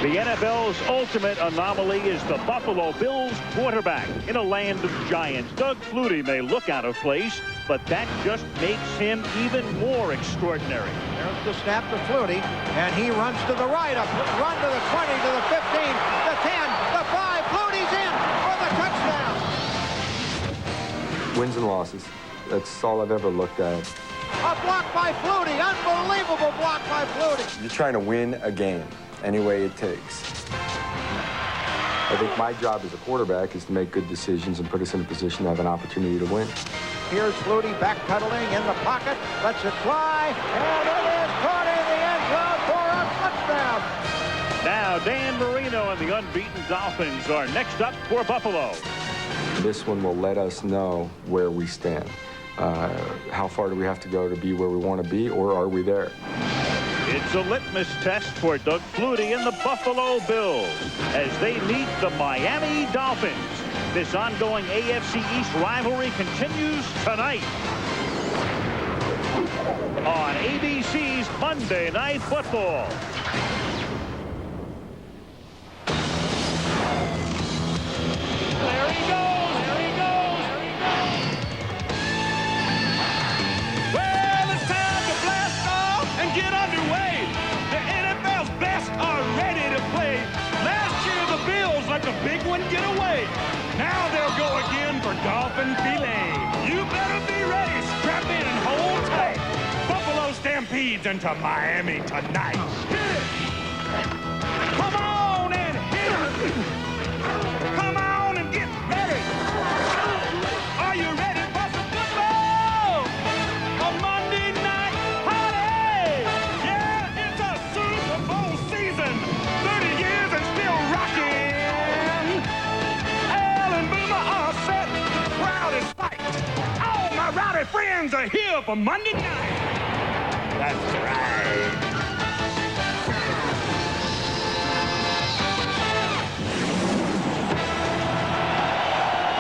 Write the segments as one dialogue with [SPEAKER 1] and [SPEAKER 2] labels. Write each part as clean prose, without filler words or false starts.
[SPEAKER 1] The NFL's ultimate anomaly is the Buffalo Bills quarterback. In a land of giants, Doug Flutie may look out of place, but that just makes him even more extraordinary.
[SPEAKER 2] There's the snap to Flutie, and he runs to the right, a run to the 20, to the 15, the 10, the 5. Flutie's in for the touchdown.
[SPEAKER 3] Wins and losses. That's all I've ever looked at.
[SPEAKER 2] A block by Flutie, unbelievable block by Flutie.
[SPEAKER 3] You're trying to win a game any way it takes. I think my job as a quarterback is to make good decisions and put us in a position to have an opportunity to win.
[SPEAKER 2] Here's Flutie backpedaling in the pocket, lets it fly, and it is caught in the end zone for a touchdown.
[SPEAKER 1] Now Dan Marino and the unbeaten Dolphins are next up for Buffalo.
[SPEAKER 3] This one will let us know where we stand. How far do we have to go to be where we want to be, or are we there?
[SPEAKER 1] It's a litmus test for Doug Flutie and the Buffalo Bills as they meet the Miami Dolphins. This ongoing AFC East rivalry continues tonight on ABC's Monday Night Football. There he goes. There he goes. There he goes. Well, it's time to blast off and get underway. The NFL's best are ready to play. Last year, the Bills let the big one get away. Now they'll go again for Dolphin filet. You better be ready. Strap in and hold tight. Buffalo stampedes into Miami tonight. Hit it. Come on and hit it. Come on and get ready. Are you ready for some football? A Monday night party. Yeah, it's a Super Bowl season. 30 years and still rocking. Al and Boomer are set. The crowd is psyched. All my rowdy friends are here for Monday night. That's right.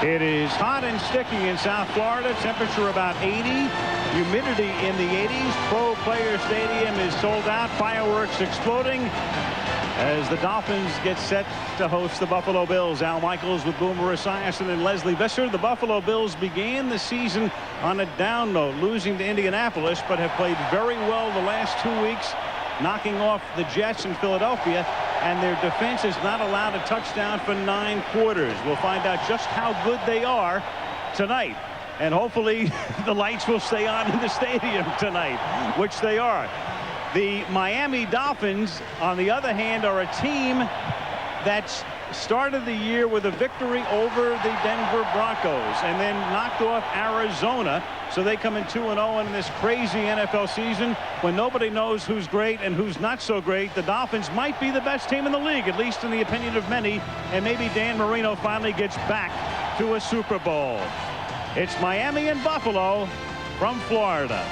[SPEAKER 1] It is hot and sticky in South Florida. Temperature about 80. Humidity in the 80s. Pro Player Stadium is sold out. Fireworks exploding as the Dolphins get set to host the Buffalo Bills. Al Michaels with Boomer Esiason and Leslie Visser. The Buffalo Bills began the season on a down note, losing to Indianapolis, but have played very well the last 2 weeks, knocking off the Jets in Philadelphia. And their defense has not allowed a touchdown for 9 quarters. We'll find out just how good they are tonight. And hopefully the lights will stay on in the stadium tonight, which they are. The Miami Dolphins, on the other hand, are a team that's started the year with a victory over the Denver Broncos and then knocked off Arizona. So they come in 2-0 in this crazy NFL season when nobody knows who's great and who's not so great. The Dolphins might be the best team in the league, at least in the opinion of many. And maybe Dan Marino finally gets back to a Super Bowl. It's Miami and Buffalo from Florida.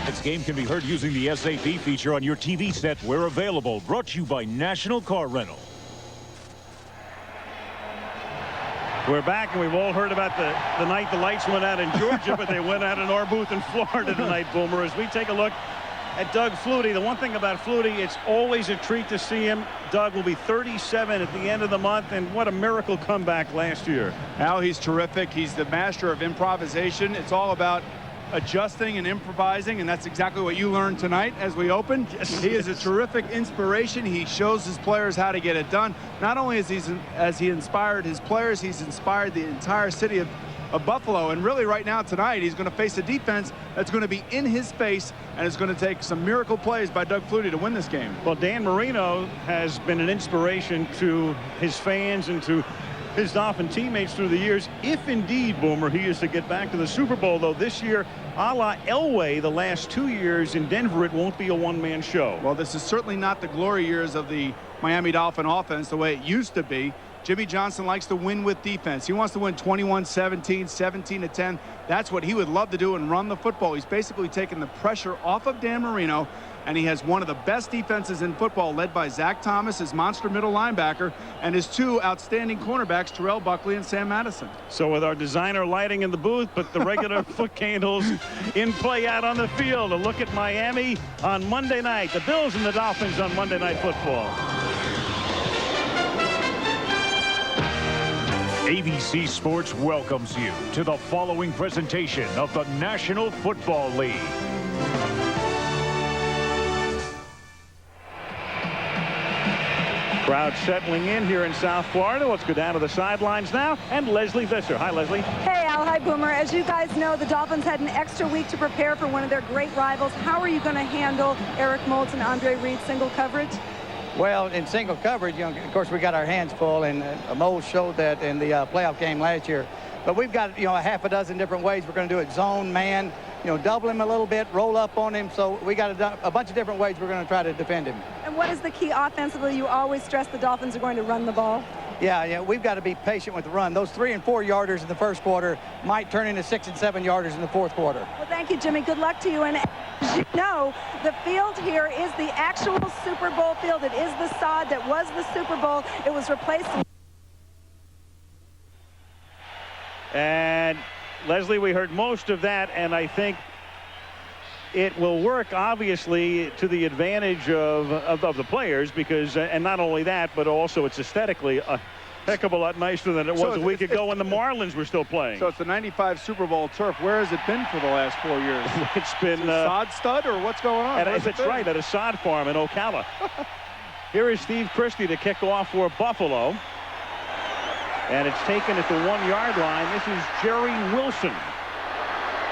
[SPEAKER 4] This game can be heard using the SAP feature on your TV set where available. Brought to you by National Car Rental.
[SPEAKER 1] We're back, and we've all heard about the night the lights went out in Georgia, but they went out in our booth in Florida tonight, Boomer. As we take a look at Doug Flutie, the one thing about Flutie, it's always a treat to see him. Doug will be 37 at the end of the month, and what a miracle comeback last year.
[SPEAKER 5] Al, he's terrific. He's the master of improvisation. It's all about adjusting and improvising, and that's exactly what you learned tonight as we open.
[SPEAKER 1] Yes.
[SPEAKER 5] He is a terrific inspiration. He shows his players how to get it done. Not only has he inspired his players, he's inspired the entire city of Buffalo. And really right now tonight, he's going to face a defense that's going to be in his face, and it's going to take some miracle plays by Doug Flutie to win this game.
[SPEAKER 1] Well, Dan Marino has been an inspiration to his fans and to his Dolphin teammates through the years, if indeed, Boomer, he is to get back to the Super Bowl. Though this year, a la Elway, the last 2 years in Denver, it won't be a one-man show.
[SPEAKER 5] Well, this is certainly not the glory years of the Miami Dolphin offense the way it used to be. Jimmy Johnson likes to win with defense. He wants to win 21-17, 17-10. That's what he would love to do and run the football. He's basically taken the pressure off of Dan Marino, and he has one of the best defenses in football, led by Zach Thomas, his monster middle linebacker, and his two outstanding cornerbacks, Terrell Buckley and Sam Madison.
[SPEAKER 1] So with our designer lighting in the booth, but the regular foot candles in play out on the field. A look at Miami on Monday night. The Bills and the Dolphins on Monday Night Football.
[SPEAKER 4] ABC Sports welcomes you to the following presentation of the National Football League.
[SPEAKER 1] Crowd settling in here in South Florida. Let's go down to the sidelines now. And Leslie Visser. Hi, Leslie.
[SPEAKER 6] Hey, Al. Hi, Boomer. As you guys know, the Dolphins had an extra week to prepare for one of their great rivals. How are you going to handle Eric Moulds and Andre Reed single coverage?
[SPEAKER 7] Well, in single coverage, of course, we got our hands full, and Moulds showed that in the playoff game last year. But we've got, a half a dozen different ways we're going to do it. Zone, man, double him a little bit, roll up on him. So we got a bunch of different ways we're going to try to defend him.
[SPEAKER 6] And what is the key offensively? You always stress the Dolphins are going to run the ball.
[SPEAKER 7] Yeah, we've got to be patient with the run. Those 3- and 4-yarders in the first quarter might turn into 6- and 7-yarders in the fourth quarter.
[SPEAKER 6] Well, thank you, Jimmy. Good luck to you. And as you know, the field here is the actual Super Bowl field. It is the sod that was the Super Bowl. It was replaced.
[SPEAKER 1] And Leslie, we heard most of that, and I think it will work, obviously, to the advantage of the players, because, and not only that, but also it's aesthetically a heck of a lot nicer than it was a week ago when the Marlins were still playing.
[SPEAKER 5] So it's the 95 Super Bowl turf. Where has it been for the last 4 years?
[SPEAKER 1] It's been
[SPEAKER 5] sod stud, or what's going on?
[SPEAKER 1] That's right, at a sod farm in Ocala. Here is Steve Christie to kick off for Buffalo. And it's taken at the 1-yard line. This is Jerry Wilson,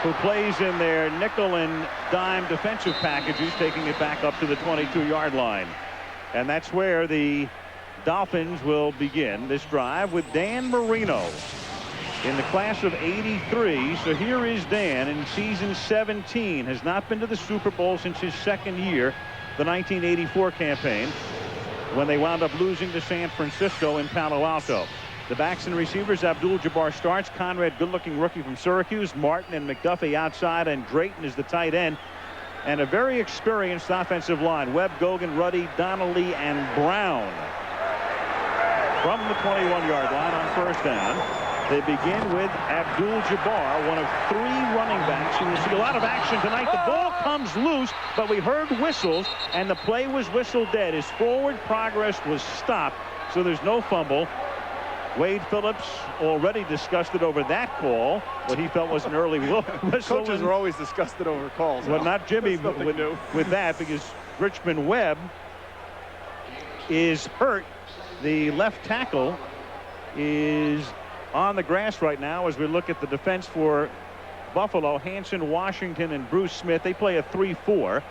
[SPEAKER 1] who plays in their nickel and dime defensive packages, taking it back up to the 22-yard line. And that's where the Dolphins will begin this drive with Dan Marino in the class of '83. So here is Dan in season 17. Has not been to the Super Bowl since his second year, the 1984 campaign, when they wound up losing to San Francisco in Palo Alto. The backs and receivers, Abdul-Jabbar starts. Conrad, good-looking rookie from Syracuse. Martin and McDuffie outside, and Drayton is the tight end. And a very experienced offensive line. Webb, Gogan, Ruddy, Donnelly, and Brown. From the 21-yard line on first down, they begin with Abdul-Jabbar, one of 3 running backs. You will see a lot of action tonight. The ball comes loose, but we heard whistles, and the play was whistle dead. His forward progress was stopped, so there's no fumble. Wade Phillips already disgusted over that call, what he felt was an early whistle.
[SPEAKER 5] Coaches are always disgusted over calls.
[SPEAKER 1] Well, not Jimmy with that, because Richmond Webb is hurt. The left tackle is on the grass right now as we look at the defense for Buffalo. Hanson, Washington, and Bruce Smith. They play a 3-4.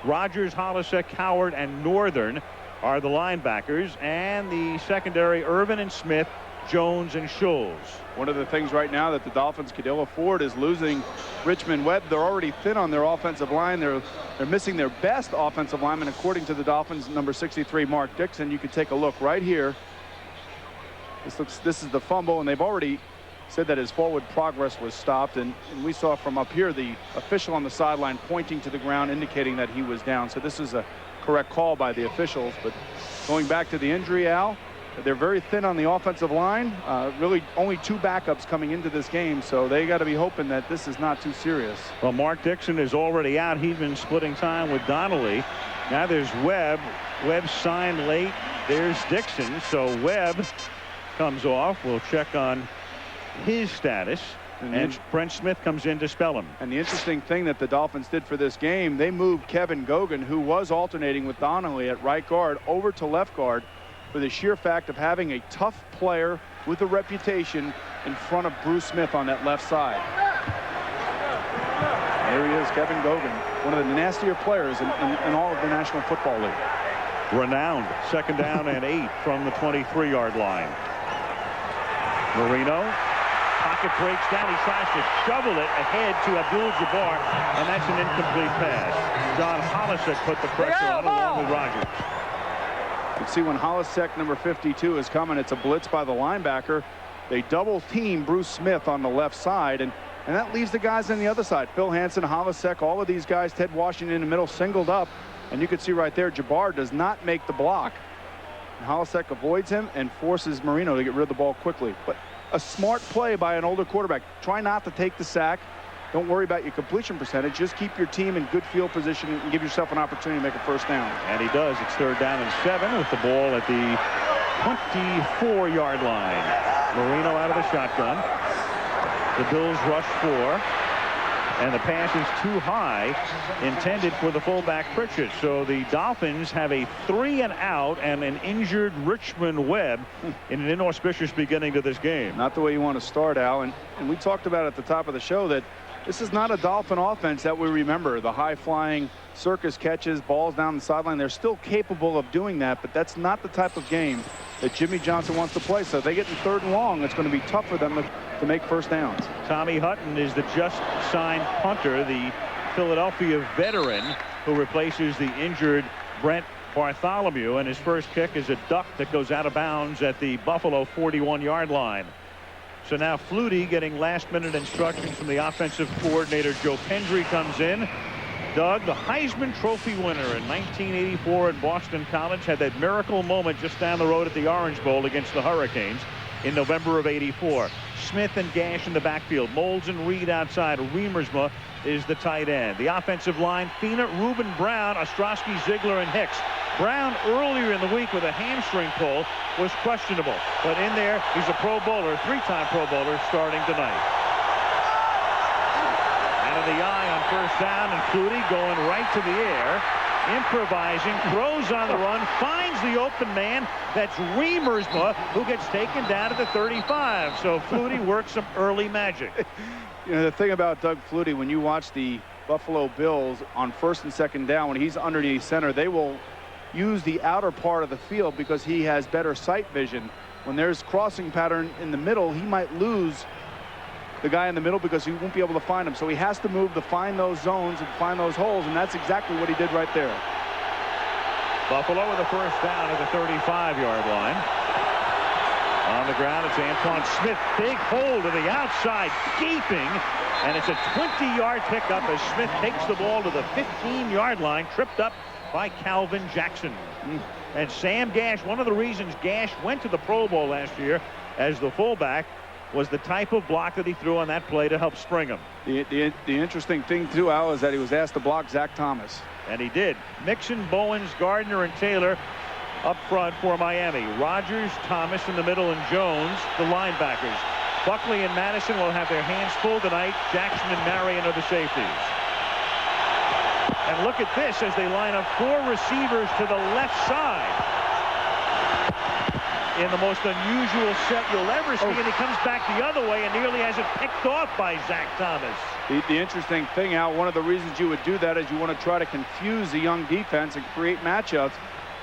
[SPEAKER 1] Rogers, Hollisek, Howard, and Northern are the linebackers, and the secondary, Irvin and Smith, Jones and Scholes.
[SPEAKER 5] One of the things right now that the Dolphins could ill afford is losing Richmond Webb. They're already thin on their offensive line. They're missing their best offensive lineman, according to the Dolphins, number 63, Mark Dixon. You can take a look right here. This is the fumble, and they've already said that his forward progress was stopped, and we saw from up here the official on the sideline pointing to the ground, indicating that he was down. So this is a correct call by the officials. But going back to the injury, Al, they're very thin on the offensive line. Really only 2 backups coming into this game, so they got to be hoping that this is not too serious.
[SPEAKER 1] Well, Mark Dixon is already out. He's been splitting time with Donnelly. Now there's Webb. Webb signed late. There's Dixon. So Webb comes off. We'll check on his status. And Brent Smith comes in to spell him.
[SPEAKER 5] And the interesting thing that the Dolphins did for this game, they moved Kevin Gogan, who was alternating with Donnelly at right guard, over to left guard, for the sheer fact of having a tough player with a reputation in front of Bruce Smith on that left side. There he is, Kevin Gogan, one of the nastier players in all of the National Football League.
[SPEAKER 1] Renowned. Second down and 8 from the 23-yard line. Marino. Pocket breaks down. He tries to shovel it ahead to Abdul-Jabbar, and that's an incomplete pass. John Hollisek put the pressure on along with Rogers.
[SPEAKER 5] You can see when Holisek, number 52, is coming, it's a blitz by the linebacker. They double team Bruce Smith on the left side, and that leaves the guys on the other side. Phil Hansen, Holisek, all of these guys, Ted Washington in the middle, singled up. And you can see right there, Jabbar does not make the block. And Holisek avoids him and forces Marino to get rid of the ball quickly. But a smart play by an older quarterback. Try not to take the sack. Don't worry about your completion percentage. Just keep your team in good field position and give yourself an opportunity to make a first down.
[SPEAKER 1] And he does. It's 3rd down and 7 with the ball at the 24-yard line. Marino out of the shotgun. The Bills rush 4. And the pass is too high, intended for the fullback Pritchett. So the Dolphins have a 3-and-out and an injured Richmond Webb in an inauspicious beginning to this game.
[SPEAKER 5] Not the way you want to start, Al. And we talked about at the top of the show that this is not a Dolphin offense that we remember. The high-flying circus catches, balls down the sideline. They're still capable of doing that, but that's not the type of game that Jimmy Johnson wants to play. So if they get in 3rd and long, it's going to be tough for them to make first downs.
[SPEAKER 1] Tommy Hutton is the just signed punter, the Philadelphia veteran who replaces the injured Brent Bartholomew, and his first kick is a duck that goes out of bounds at the Buffalo 41-yard line. So now Flutie getting last-minute instructions from the offensive coordinator. Joe Pendry comes in. Doug, the Heisman Trophy winner in 1984 at Boston College, had that miracle moment just down the road at the Orange Bowl against the Hurricanes in November of '84. Smith and Gash in the backfield. Moulds and Reed outside. Remersma is the tight end. The offensive line, Fina, Reuben Brown, Ostrowski, Ziegler, and Hicks. Brown earlier in the week with a hamstring pull was questionable. But in there, he's a Pro Bowler, 3-time Pro Bowler, starting tonight. Out of the eye on first down, and Flutie going right to the air. Improvising, throws on the run, finds the open man. That's Remersma, who gets taken down to the 35. So Flutie works some early magic.
[SPEAKER 5] You know, the thing about Doug Flutie, when you watch the Buffalo Bills on 1st and 2nd down, when he's underneath center, they will use the outer part of the field because he has better sight vision. When there's crossing pattern in the middle, he might lose the guy in the middle because he won't be able to find him. So he has to move to find those zones and find those holes, and that's exactly what he did right there.
[SPEAKER 1] Buffalo with a first down at the 35-yard line. On the ground, it's Antoine Smith. Big hole to the outside, gaping, and it's a 20-yard pickup as Smith takes the ball to the 15-yard line, tripped up by Calvin Jackson. And Sam Gash, one of the reasons Gash went to the Pro Bowl last year as the fullback was the type of block that he threw on that play to help spring him.
[SPEAKER 5] The interesting thing, too, Al, is that he was asked to block Zach Thomas.
[SPEAKER 1] And he did. Mixon, Bowens, Gardner, and Taylor up front for Miami. Rodgers, Thomas in the middle, and Jones, the linebackers. Buckley and Madison will have their hands full tonight. Jackson and Marion are the safeties. And look at this as they line up 4 receivers to the left side. In the most unusual set you'll ever see, and he comes back the other way and nearly has it picked off by Zach Thomas.
[SPEAKER 5] The interesting thing, Al, one of the reasons you would do that is you want to try to confuse the young defense and create matchups.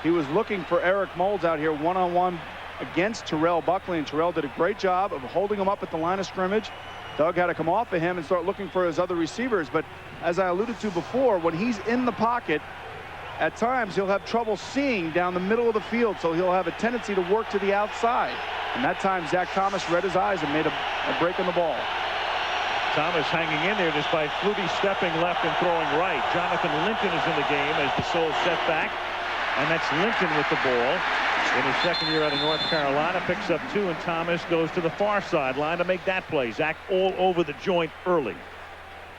[SPEAKER 5] He was looking for Eric Moulds out here one-on-one against Terrell Buckley, and Terrell did a great job of holding him up at the line of scrimmage. Doug had to come off of him and start looking for his other receivers. But as I alluded to before, when he's in the pocket, at times he'll have trouble seeing down the middle of the field, so he'll have a tendency to work to the outside. And that time Zach Thomas read his eyes and made a break on the ball.
[SPEAKER 1] Thomas hanging in there despite Flutie stepping left and throwing right. Jonathan Linton is in the game as the sole setback, and that's Linton with the ball. In his second year out of North Carolina, picks up 2, and Thomas goes to the far sideline to make that play. Zach all over the joint early.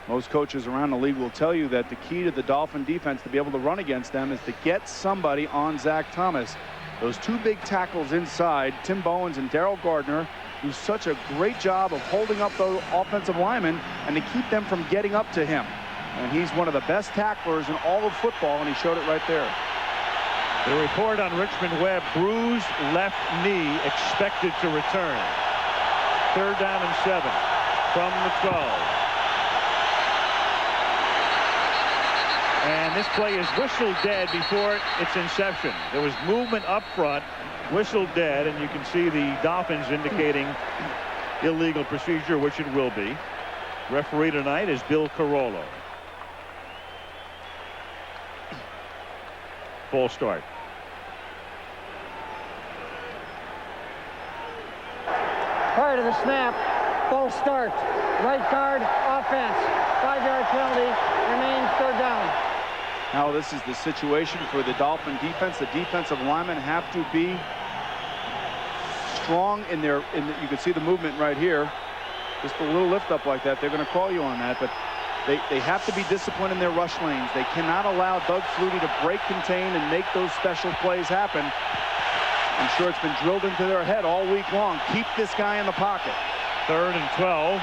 [SPEAKER 5] Most coaches around the league will tell you that the key to the Dolphin defense to be able to run against them is to get somebody on Zach Thomas. Those 2 big tackles inside, Tim Bowens and Daryl Gardner, do such a great job of holding up the offensive linemen and to keep them from getting up to him. And he's one of the best tacklers in all of football, and he showed it right there.
[SPEAKER 1] The report on Richmond Webb, bruised left knee, expected to return. 3rd down and 7 from the 12. And this play is whistled dead before its inception. There was movement up front, whistled dead, and you can see the Dolphins indicating illegal procedure, which it will be. Referee tonight is Bill Carollo. Full start.
[SPEAKER 8] Prior to the snap, false start. Right guard, offense. 5-yard penalty, remains third down.
[SPEAKER 5] Now this is the situation for the Dolphin defense. The defensive linemen have to be strong in their, you can see the movement right here. Just a little lift up like that. They're going to call you on that, but they have to be disciplined in their rush lanes. They cannot allow Doug Flutie to break, contain, and make those special plays happen. I'm sure it's been drilled into their head all week long. Keep this guy in the pocket.
[SPEAKER 1] 3rd and 12.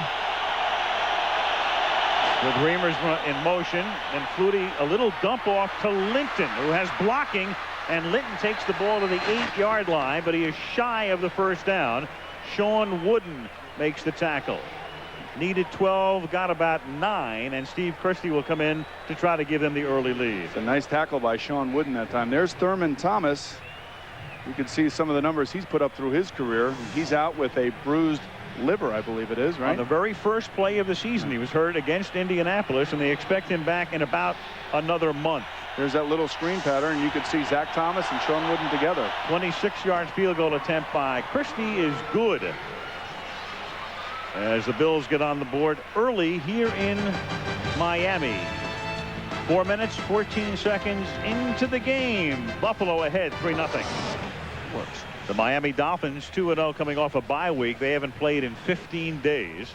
[SPEAKER 1] With Reimers in motion, and Flutie a little dump off to Linton, who has blocking, and Linton takes the ball to the 8-yard line, but he is shy of the first down. Sean Wooden makes the tackle. Needed 12, got about 9, and Steve Christie will come in to try to give them the early lead.
[SPEAKER 5] It's a nice tackle by Sean Wooden that time. There's Thurman Thomas. You can see some of the numbers he's put up through his career. He's out with a bruised liver, I believe it is, right?
[SPEAKER 1] On the very first play of the season, he was hurt against Indianapolis, and they expect him back in about another month.
[SPEAKER 5] There's that little screen pattern. You could see Zach Thomas and Sean Wooden together.
[SPEAKER 1] 26-yard field goal attempt by Christie is good, as the Bills get on the board early here in Miami. 4 minutes, 14 seconds into the game. Buffalo ahead 3-0. The Miami Dolphins 2-0 coming off a bye week. They haven't played in 15 days.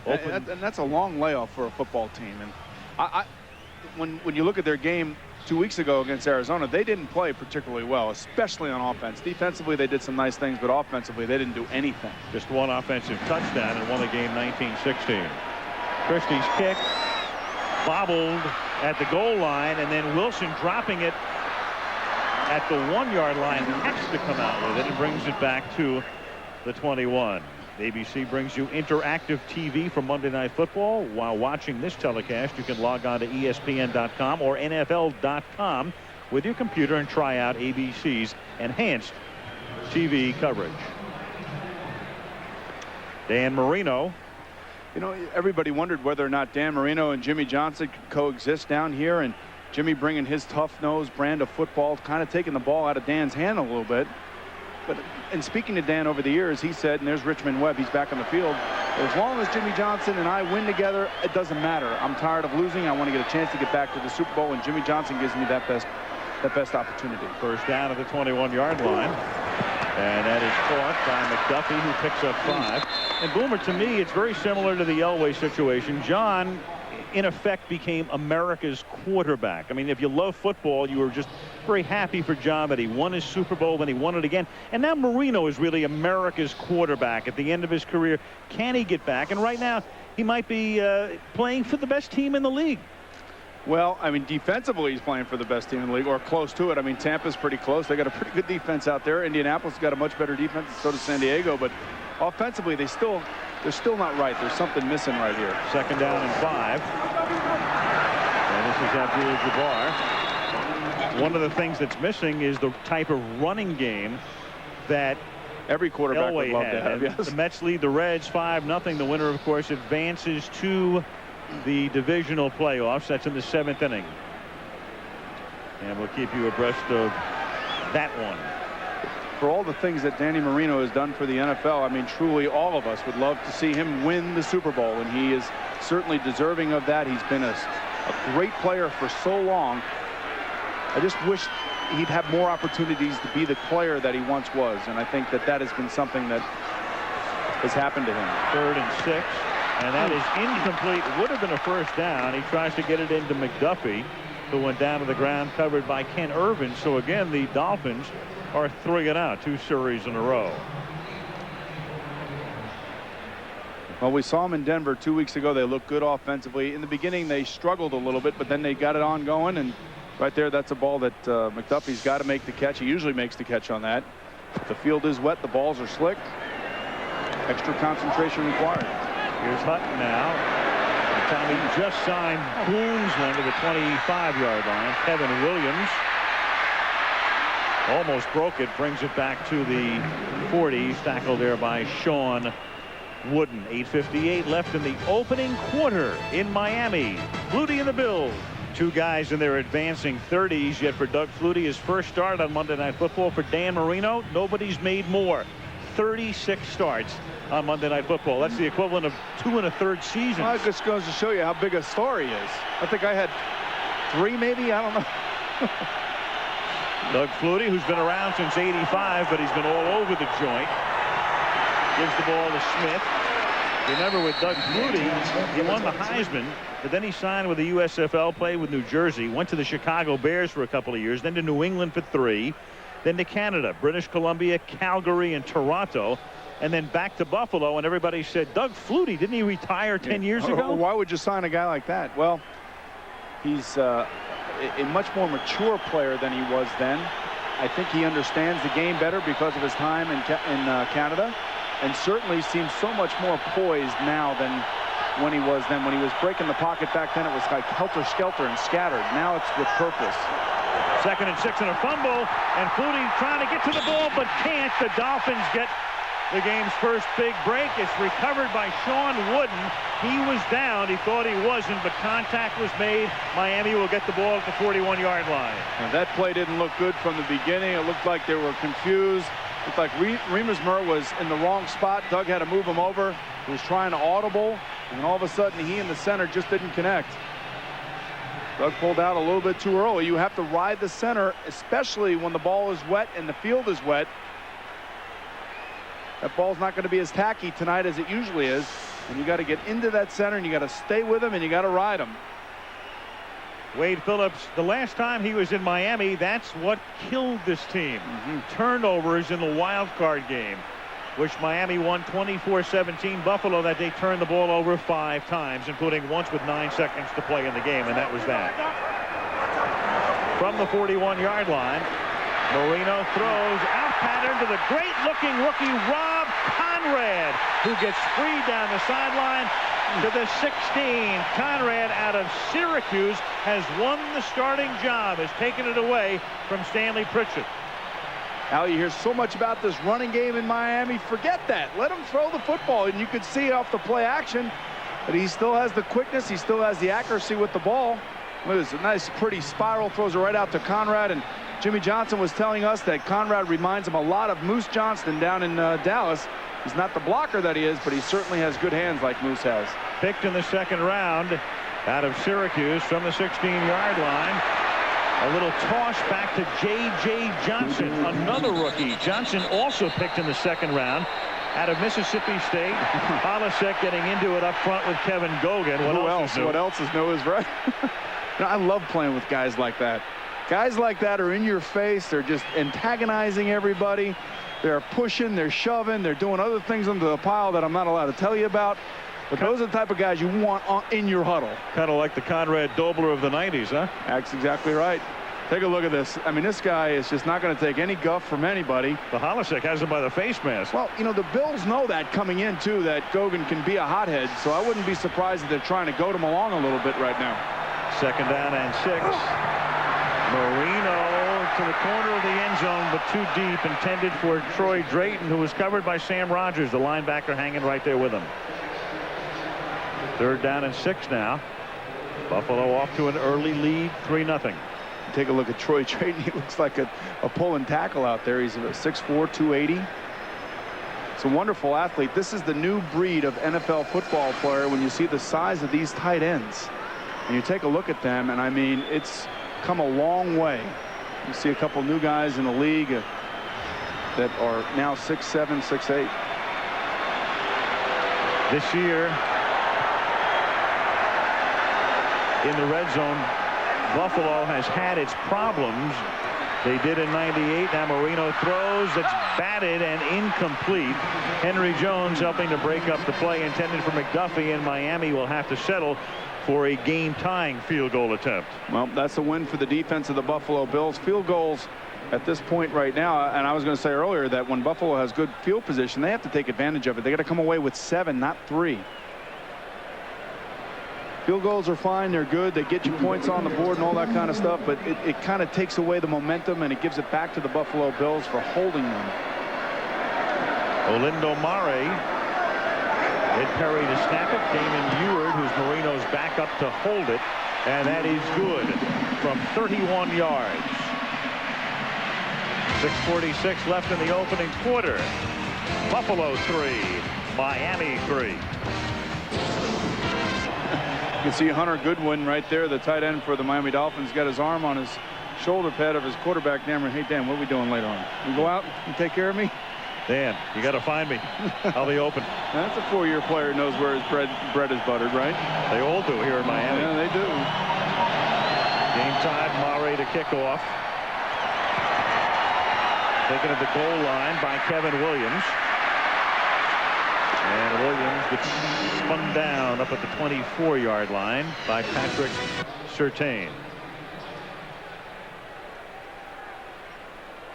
[SPEAKER 5] And that's a long layoff for a football team. And when you look at their game 2 weeks ago against Arizona, they didn't play particularly well, especially on offense. Defensively, they did some nice things, but offensively, they didn't do anything.
[SPEAKER 1] Just one offensive touchdown and won the game 19-16. Christie's kick bobbled at the goal line, and then Wilson dropping it at the 1-yard line, has to come out with it and brings it back to the 21. ABC brings you interactive TV for Monday Night Football. While watching this telecast, you can log on to ESPN.com or NFL.com with your computer and try out ABC's enhanced TV coverage. Dan Marino.
[SPEAKER 5] You know, everybody wondered whether or not Dan Marino and Jimmy Johnson could coexist down here, and Jimmy bringing his tough-nosed brand of football, kind of taking the ball out of Dan's hand a little bit. But in speaking to Dan over the years, he said, and there's Richmond Webb, he's back on the field, as long as Jimmy Johnson and I win together, it doesn't matter. I'm tired of losing. I want to get a chance to get back to the Super Bowl, and Jimmy Johnson gives me that best opportunity.
[SPEAKER 1] First down at the 21-yard line. And that is caught by McDuffie, who picks up 5. And Boomer, to me, it's very similar to the Elway situation. John, in effect, became America's quarterback. I mean, if you love football, you were just very happy for John that he won his Super Bowl, then he won it again. And now Marino is really America's quarterback at the end of his career. Can he get back? And right now, he might be playing for the best team in the league.
[SPEAKER 5] Well, I mean, defensively, he's playing for the best team in the league, or close to it. I mean, Tampa's pretty close. They got a pretty good defense out there. Indianapolis got a much better defense, and so does San Diego. But offensively, they're still not right. There's something missing right here.
[SPEAKER 1] Second down and 5. And this is Abdul-Jabbar. One of the things that's missing is the type of running game that
[SPEAKER 5] every quarterback would love to have. Yes.
[SPEAKER 1] The Mets lead the Reds 5-0. The winner, of course, advances to the divisional playoffs. That's in the 7th inning. And we'll keep you abreast of that one.
[SPEAKER 5] For all the things that Danny Marino has done for the NFL, I mean, truly all of us would love to see him win the Super Bowl, and he is certainly deserving of that. He's been a great player for so long. I just wish he'd have more opportunities to be the player that he once was, and I think that has been something that has happened to him.
[SPEAKER 1] 3rd and 6. And that is incomplete. Would have been a first down. He tries to get it into McDuffie, who went down to the ground, covered by Ken Irvin. So again, the Dolphins are 3-0, 2 series in a row.
[SPEAKER 5] Well, we saw them in Denver 2 weeks ago. They looked good offensively. In the beginning, they struggled a little bit, but then they got it on going. And right there, that's a ball that McDuffie's got to make the catch. He usually makes the catch on that. The field is wet. The balls are slick. Extra concentration required.
[SPEAKER 1] Here's Hutton now. Tommy just signed Boone's one to the 25-yard line. Kevin Williams almost broke it, brings it back to the 40. Tackled there by Sean Wooden. 8:58 left in the opening quarter in Miami. Flutie and the Bills. 2 guys in their advancing 30s, yet for Doug Flutie, his first start on Monday Night Football. For Dan Marino, nobody's made more. 36 starts on Monday Night Football. That's the equivalent of 2 1/3 seasons.
[SPEAKER 5] Well, it just goes to show you how big a story is. I think I had 3 maybe. I don't know.
[SPEAKER 1] Doug Flutie, who's been around since '85, but he's been all over the joint. Gives the ball to Smith. Remember, with Doug Flutie, he won the Heisman, but then he signed with the USFL, played with New Jersey, went to the Chicago Bears for a couple of years, then to New England for 3, then to Canada, British Columbia, Calgary, and Toronto, and then back to Buffalo. And everybody said, Doug Flutie, didn't he retire 10 years ago?
[SPEAKER 5] Why would you sign a guy like that? Well, he's a much more mature player than he was then. I think he understands the game better because of his time in Canada, and certainly seems so much more poised now than when he was then. When he was breaking the pocket back then, it was like helter-skelter and scattered. Now it's with purpose.
[SPEAKER 1] 2nd and 6 and a fumble, and Flutie trying to get to the ball but can't. The Dolphins get the game's first big break. It's recovered by Sean Wooden. He was down. He thought he wasn't, but contact was made. Miami will get the ball at the 41-yard line.
[SPEAKER 5] And that play didn't look good from the beginning. It looked like they were confused. It looked like Remus Murr was in the wrong spot. Doug had to move him over. He was trying to audible, and all of a sudden he and the center just didn't connect. Doug pulled out a little bit too early. You have to ride the center, especially when the ball is wet and the field is wet. That ball's not going to be as tacky tonight as it usually is. And you got to get into that center, and you got to stay with him, and you got to ride him.
[SPEAKER 1] Wade Phillips, the last time he was in Miami, that's what killed this team. Turnovers in the wild card game, which Miami won 24-17. Buffalo that day turned the ball over 5 times, including once with 9 seconds to play in the game, and that was that. From the 41-yard line, Marino throws out pattern to the great-looking rookie Rob Conrad, who gets free down the sideline to the 16. Conrad out of Syracuse has won the starting job, has taken it away from Stanley Pritchett.
[SPEAKER 5] Al, you hear so much about this running game in Miami. Forget that. Let him throw the football, and you could see it off the play action. But he still has the quickness. He still has the accuracy with the ball. Look at this, a nice, pretty spiral. Throws it right out to Conrad. And Jimmy Johnson was telling us that Conrad reminds him a lot of Moose Johnston down in Dallas. He's not the blocker that he is, but he certainly has good hands like Moose has.
[SPEAKER 1] Picked in the 2nd round out of Syracuse from the 16-yard line. A little toss back to J.J. Johnson, another rookie. Johnson also picked in the 2nd round out of Mississippi State. Polasek getting into it up front with Kevin Gogan.
[SPEAKER 5] What else is new is right. I love playing with guys like that. Guys like that are in your face. They're just antagonizing everybody. They're pushing, they're shoving, they're doing other things under the pile that I'm not allowed to tell you about. But those are the type of guys you want in your huddle.
[SPEAKER 1] Kind of like the Conrad Dobler of the 90s, huh?
[SPEAKER 5] That's exactly right. Take a look at this. I mean, this guy is just not going to take any guff from anybody.
[SPEAKER 1] The Polasek has him by the face mask.
[SPEAKER 5] Well, you know, the Bills know that coming in, too, that Gogan can be a hothead. So I wouldn't be surprised if they're trying to goad him along a little bit right now.
[SPEAKER 1] 2nd down and 6. Marino to the corner of the end zone, but too deep, intended for Troy Drayton, who was covered by Sam Rogers, the linebacker, hanging right there with him. 3rd down and 6 now. Buffalo off to an early lead, 3-0.
[SPEAKER 5] Take a look at Troy Drayton. He looks like a pull and tackle out there. He's 6'4", 280. It's a wonderful athlete. This is the new breed of NFL football player when you see the size of these tight ends. And you take a look at them, and I mean, it's come a long way. You see a couple new guys in the league that are now 6'7", 6'8".
[SPEAKER 1] This year, in the red zone, Buffalo has had its problems. They did in '98. Now Marino throws. It's batted and incomplete. Henry Jones helping to break up the play intended for McDuffie, and Miami will have to settle for a game-tying field goal attempt.
[SPEAKER 5] Well, that's a win for the defense of the Buffalo Bills. Field goals at this point right now, and I was going to say earlier that when Buffalo has good field position, they have to take advantage of it. They got to come away with 7, not 3. Field goals are fine. They're good. They get you points on the board and all that kind of stuff, but it kind of takes away the momentum, and it gives it back to the Buffalo Bills for holding them.
[SPEAKER 1] Olindo Mare. Ed Perry to snap it. Damon Eward, who's Marino's backup, to hold it. And that is good from 31 yards. 6:46 left in the opening quarter. Buffalo 3, Miami 3.
[SPEAKER 5] You can see Hunter Goodwin right there, the tight end for the Miami Dolphins, got his arm on his shoulder pad of his quarterback, Dan. Hey, Dan, what are we doing later on? You go out and take care of me?
[SPEAKER 1] Dan, you got to find me. I'll be open.
[SPEAKER 5] That's a 4-year player who knows where his bread is buttered, right?
[SPEAKER 1] They all do here in Miami.
[SPEAKER 5] Yeah, they do.
[SPEAKER 1] Game time, Murray to kick off. Taken at the goal line by Kevin Williams. And Williams gets spun down up at the 24-yard line by Patrick Surtain.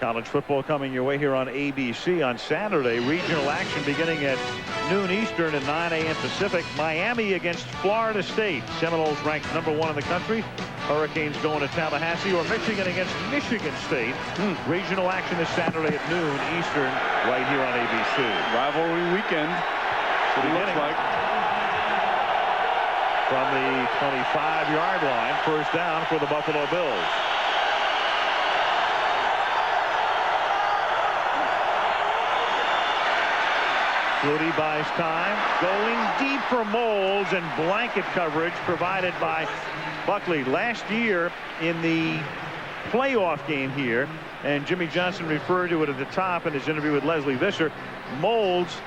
[SPEAKER 1] College football coming your way here on ABC on Saturday. Regional action beginning at noon Eastern and 9 a.m. Pacific. Miami against Florida State. Seminoles ranked #1 in the country. Hurricanes going to Tallahassee, or Michigan against Michigan State. Regional action this Saturday at noon Eastern right here on ABC.
[SPEAKER 5] Rivalry weekend. That's what it looks like.
[SPEAKER 1] From the 25-yard line, first down for the Buffalo Bills. Flutie buys time, going deep for Moles, and blanket coverage provided by Buckley. Last year in the playoff game here, and Jimmy Johnson referred to it at the top in his interview with Leslie Visser, Moles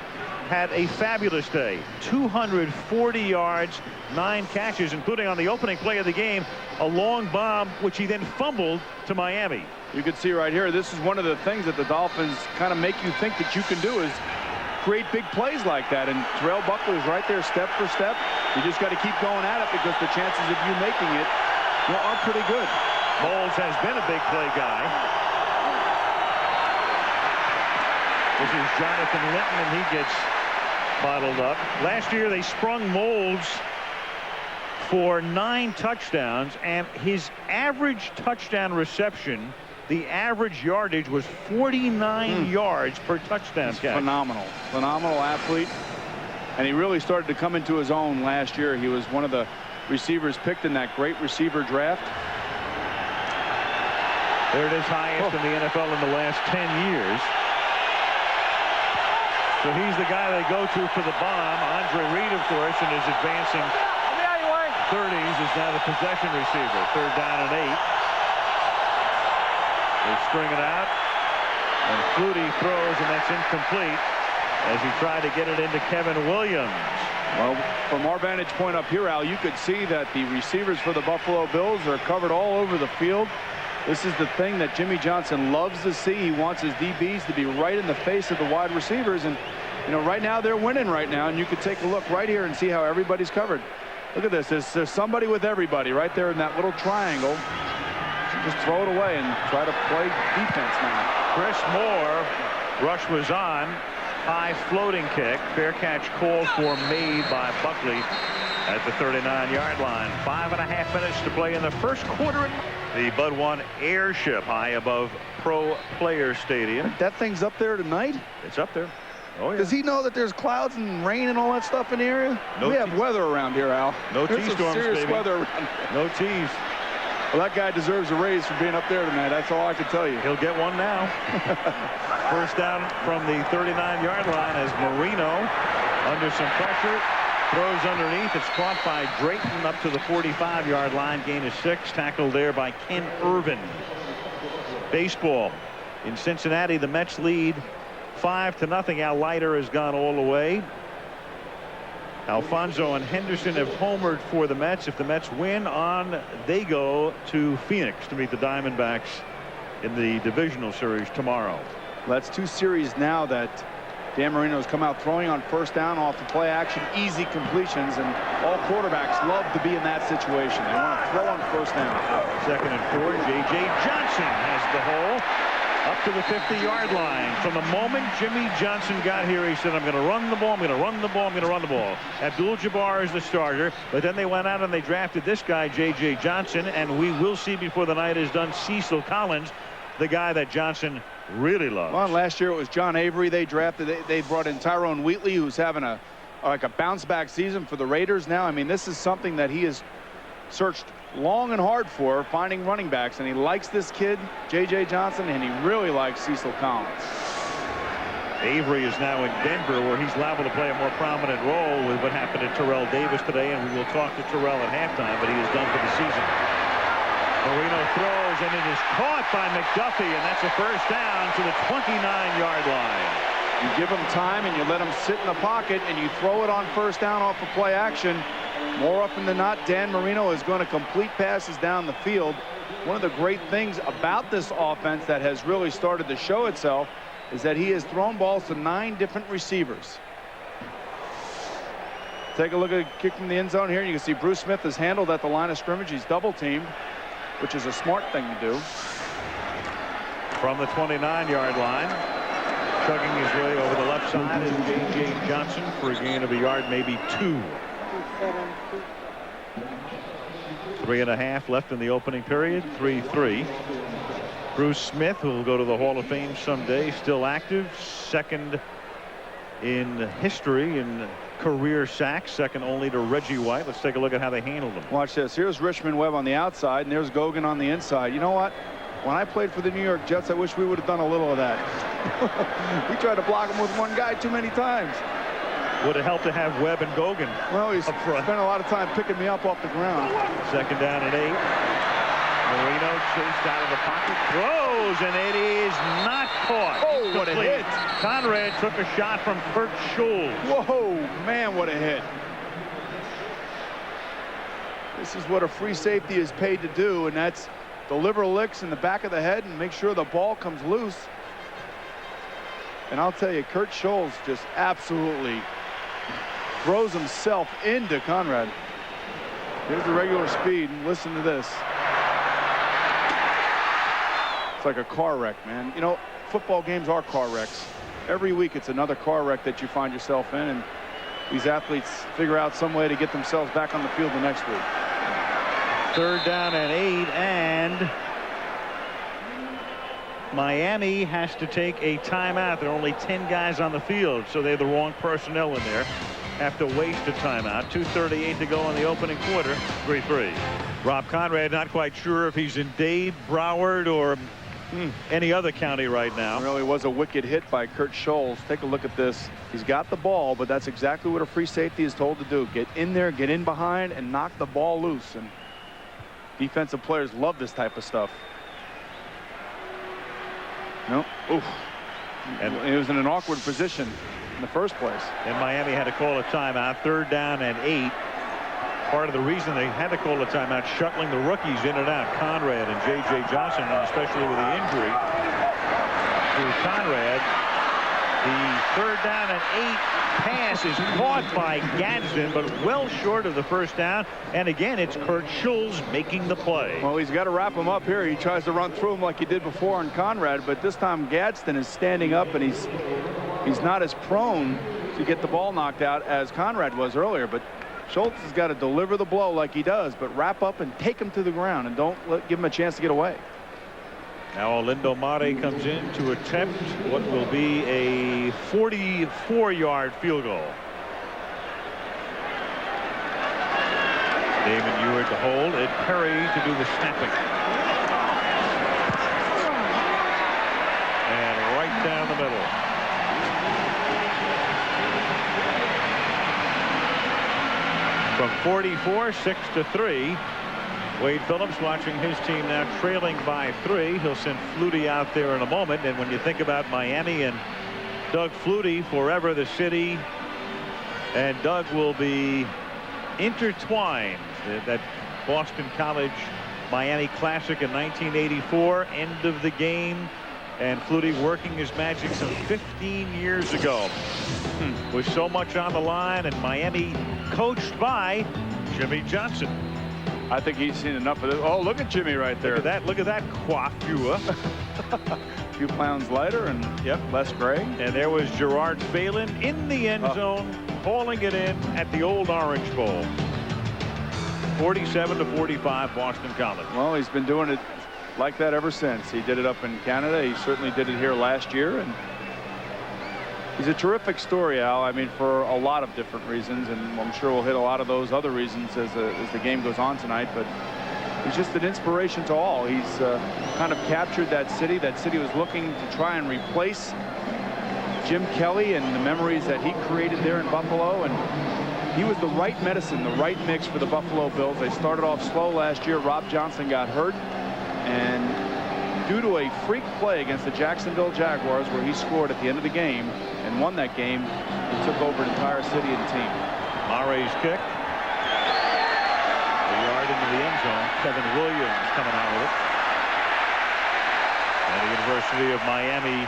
[SPEAKER 1] had a fabulous day. 240 yards, 9 catches, including on the opening play of the game, a long bomb, which he then fumbled to Miami.
[SPEAKER 5] You can see right here, this is one of the things that the Dolphins kind of make you think that you can do, is create big plays like that. And Terrell Buckley is right there step for step. You just got to keep going at it, because the chances of you making it are pretty good.
[SPEAKER 1] Moles has been a big play guy. This is Jonathan Linton, and he gets bottled up. Last year they sprung Moles for 9 touchdowns, and his average touchdown reception, the average yardage was 49 yards per touchdown catch.
[SPEAKER 5] Phenomenal athlete, and he really started to come into his own last year. He was one of the receivers picked in that great receiver draft.
[SPEAKER 1] There it is, highest in the NFL in the last 10 years. So he's the guy they go to for the bomb. Andre Reed, of course, and is advancing 30s, is now the possession receiver. 3rd down and 8. They string it out, and Flutie throws, and that's incomplete as he tried to get it into Kevin Williams.
[SPEAKER 5] Well, from our vantage point up here, Al, you could see that the receivers for the Buffalo Bills are covered all over the field. This is the thing that Jimmy Johnson loves to see. He wants his DBs to be right in the face of the wide receivers, and you know, right now they're winning right now, and you could take a look right here and see how everybody's covered. Look at this. There's somebody with everybody right there in that little triangle. Just throw it away and try to play defense now.
[SPEAKER 1] Chris Moore, rush was on. High floating kick. Fair catch called for, made by Buckley at the 39-yard line. 5.5 minutes to play in the first quarter. The Bud 1 airship high above Pro Player Stadium.
[SPEAKER 5] That thing's up there tonight?
[SPEAKER 1] It's up there. Oh, yeah.
[SPEAKER 5] Does he know that there's clouds and rain and all that stuff in the area? We have weather around here, Al.
[SPEAKER 1] No
[SPEAKER 5] There's
[SPEAKER 1] T-storms,
[SPEAKER 5] serious
[SPEAKER 1] baby.
[SPEAKER 5] weather around here.
[SPEAKER 1] No T's.
[SPEAKER 5] Well, that guy deserves a raise for being up there tonight. That's all I can tell you.
[SPEAKER 1] He'll get one now. First down from the 39-yard line as Marino, under some pressure, throws underneath. It's caught by Drayton up to the 45-yard line. Gain of 6. Tackled there by Ken Irvin. Baseball in Cincinnati. The Mets lead 5-0. Al Leiter has gone all the way. Alfonso and Henderson have homered for the Mets. If the Mets win on, they go to Phoenix to meet the Diamondbacks in the divisional series tomorrow.
[SPEAKER 5] Well, that's 2 series now that Dan Marino's come out throwing on first down off the play action, easy completions, and all quarterbacks love to be in that situation. They want to throw on first down.
[SPEAKER 1] 2nd and 4. J.J. Johnson has the hole up to the 50-yard line. From the moment Jimmy Johnson got here, he said, I'm going to run the ball, I'm going to run the ball, I'm going to run the ball. Abdul-Jabbar is the starter, but then they went out and they drafted this guy, J.J. Johnson, and we will see before the night is done Cecil Collins, the guy that Johnson really loves.
[SPEAKER 5] Well, last year it was John Avery they drafted. They brought in Tyrone Wheatley, who's having a bounce-back season for the Raiders now. I mean, this is something that he has searched long and hard for, finding running backs, and he likes this kid, J.J. Johnson, and he really likes Cecil Collins.
[SPEAKER 1] Avery is now in Denver, where he's liable to play a more prominent role with what happened to Terrell Davis today, and we will talk to Terrell at halftime, but he is done for the season. Marino throws, and it is caught by McDuffie, and that's a first down to the 29-yard line.
[SPEAKER 5] You give him time and you let him sit in the pocket and you throw it on first down off of play action. More often than not, Dan Marino is going to complete passes down the field. One of the great things about this offense that has really started to show itself is that he has thrown balls to 9 different receivers. Take a look at a kick from the end zone here. You can see Bruce Smith is handled at the line of scrimmage. He's double teamed, which is a smart thing to do.
[SPEAKER 1] From the 29-yard line, chugging his way over the left side is J.J. Johnson for a gain of a yard, maybe 2. 3.5 left in the opening period. 3-3. Bruce Smith, who will go to the Hall of Fame someday, still active, second in history in career sacks, second only to Reggie White. Let's take a look at how they handled them.
[SPEAKER 5] Watch this. Here's Richmond Webb on the outside, and there's Gogan on the inside. You know what? When I played for the New York Jets, I wish we would have done a little of that. We tried to block him with one guy too many times.
[SPEAKER 1] Would have helped to have Webb and Gogan.
[SPEAKER 5] Well, he's spent a lot of time picking me up off the ground.
[SPEAKER 1] Second down and 8. Marino chased out of the pocket, throws, and it is not caught.
[SPEAKER 5] Oh, what a hit.
[SPEAKER 1] Conrad took a shot from Kurt Scholes.
[SPEAKER 5] Whoa, man, what a hit. This is what a free safety is paid to do, and that's deliver licks in the back of the head and make sure the ball comes loose. And I'll tell you, Kurt Scholes just absolutely throws himself into Conrad. Here's the regular speed, and listen to this. It's like a car wreck, man. You know, football games are car wrecks. Every week it's another car wreck that you find yourself in, and these athletes figure out some way to get themselves back on the field the next week.
[SPEAKER 1] Third down and 8, and Miami has to take a timeout. There are only 10 guys on the field, so they have the wrong personnel in there. Have to waste a timeout. 2:38 to go in the opening quarter. 3-3. Rob Conrad not quite sure if he's in Dade, Broward, or any other county right now.
[SPEAKER 5] It really was a wicked hit by Kurt Scholes. Take a look at this. He's got the ball, but that's exactly what a free safety is told to do. Get in there, get in behind, and knock the ball loose. And defensive players love this type of stuff. No. Oof. And he was in an awkward position in the first place.
[SPEAKER 1] And Miami had to call a timeout. Third down and 8. Part of the reason they had to call a timeout, shuttling the rookies in and out. Conrad and J.J. Johnson, and especially with the injury to Conrad. The third down and 8 pass is caught by Gadsden, but well short of the first down. And again, it's Kurt Scholes making the play.
[SPEAKER 5] Well, he's got to wrap him up here. He tries to run through him like he did before on Conrad, but this time Gadsden is standing up, and he's not as prone to get the ball knocked out as Conrad was earlier. But Schultz has got to deliver the blow like he does, but wrap up and take him to the ground and don't give him a chance to get away.
[SPEAKER 1] Now Olindo Mate comes in to attempt what will be a 44-yard field goal. Damon Ewart to hold, Ed Perry to do the snapping. And right down the middle. From 44, 6-3. Wade Phillips watching his team now trailing by 3. He'll send Flutie out there in a moment. And when you think about Miami and Doug Flutie, forever the city, and Doug will be intertwined. That Boston College Miami Classic in 1984, end of the game, and Flutie working his magic some 15 years ago. With so much on the line, and Miami coached by Jimmy Johnson.
[SPEAKER 5] I think he's seen enough of this. Oh, look at Jimmy right there.
[SPEAKER 1] Look at that coiffure.
[SPEAKER 5] A few pounds lighter and less gray.
[SPEAKER 1] And there was Gerard Phelan in the end zone, hauling it in at the old Orange Bowl. 47-45 Boston College.
[SPEAKER 5] Well, he's been doing it like that ever since. He did it up in Canada. He certainly did it here last year. And he's a terrific story, Al. I mean, for a lot of different reasons, and I'm sure we'll hit a lot of those other reasons as the game goes on tonight. But he's just an inspiration to all. He's kind of captured that city. That city was looking to try and replace Jim Kelly and the memories that he created there in Buffalo, and he was the right medicine, the right mix for the Buffalo Bills. They started off slow last year. Rob Johnson got hurt, and due to a freak play against the Jacksonville Jaguars where he scored at the end of the game and won that game, he took over an entire city and team.
[SPEAKER 1] Mare's kick. A yard into the end zone. Kevin Williams coming out with it. And the University of Miami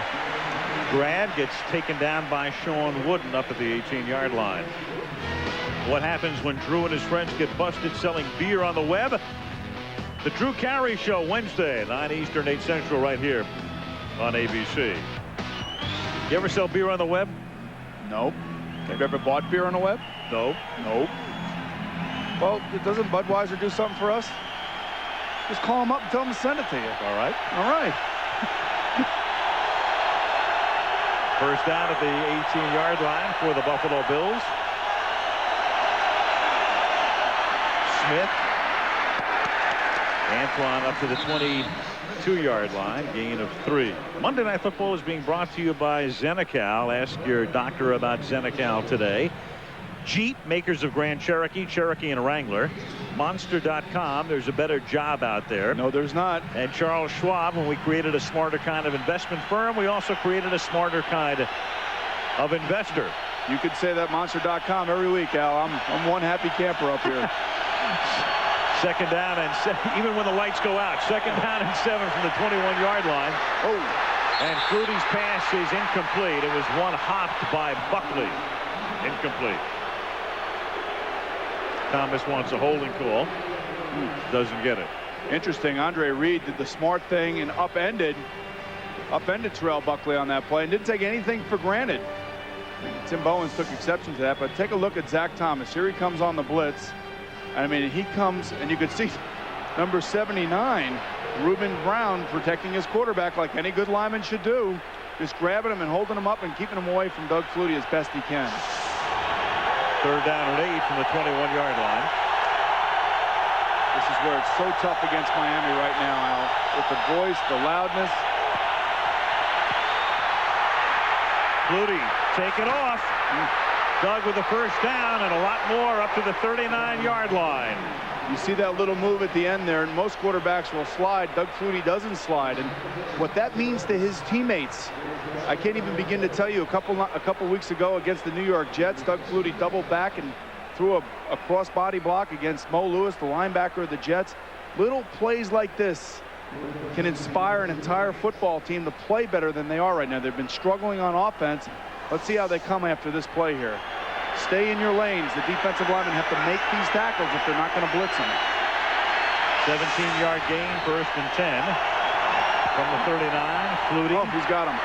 [SPEAKER 1] grad gets taken down by Sean Wooden up at the 18-yard line. What happens when Drew and his friends get busted selling beer on the web? The Drew Carey Show, Wednesday, 9 Eastern, 8 Central, right here on ABC. You ever sell beer on the web?
[SPEAKER 5] Nope. Have you ever bought beer on the web?
[SPEAKER 1] No.
[SPEAKER 5] Nope. Well, doesn't Budweiser do something for us? Just call them up and tell them to send it to you.
[SPEAKER 1] All right.
[SPEAKER 5] All right.
[SPEAKER 1] First down at the 18-yard line for the Buffalo Bills. Smith. Antoine up to the 22-yard line, gain of 3. Monday Night Football is being brought to you by Xenical. Ask your doctor about Xenical today. Jeep, makers of Grand Cherokee, Cherokee and Wrangler. Monster.com, there's a better job out there.
[SPEAKER 5] No, there's not.
[SPEAKER 1] And Charles Schwab, when we created a smarter kind of investment firm, we also created a smarter kind of investor.
[SPEAKER 5] You could say that Monster.com every week, Al. I'm one happy camper up here.
[SPEAKER 1] Second down and even when the lights go out, second down and 7 from the 21-yard line.
[SPEAKER 5] Oh,
[SPEAKER 1] and Flutie's pass is incomplete. It was one hopped by Buckley. Incomplete. Thomas wants a holding call. Doesn't get it.
[SPEAKER 5] Interesting. Andre Reed did the smart thing and upended Terrell Buckley on that play and didn't take anything for granted. Tim Bowens took exception to that, but take a look at Zach Thomas. Here he comes on the blitz. I mean, he comes, and you could see number 79, Reuben Brown, protecting his quarterback like any good lineman should do. Just grabbing him and holding him up and keeping him away from Doug Flutie as best he can.
[SPEAKER 1] Third down and 8 from the 21-yard line.
[SPEAKER 5] This is where it's so tough against Miami right now, Al. With the voice, the loudness.
[SPEAKER 1] Flutie take it off. Doug with the first down and a lot more up to the 39-yard line.
[SPEAKER 5] You see that little move at the end there, and most quarterbacks will slide. Doug Flutie doesn't slide, and what that means to his teammates, I can't even begin to tell you. A couple weeks ago against the New York Jets, Doug Flutie doubled back and threw a cross-body block against Mo Lewis, the linebacker of the Jets. Little plays like this can inspire an entire football team to play better than they are right now. They've been struggling on offense. Let's see how they come after this play here. Stay in your lanes. The defensive linemen have to make these tackles if they're not going to blitz them.
[SPEAKER 1] 17-yard gain, first and 10 from the 39. Flutie.
[SPEAKER 5] Oh, he's got him.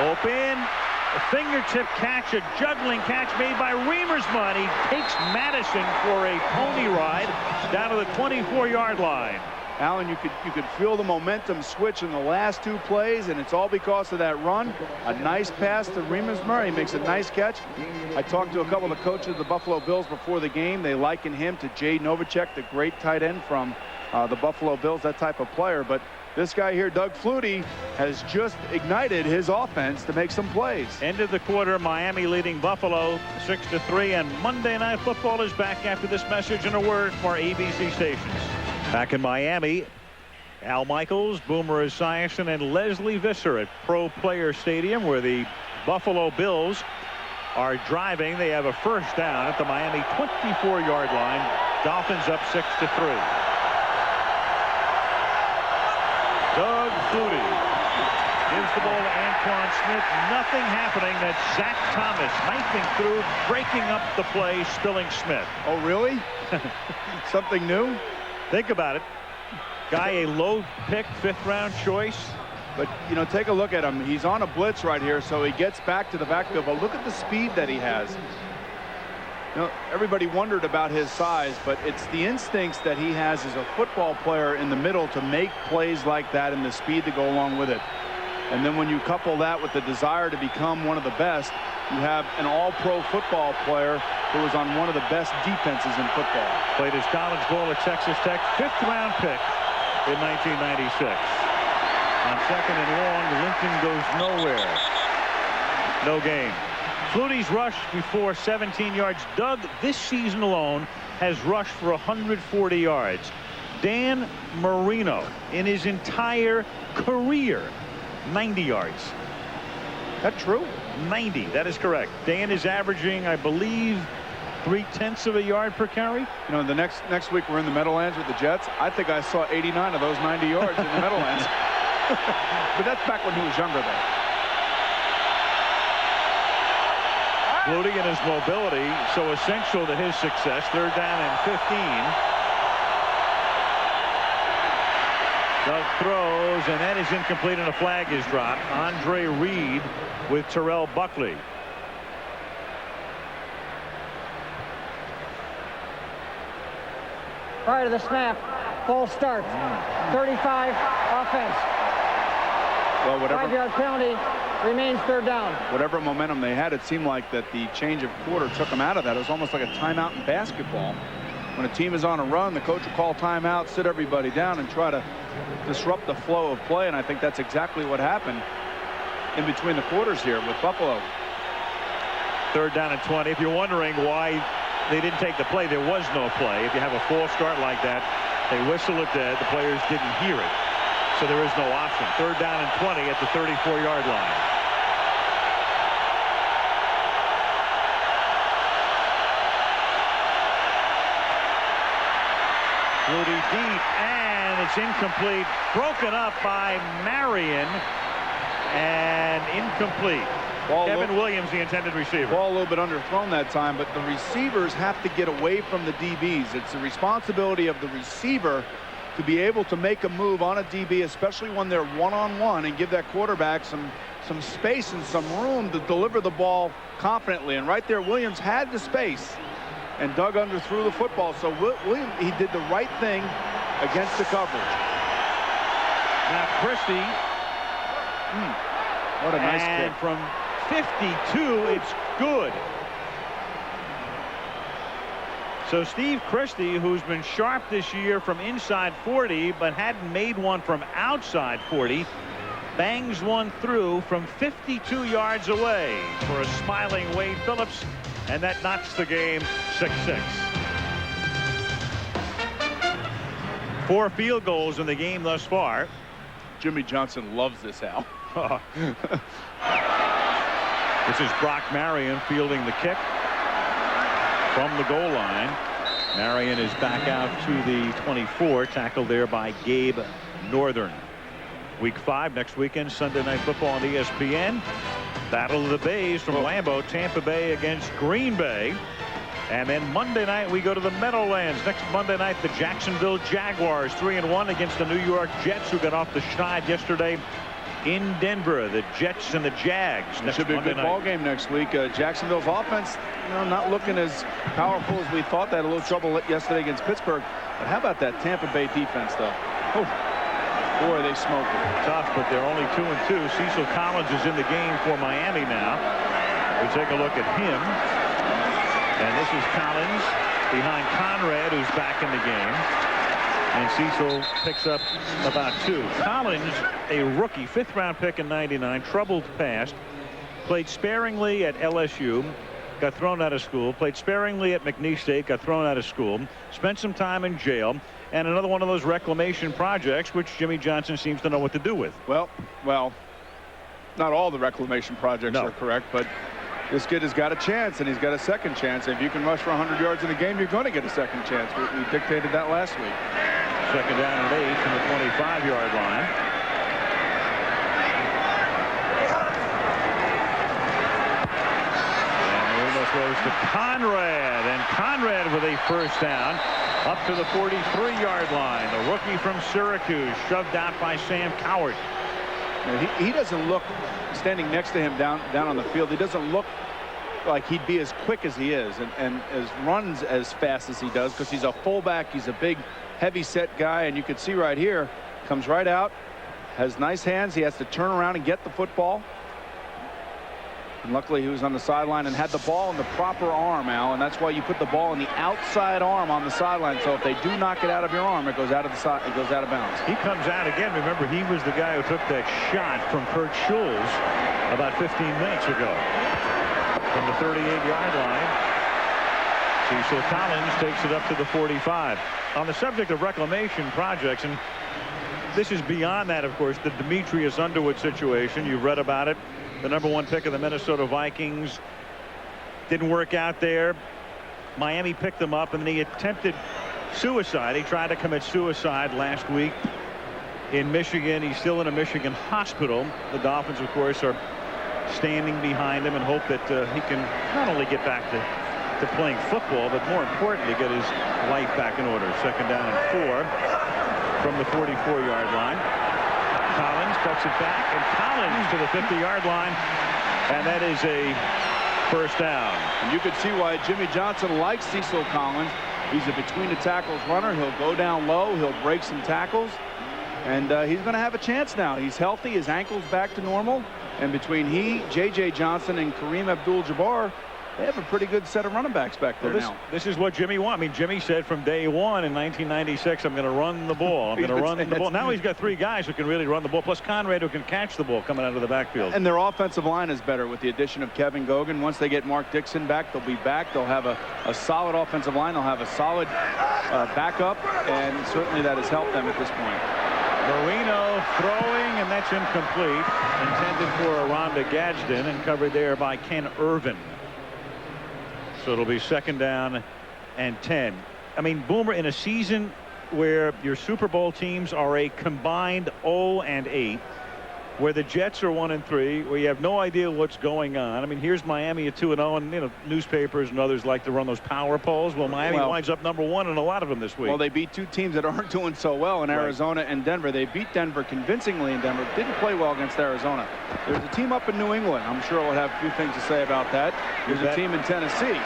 [SPEAKER 1] Open. A fingertip catch, a juggling catch made by Remersmund. He takes Madison for a pony ride down to the 24-yard line.
[SPEAKER 5] Alan, you could feel the momentum switch in the last two plays, and it's all because of that run. A nice pass to Remersmund. He makes a nice catch. I talked to a couple of the coaches of the Buffalo Bills before the game. They liken him to Jay Novacek, the great tight end from the Buffalo Bills, that type of player. But this guy here, Doug Flutie, has just ignited his offense to make some plays.
[SPEAKER 1] End of the quarter, Miami leading Buffalo 6-3, and Monday Night Football is back after this message and a word for ABC stations. Back in Miami, Al Michaels, Boomer Esiason, and Leslie Visser at Pro Player Stadium, where the Buffalo Bills are driving. They have a first down at the Miami 24-yard line. Dolphins up 6-3. Doug Flutie gives the ball to Antoine Smith. Nothing happening. That's Zach Thomas knifing through, breaking up the play, spilling Smith.
[SPEAKER 5] Oh, really? Something new?
[SPEAKER 1] Think about it. Guy, a low pick, 5th-round choice.
[SPEAKER 5] But, you know, take a look at him. He's on a blitz right here, so he gets back to the backfield. But look at the speed that he has. You know, everybody wondered about his size, but it's the instincts that he has as a football player in the middle to make plays like that and the speed to go along with it. And then when you couple that with the desire to become one of the best, you have an all-pro football player who was on one of the best defenses in football.
[SPEAKER 1] Played his college ball at Texas Tech, 5th-round pick in 1996. On second and long, Lincoln goes nowhere. No gain. Flutie's rush before 17 yards. Doug, this season alone, has rushed for 140 yards. Dan Marino, in his entire career, 90 yards.
[SPEAKER 5] That true?
[SPEAKER 1] 90. That is correct. Dan is averaging, I believe, 0.3 of a yard per carry.
[SPEAKER 5] You know, the next week we're in the Meadowlands with the Jets. I think I saw 89 of those 90 yards in the Meadowlands. But that's back when he was younger, though.
[SPEAKER 1] Flutie and his mobility so essential to his success. 3rd down and 15. Doug throws, and that is incomplete, and a flag is dropped. Andre Reed with Terrell Buckley.
[SPEAKER 8] Prior to the snap, false start. 35, offense.
[SPEAKER 5] Well, whatever
[SPEAKER 8] 5-yard penalty, remains 3rd down.
[SPEAKER 5] Whatever momentum they had, it seemed like that the change of quarter took them out of that. It was almost like a timeout in basketball. When a team is on a run, the coach will call timeout, sit everybody down, and try to disrupt the flow of play, and I think that's exactly what happened in between the quarters here with Buffalo.
[SPEAKER 1] 3rd down and 20. If you're wondering why they didn't take the play, there was no play. If you have a false start like that, they whistle it dead. The players didn't hear it, so there is no option. 3rd down and 20 at the 34-yard line. Flutie deep, and it's incomplete. Broken up by Marion, and incomplete. Kevin Williams, the intended receiver.
[SPEAKER 5] Ball a little bit underthrown that time, but the receivers have to get away from the DBs. It's the responsibility of the receiver to be able to make a move on a DB, especially when they're one-on-one, and give that quarterback some space and some room to deliver the ball confidently. And right there, Williams had the space, and Doug underthrew the football. So Williams, he did the right thing against the coverage.
[SPEAKER 1] Now Christie.
[SPEAKER 5] What a nice
[SPEAKER 1] and
[SPEAKER 5] kick.
[SPEAKER 1] From 52, it's good. So Steve Christie, who's been sharp this year from inside 40, but hadn't made one from outside 40, bangs one through from 52 yards away for a smiling Wade Phillips, and that knocks the game 6-6. 4 field goals in the game thus far.
[SPEAKER 5] Jimmy Johnson loves this, Al.
[SPEAKER 1] This is Brock Marion fielding the kick from the goal line. Marion is back out to the 24, tackled there by Gabe Northern. Week 5 next weekend, Sunday Night Football on ESPN. Battle of the Bays from Lambeau, Tampa Bay against Green Bay. And then Monday night we go to the Meadowlands. Next Monday night, the Jacksonville Jaguars 3-1 against the New York Jets, who got off the schneid yesterday in Denver. The Jets and the Jags.
[SPEAKER 5] It should be a good ball game next week. Jacksonville's offense, not looking as powerful as we thought. They had a little trouble yesterday against Pittsburgh. But how about that Tampa Bay defense, though? Oh, boy, they smoked it.
[SPEAKER 1] Tough, but they're only 2-2. Cecil Collins is in the game for Miami now. We take a look at him. And this is Collins behind Conrad, who's back in the game. And Cecil picks up about 2. Collins, a rookie, 5th-round pick in '99, troubled past, played sparingly at LSU, got thrown out of school, played sparingly at McNeese State, got thrown out of school, spent some time in jail, and another one of those reclamation projects which Jimmy Johnson seems to know what to do with.
[SPEAKER 5] Well, not all the reclamation projects are correct, but this kid has got a chance, and he's got a second chance. If you can rush for 100 yards in a game, you're going to get a second chance. We dictated that last week.
[SPEAKER 1] 2nd down and 8 from the 25-yard line. And Marino throws to Conrad, and Conrad with a 1st down up to the 43-yard line. The rookie from Syracuse shoved out by Sam Cowart.
[SPEAKER 5] He doesn't look, standing next to him down on the field, he doesn't look like he'd be as quick as he is and as runs as fast as he does, because he's a fullback. He's a big, heavy set guy, and you can see right here, comes right out, has nice hands. He has to turn around and get the football. And luckily he was on the sideline and had the ball in the proper arm, Al, and that's why you put the ball in the outside arm on the sideline. So if they do knock it out of your arm, it goes out of the side, it goes out of bounds.
[SPEAKER 1] He comes out again. Remember, he was the guy who took that shot from Kurt Schulz about 15 minutes ago from the 38-yard line. Cecil Collins takes it up to the 45. On the subject of reclamation projects, and this is beyond that, of course, the Demetrius Underwood situation. You've read about it. The #1 pick of the Minnesota Vikings didn't work out there. Miami picked him up, and then he attempted suicide. He tried to commit suicide last week in Michigan. He's still in a Michigan hospital. The Dolphins, of course, are standing behind him and hope that he can not only get back to playing football, but more importantly, get his life back in order. Second down and 4 from the 44-yard line. Collins cuts it back, and Collins to the 50-yard line, and that is a first down.
[SPEAKER 5] And you could see why Jimmy Johnson likes Cecil Collins. He's a between-the-tackles runner. He'll go down low. He'll break some tackles. And he's going to have a chance now. He's healthy. His ankle's back to normal. And between he, J.J. Johnson, and Kareem Abdul-Jabbar, they have a pretty good set of running backs back there now.
[SPEAKER 1] This is what Jimmy wanted. I mean, Jimmy said from day one in 1996, I'm going to run the ball. I'm going to run the ball. Now he's got 3 guys who can really run the ball, plus Conrad who can catch the ball coming out of the backfield.
[SPEAKER 5] And their offensive line is better with the addition of Kevin Gogan. Once they get Mark Dixon back, they'll be back. They'll have a solid offensive line. They'll have a solid backup, and certainly that has helped them at this point.
[SPEAKER 1] Marino throwing, and that's incomplete. Intended for Rhonda Gadsden and covered there by Ken Irvin. So it'll be second down and 10. I mean, Boomer, in a season where your Super Bowl teams are a combined 0-8, where the Jets are 1-3, where you have no idea what's going on. I mean, here's Miami at 2-0, and, you know, newspapers and others like to run those power polls. Well, Miami winds up #1 in a lot of them this week.
[SPEAKER 5] Well, they beat 2 teams that aren't doing so well in Arizona and Denver. They beat Denver convincingly in Denver. Didn't play well against Arizona. There's a team up in New England. I'm sure we'll have a few things to say about that. There's a team in Tennessee,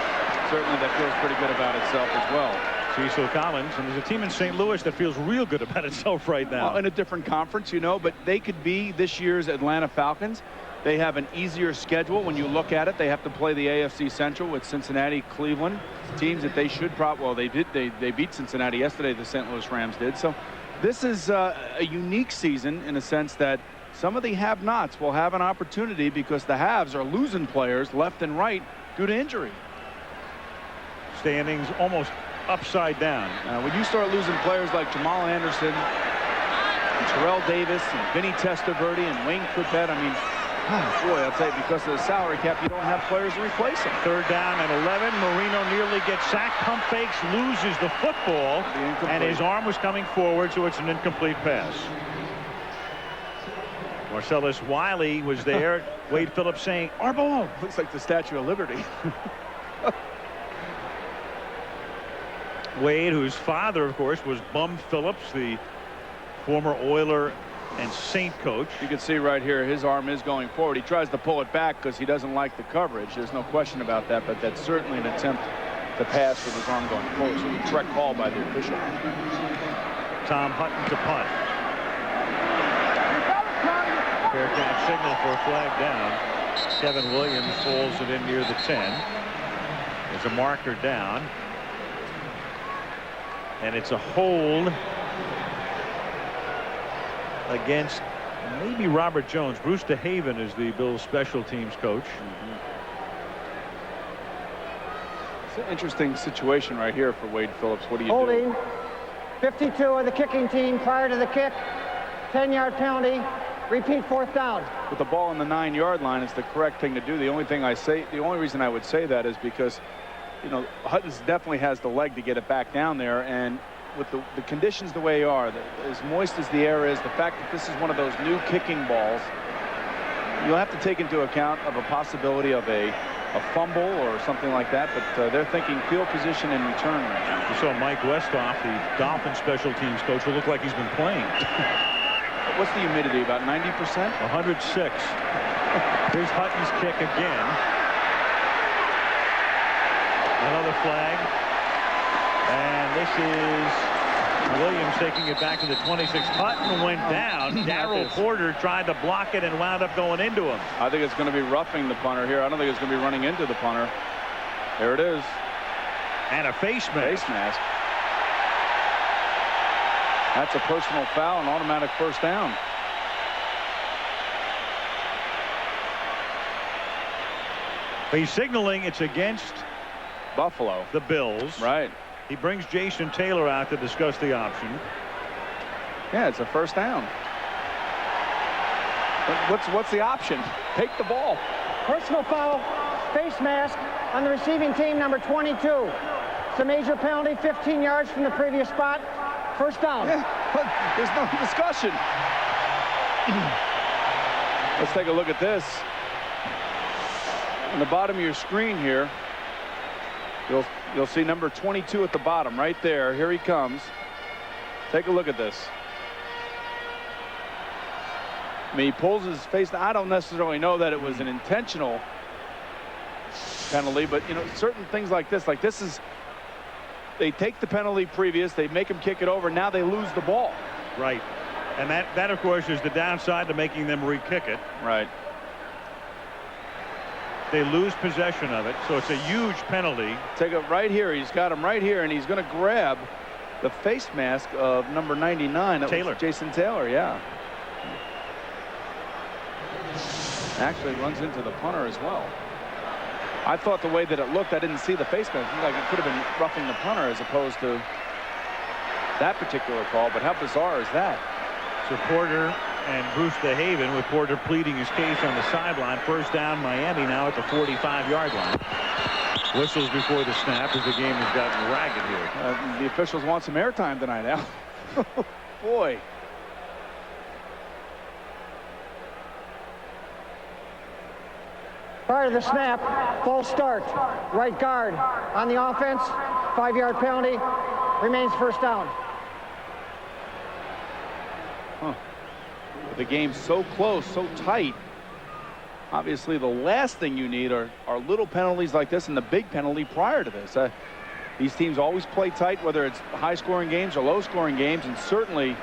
[SPEAKER 5] certainly, that feels pretty good about itself as well.
[SPEAKER 1] Cecil Collins, and there's a team in St. Louis that feels real good about itself right now.
[SPEAKER 5] Well, in a different conference, you know, but they could be this year's Atlanta Falcons. They have an easier schedule when you look at it. They have to play the AFC Central with Cincinnati, Cleveland, teams that they should probably, well, they did. They beat Cincinnati yesterday, the St. Louis Rams did. So this is a unique season in a sense that some of the have-nots will have an opportunity because the haves are losing players left and right due to injury.
[SPEAKER 1] Standings almost upside down.
[SPEAKER 5] When you start losing players like Jamal Anderson, and Terrell Davis, and Vinny Testaverde, and Wayne Coupette, I mean, boy, I'll tell you, because of the salary cap, you don't have players to replace him.
[SPEAKER 1] Third down and 11. Marino nearly gets sacked, pump fakes, loses the football, and his arm was coming forward, so it's an incomplete pass. Marcellus Wiley was there. Wade Phillips saying, "Our ball."
[SPEAKER 5] Looks like the Statue of Liberty.
[SPEAKER 1] Wade, whose father, of course, was Bum Phillips, the former Oiler and Saint coach.
[SPEAKER 5] You can see right here his arm is going forward. He tries to pull it back because he doesn't like the coverage. There's no question about that, but that's certainly an attempt to pass with his arm going forward. So the correct call by the official.
[SPEAKER 1] Tom Hutton to punt. Fair catch signal for a flag down. Kevin Williams falls it in near the 10. There's a marker down. And it's a hold against maybe Robert Jones. Bruce DeHaven is the Bills special teams coach.
[SPEAKER 5] It's an interesting situation right here for Wade Phillips. What do you do?
[SPEAKER 8] Holding 52 of the kicking team prior to the kick. 10-yard penalty. Repeat, 4th down.
[SPEAKER 5] With the ball on the 9-yard line, it's the correct thing to do. The only reason I would say that is because, you know, Hutton's definitely has the leg to get it back down there, and with the conditions the way they are, as moist as the air is, the fact that this is one of those new kicking balls, you'll have to take into account of a possibility of a fumble or something like that, but they're thinking field position and return right now.
[SPEAKER 1] You saw Mike Westhoff, the Dolphins special teams coach, who looked like he's been playing.
[SPEAKER 5] What's the humidity, about 90%?
[SPEAKER 1] 106. Here's Hutton's kick again. Another flag, and this is Williams taking it back to the 26. Hutton went down. Darryl Porter tried to block it and wound up going into him.
[SPEAKER 5] I think it's going to be roughing the punter here. I don't think it's going to be running into the punter. There it is.
[SPEAKER 1] And a face mask.
[SPEAKER 5] Face mask. That's a personal foul and automatic first down.
[SPEAKER 1] He's signaling it's against
[SPEAKER 5] Buffalo.
[SPEAKER 1] the Bills.
[SPEAKER 5] Right.
[SPEAKER 1] He brings Jason Taylor out to discuss the option.
[SPEAKER 5] Yeah, it's a first down. What's the option? Take the ball.
[SPEAKER 8] Personal foul, face mask on the receiving team, number 22. It's a major penalty, 15 yards from the previous spot. First down.
[SPEAKER 5] Yeah, but there's no discussion. Let's take a look at this. On the bottom of your screen here, you'll see number 22 at the bottom right there. Here he comes. Take a look at this. I mean, he pulls his face. I don't necessarily know that it was an intentional penalty, but you know, certain things like this is, they take the penalty previous, they make him kick it over, now they lose the ball.
[SPEAKER 1] Right. And that of course is the downside to making them re-kick it.
[SPEAKER 5] Right.
[SPEAKER 1] They lose possession of it, so it's a huge penalty.
[SPEAKER 5] Take it right here. He's got him right here, and he's going to grab the face mask of number 99. That
[SPEAKER 1] Taylor.
[SPEAKER 5] was Jason Taylor, yeah. Actually runs into the punter as well. I thought the way that it looked, I didn't see the face mask. It looked like it could have been roughing the punter as opposed to that particular call, but how bizarre is that?
[SPEAKER 1] So Porter and Bruce DeHaven, with Porter pleading his case on the sideline. First down, Miami now at the 45-yard line. Whistles before the snap as the game has gotten ragged here.
[SPEAKER 5] The officials want some airtime tonight, Al. Boy.
[SPEAKER 8] Prior to the snap, false start. Right guard on the offense, 5-yard penalty, remains first down.
[SPEAKER 5] The game's so close, so tight. Obviously, the last thing you need are little penalties like this and the big penalty prior to this. These teams always play tight, whether it's high-scoring games or low-scoring games, and certainly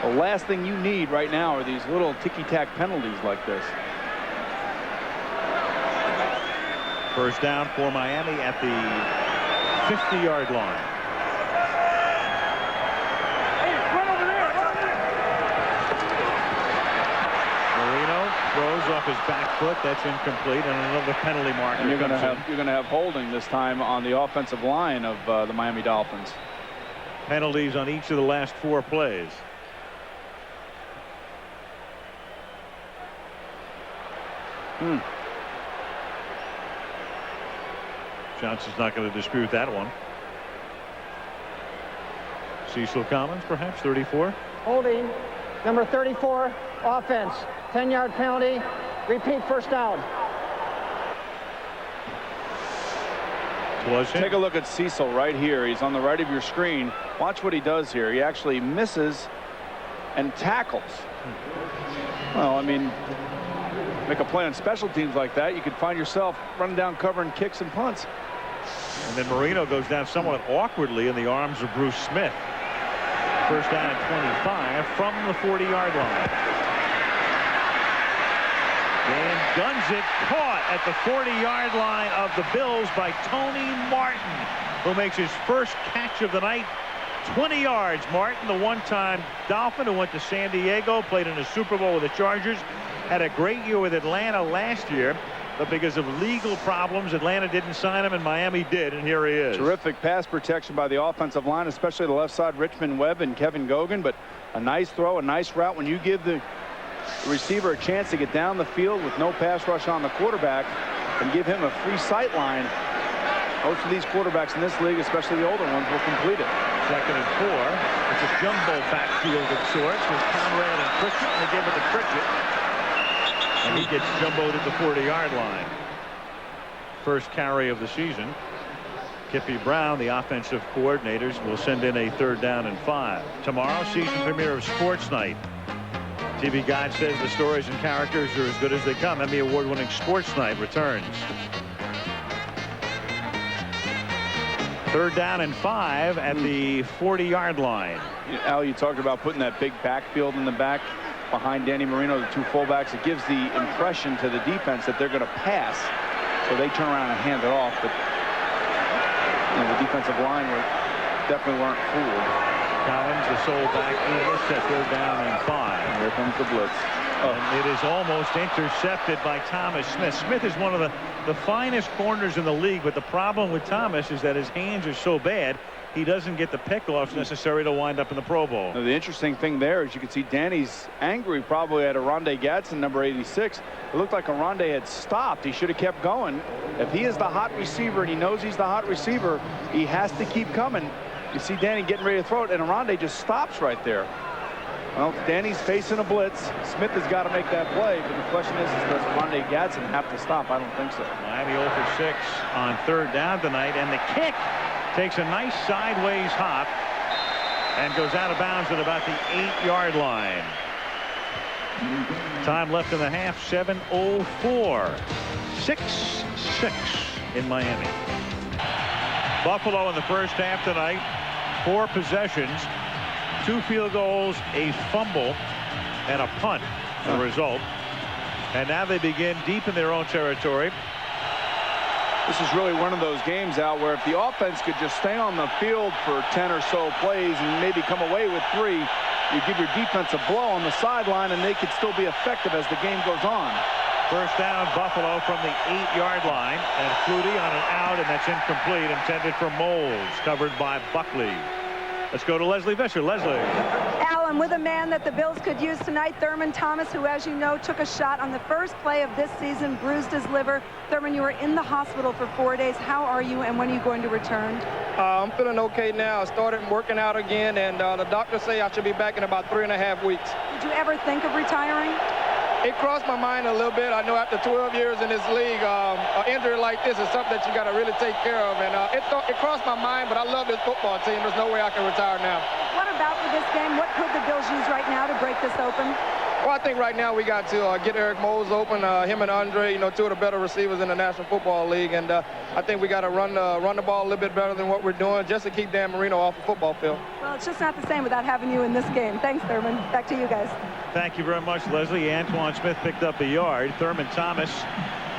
[SPEAKER 5] the last thing you need right now are these little ticky-tack penalties like this.
[SPEAKER 1] First down for Miami at the 50-yard line. Throws off his back foot. That's incomplete, and another penalty marker.
[SPEAKER 5] And you're going to have holding this time on the offensive line of the Miami Dolphins.
[SPEAKER 1] Penalties on each of the last 4 plays. Johnson's not going to dispute that one. Cecil Collins, perhaps 34.
[SPEAKER 8] Holding, number 34, offense. 10-yard penalty. Repeat first down.
[SPEAKER 5] Take a look at Cecil right here. He's on the right of your screen. Watch what he does here. He actually misses and tackles. Well, I mean, make a play on special teams like that, you could find yourself running down covering kicks and punts.
[SPEAKER 1] And then Marino goes down somewhat awkwardly in the arms of Bruce Smith. First down at 25 from the 40-yard line. And guns it, caught at the 40-yard line of the Bills by Tony Martin, who makes his first catch of the night. 20 yards. Martin, the one-time Dolphin who went to San Diego, played in a Super Bowl with the Chargers, had a great year with Atlanta last year, but because of legal problems, Atlanta didn't sign him and Miami did, and here he is.
[SPEAKER 5] Terrific pass protection by the offensive line, especially the left side, Richmond Webb and Kevin Gogan, but a nice throw, a nice route. When you give the receiver a chance to get down the field with no pass rush on the quarterback and give him a free sight line, most of these quarterbacks in this league, especially the older ones, will complete it.
[SPEAKER 1] 2nd and 4. It's a jumbo backfield of sorts with Conrad and Pritchett, and they give it to Pritchett. And he gets jumboed at the 40-yard line. First carry of the season. Kippy Brown, the offensive coordinators, will send in a 3rd down and 5. Tomorrow, season premiere of Sports Night. TV Guide says the stories and characters are as good as they come. Emmy Award-winning Sports Night returns. 3rd down and 5 at the 40-yard line.
[SPEAKER 5] Al, you talked about putting that big backfield in the back behind Danny Marino, the 2 fullbacks. It gives the impression to the defense that they're going to pass, so they turn around and hand it off. But the defensive line definitely weren't fooled.
[SPEAKER 1] Collins, the sole back, at 3rd down and 5.
[SPEAKER 5] And here comes the blitz.
[SPEAKER 1] And it is almost intercepted by Thomas Smith. Smith is one of the finest corners in the league, but the problem with Thomas is that his hands are so bad he doesn't get the pickoffs necessary to wind up in the Pro Bowl.
[SPEAKER 5] Now, the interesting thing there is you can see Danny's angry probably at Aronde Gadsden, number 86. It looked like Aronde had stopped. He should have kept going. If he is the hot receiver and he knows he's the hot receiver, he has to keep coming. You see Danny getting ready to throw it, and Aronde just stops right there. Well, Danny's facing a blitz. Smith has got to make that play, but the question is does Aronde Gadsden have to stop? I don't think so.
[SPEAKER 1] Miami 0 for 6 on 3rd down tonight, and the kick takes a nice sideways hop and goes out of bounds at about the 8-yard line. Time left in the half, 7:04. 6-6 in Miami. Buffalo in the first half tonight, 4 possessions, 2 field goals, a fumble, and a punt, the result. And now they begin deep in their own territory.
[SPEAKER 5] This is really one of those games, Al, where if the offense could just stay on the field for 10 or so plays and maybe come away with 3, you give your defense a blow on the sideline and they could still be effective as the game goes on.
[SPEAKER 1] First down, Buffalo from the 8-yard line, and Flutie on an out, and that's incomplete, intended for Moles, covered by Buckley. Let's go to Leslie Visser. Leslie.
[SPEAKER 6] Alan, with a man that the Bills could use tonight, Thurman Thomas, who, as you know, took a shot on the first play of this season, bruised his liver. Thurman, you were in the hospital for 4 days. How are you, and when are you going to return?
[SPEAKER 9] I'm feeling okay now. I started working out again, and the doctors say I should be back in about 3.5 weeks.
[SPEAKER 6] Did you ever think of retiring?
[SPEAKER 9] It crossed my mind a little bit. I know after 12 years in this league, an injury like this is something that you got to really take care of. And it crossed my mind, but I love this football team. There's no way I can retire now.
[SPEAKER 6] What about for this game? What could the Bills use right now to break this open?
[SPEAKER 9] Well, I think right now we got to get Eric Moles open. Him and Andre, 2 of the better receivers in the National Football League. And I think we got to run the ball a little bit better than what we're doing just to keep Dan Marino off the football field.
[SPEAKER 6] Well, it's just not the same without having you in this game. Thanks, Thurman. Back to you guys.
[SPEAKER 1] Thank you very much, Leslie. Antoine Smith picked up a yard. Thurman Thomas.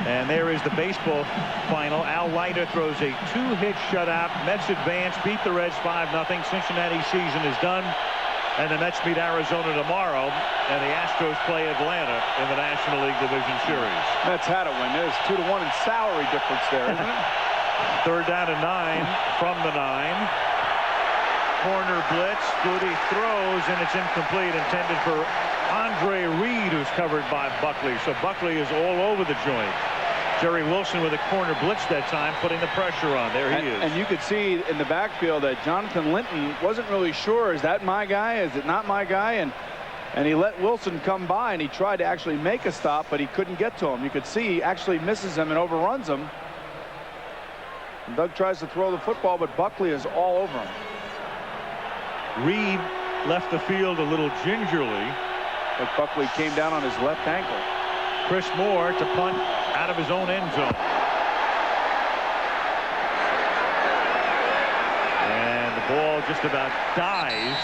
[SPEAKER 1] And there is the baseball final. Al Leiter throws a 2-hit shutout. Mets advance, beat the Reds 5-0. Cincinnati season is done. And the Mets meet Arizona tomorrow, and the Astros play Atlanta in the National League Division Series.
[SPEAKER 5] Mets had to win. There's 2-1 in salary difference there, isn't it?
[SPEAKER 1] 3rd down and 9 from the 9. Corner blitz. Flutie throws, and it's incomplete, intended for Andre Reed, who's covered by Buckley. So Buckley is all over the joint. Jerry Wilson with a corner blitz that time, putting the pressure on. There he is.
[SPEAKER 5] And you could see in the backfield that Jonathan Linton wasn't really sure, is that my guy? Is it not my guy? And he let Wilson come by, and he tried to actually make a stop, but he couldn't get to him. You could see he actually misses him and overruns him. And Doug tries to throw the football, but Buckley is all over him.
[SPEAKER 1] Reed left the field a little gingerly.
[SPEAKER 5] But Buckley came down on his left ankle.
[SPEAKER 1] Chris Moore to punt out of his own end zone. And the ball just about dies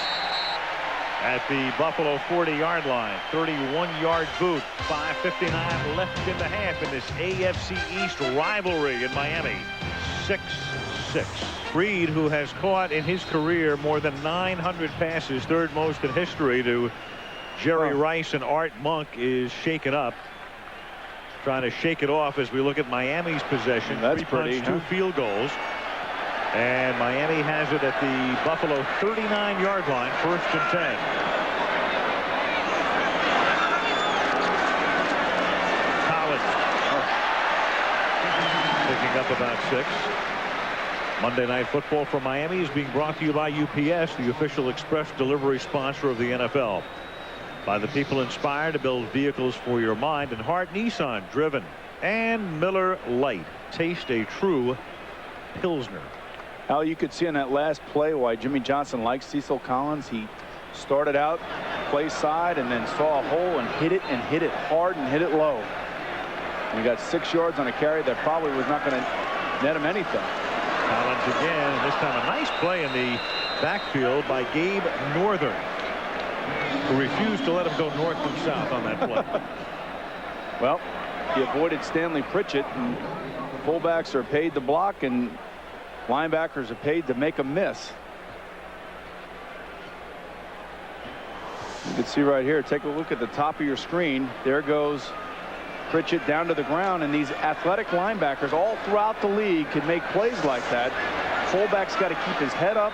[SPEAKER 1] at the Buffalo 40-yard line. 31-yard boot. 5:59 left in the half in this AFC East rivalry in Miami. 6-6. Reed, who has caught in his career more than 900 passes, 3rd most in history to Jerry Rice and Art Monk, is shaken up. Trying to shake it off as we look at Miami's possession.
[SPEAKER 5] That's
[SPEAKER 1] 3 punts, 2 field goals. And Miami has it at the Buffalo 39-yard line, 1st and 10. Collins picking up about 6. Monday Night Football from Miami is being brought to you by UPS, the official express delivery sponsor of the NFL. By the people inspired to build vehicles for your mind, and Hart Nissan, driven, and Miller Lite. Taste a true Pilsner.
[SPEAKER 5] Al, you could see in that last play why Jimmy Johnson likes Cecil Collins. He started out play side and then saw a hole and hit it hard and hit it low. And he got 6 yards on a carry that probably was not going to net him anything.
[SPEAKER 1] Collins again, and this time a nice play in the backfield by Gabe Northern, who refused to let him go north and south on that play.
[SPEAKER 5] Well, he avoided Stanley Pritchett, and fullbacks are paid to block and linebackers are paid to make a miss. You can see right here, take a look at the top of your screen. There goes Pritchett down to the ground, and these athletic linebackers all throughout the league can make plays like that. Fullback's got to keep his head up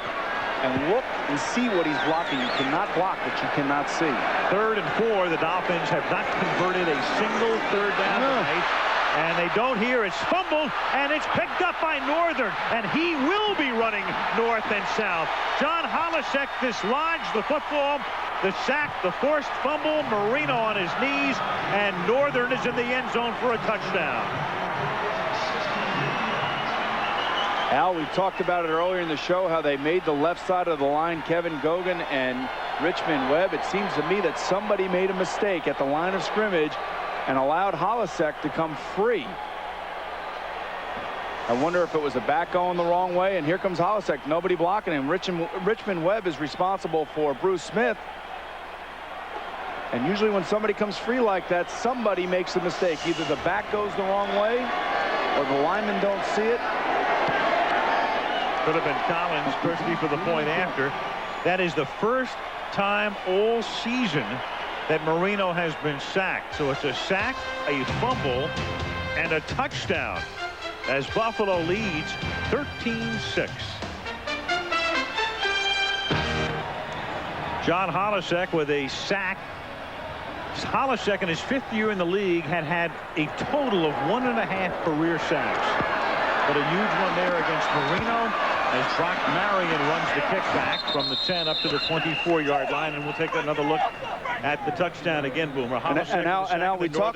[SPEAKER 5] and look and see what he's blocking. You cannot block what you cannot see.
[SPEAKER 1] 3rd and 4. The Dolphins have not converted a single third down tonight. And they don't hear it's fumbled, and it's picked up by Northern, and he will be running north and south. John Holasek dislodged the football, the sack, the forced fumble, Marino on his knees, and Northern is in the end zone for a touchdown.
[SPEAKER 5] Al, we talked about it earlier in the show, how they made the left side of the line Kevin Gogan and Richmond Webb. It seems to me that somebody made a mistake at the line of scrimmage and allowed Holasek to come free. I wonder if it was a back going the wrong way, and here comes Holasek, nobody blocking him. Richmond Webb is responsible for Bruce Smith, and usually when somebody comes free like that, somebody makes a mistake. Either the back goes the wrong way or the linemen don't see it.
[SPEAKER 1] Could have been Collins, Christie, for the point after. That is the first time all season that Marino has been sacked. So it's a sack, a fumble, and a touchdown as Buffalo leads 13-6. John Holasek with a sack. Holasek in his 5th year in the league had a total of 1.5 career sacks. But a huge one there against Marino as Brock Marion runs the kickback from the 10 up to the 24-yard line, and we'll take another look at the touchdown again, Boomer.
[SPEAKER 5] And now we talk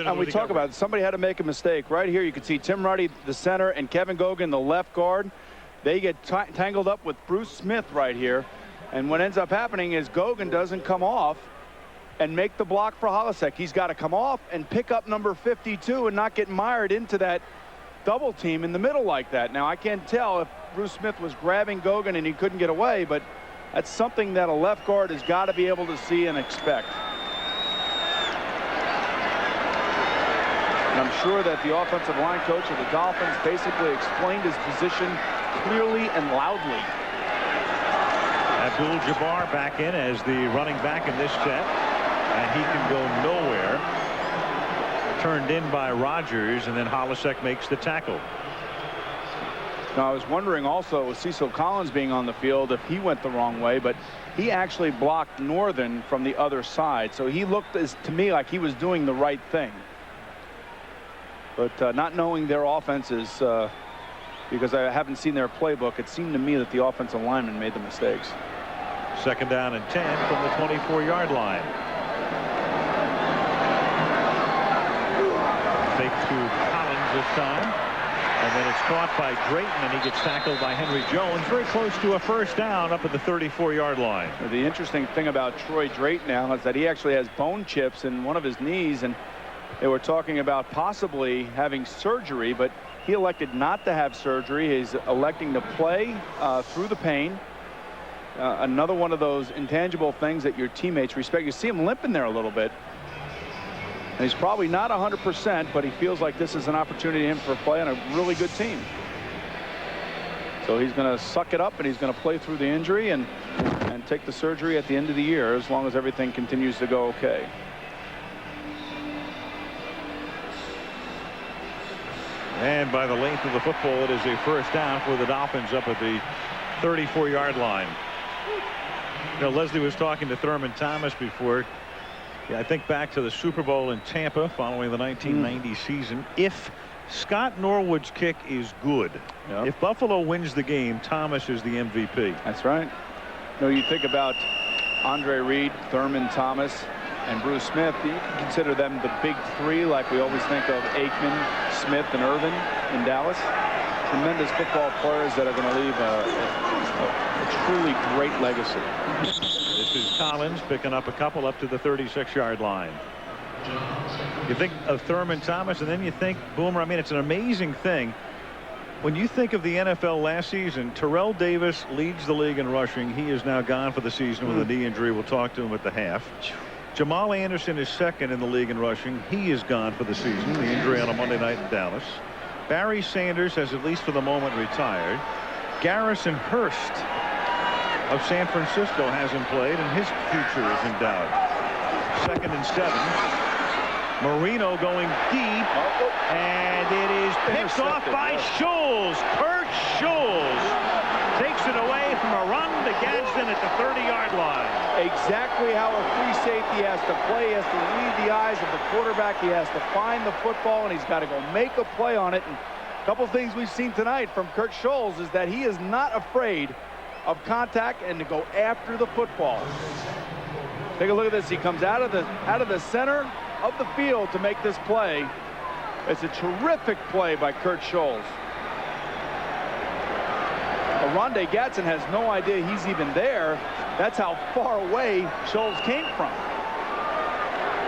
[SPEAKER 5] about it. Somebody had to make a mistake. Right here you can see Tim Ruddy, the center, and Kevin Gogan, the left guard. They get tangled up with Bruce Smith right here, and what ends up happening is Gogan doesn't come off and make the block for Holasek. He's got to come off and pick up number 52 and not get mired into that double team in the middle like that. Now I can't tell if Bruce Smith was grabbing Gogan and he couldn't get away, but that's something that a left guard has got to be able to see and expect. And I'm sure that the offensive line coach of the Dolphins basically explained his position clearly and loudly.
[SPEAKER 1] Abdul-Jabbar back in as the running back in this set, and he can go nowhere. Turned in by Rodgers, and then Holasek makes the tackle.
[SPEAKER 5] Now, I was wondering also with Cecil Collins being on the field if he went the wrong way, but he actually blocked Northern from the other side. So he looked to me like he was doing the right thing. But not knowing their offenses, because I haven't seen their playbook, it seemed to me that the offensive lineman made the mistakes.
[SPEAKER 1] 2nd down and 10 from the 24-yard line. Fake to Collins this time, and then it's caught by Drayton, and he gets tackled by Henry Jones very close to a first down up at the 34-yard line.
[SPEAKER 5] The interesting thing about Troy Drayton now is that he actually has bone chips in one of his knees, and they were talking about possibly having surgery, but he elected not to have surgery. He's electing to play through the pain. Another one of those intangible things that your teammates respect. You see him limping there a little bit. And he's probably not 100%, but he feels like this is an opportunity for play on a really good team. So he's going to suck it up, and he's going to play through the injury and take the surgery at the end of the year, as long as everything continues to go okay.
[SPEAKER 1] And by the length of the football, it is a first down for the Dolphins up at the 34-yard line. You know, Leslie was talking to Thurman Thomas before. Yeah, I think back to the Super Bowl in Tampa following the 1990 season. If Scott Norwood's kick is good, if Buffalo wins the game, Thomas is the MVP.
[SPEAKER 5] That's right. You know, you think about Andre Reed, Thurman Thomas, and Bruce Smith. You can consider them the big three, like we always think of Aikman, Smith, and Irvin in Dallas. Tremendous football players that are going to leave a truly great legacy.
[SPEAKER 1] This is Collins picking up a couple up to the 36-yard line. You think of Thurman Thomas, and then you think, Boomer, I mean, it's an amazing thing. When you think of the NFL last season, Terrell Davis leads the league in rushing. He is now gone for the season with a knee injury. We'll talk to him at the half. Jamal Anderson is second in the league in rushing. He is gone for the season. The injury on a Monday night in Dallas. Barry Sanders has, at least for the moment, retired. Garrison Hurst of San Francisco hasn't played, and his future is in doubt. 2nd and 7. Marino going deep, and it is picked off by Scholes. Kurt Scholes takes it away from a run to Gadsden at the 30-yard line.
[SPEAKER 5] Exactly how a free safety has to play. He has to read the eyes of the quarterback. He has to find the football, and he's got to go make a play on it. And a couple things we've seen tonight from Kurt Scholes is that he is not afraid of contact and to go after the football. Take a look at this. He comes out of the center of the field to make this play. It's a terrific play by Kurt Scholes. Rondé Gadsden has no idea he's even there. That's how far away Scholes came from.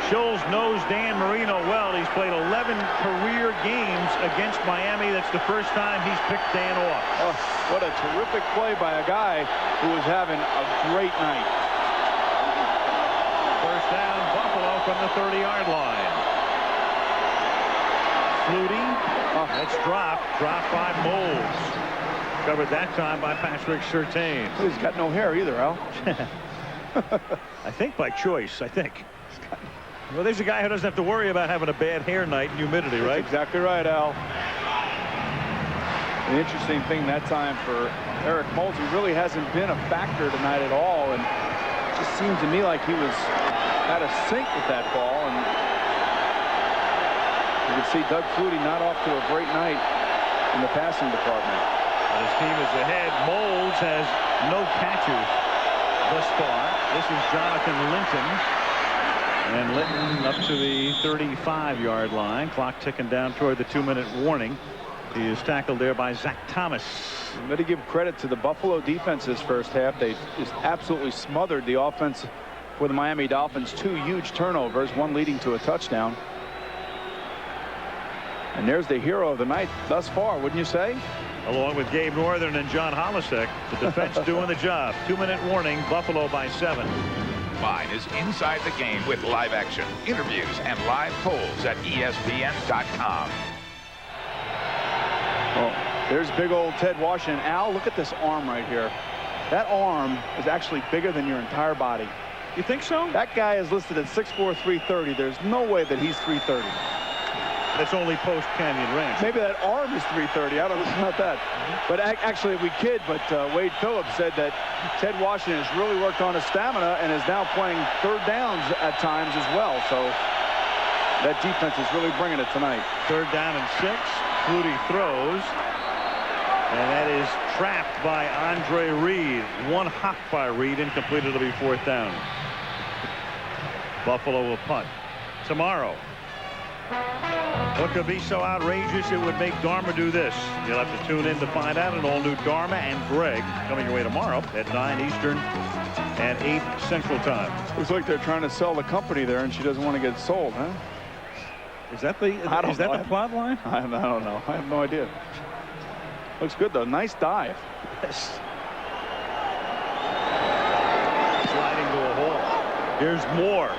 [SPEAKER 1] Scholes knows Dan Marino well. He's played 11 career games against Miami. That's the first time he's picked Dan off.
[SPEAKER 5] Oh, what a terrific play by a guy who is having a great night.
[SPEAKER 1] First down, Buffalo from the 30-yard line. Flutie, that's dropped by Moles. Covered that time by Patrick Surtain.
[SPEAKER 5] He's got no hair either, Al.
[SPEAKER 1] I think by choice, I think. Well, there's a guy who doesn't have to worry about having a bad hair night and humidity, right?
[SPEAKER 5] That's exactly right, Al. The interesting thing that time for Eric Moles, he really hasn't been a factor tonight at all, and it just seemed to me like he was out of sync with that ball. And you can see Doug Flutie not off to a great night in the passing department.
[SPEAKER 1] His team is ahead. Moles has no catches thus far. This is Jonathan Linton. And Linton up to the 35-yard line. Clock ticking down toward the 2-minute warning. He is tackled there by Zach Thomas.
[SPEAKER 5] I'm going to give credit to the Buffalo defense this first half. They just absolutely smothered the offense for the Miami Dolphins. 2 huge turnovers, one leading to a touchdown. And there's the hero of the night thus far, wouldn't you say?
[SPEAKER 1] Along with Gabe Northern and John Holisek, the defense doing the job. 2-minute warning, Buffalo by 7.
[SPEAKER 10] Mine is Inside the Game with live action, interviews, and live polls at ESPN.com.
[SPEAKER 5] Oh, there's big old Ted Washington. Al, look at this arm right here. That arm is actually bigger than your entire body.
[SPEAKER 1] You think so?
[SPEAKER 5] That guy is listed at 6'4", 330. There's no way that he's 330.
[SPEAKER 1] That's only post Canyon Ranch.
[SPEAKER 5] Maybe that arm is 330. I don't know about that. But actually, we kid, but Wade Phillips said that Ted Washington has really worked on his stamina and is now playing third downs at times as well. So that defense is really bringing it tonight.
[SPEAKER 1] 3rd down and 6. Flutie throws. And that is trapped by Andre Reed. One hop by Reed, incomplete. It'll be 4th down. Buffalo will punt. Tomorrow. What could be so outrageous it would make Dharma do this? You'll have to tune in to find out. An all-new Dharma and Greg coming your way tomorrow at 9 Eastern and 8 Central Time.
[SPEAKER 5] Looks like they're trying to sell the company there, and she doesn't want to get sold, huh?
[SPEAKER 1] Is that the plot line?
[SPEAKER 5] I don't know. I have no idea. Looks good, though. Nice dive.
[SPEAKER 1] Yes. Sliding to a hole. Here's Moore.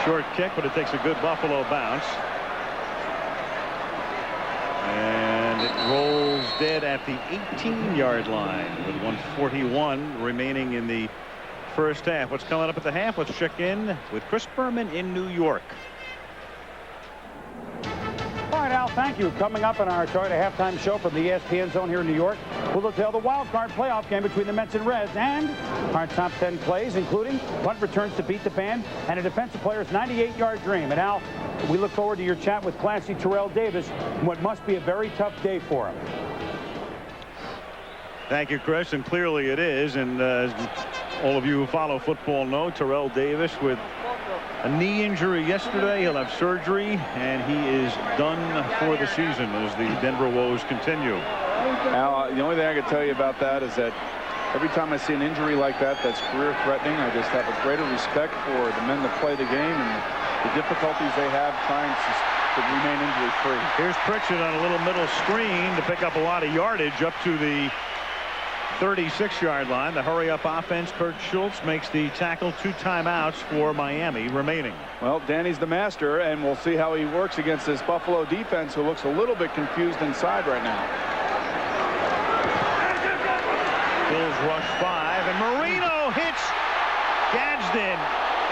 [SPEAKER 1] Short kick, but it takes a good Buffalo bounce. And it rolls dead at the 18-yard line with 1:41 remaining in the first half. What's coming up at the half? Let's check in with Chris Berman in New York.
[SPEAKER 11] All right, Al, thank you. Coming up in our Toyota halftime show from the ESPN Zone here in New York, we'll detail the wild card playoff game between the Mets and Reds and our top 10 plays, including punt returns to beat the band and a defensive player's 98-yard dream. And Al, we look forward to your chat with classy Terrell Davis in what must be a very tough day for him.
[SPEAKER 1] Thank you, Chris, and clearly it is. And as all of you who follow football know, Terrell Davis with a knee injury yesterday. He'll have surgery, and he is done for the season as the Denver woes continue.
[SPEAKER 5] Now, the only thing I can tell you about that is that every time I see an injury like that that's career-threatening, I just have a greater respect for the men that play the game and the difficulties they have trying to to remain injury-free.
[SPEAKER 1] Here's Pritchett on a little middle screen to pick up a lot of yardage up to the 36-yard line. The hurry-up offense. Kurt Schultz makes the tackle. 2 timeouts for Miami remaining.
[SPEAKER 5] Well, Danny's the master, and we'll see how he works against this Buffalo defense, who looks a little bit confused inside right now.
[SPEAKER 1] Bills rush 5, and Marino hits Gadsden,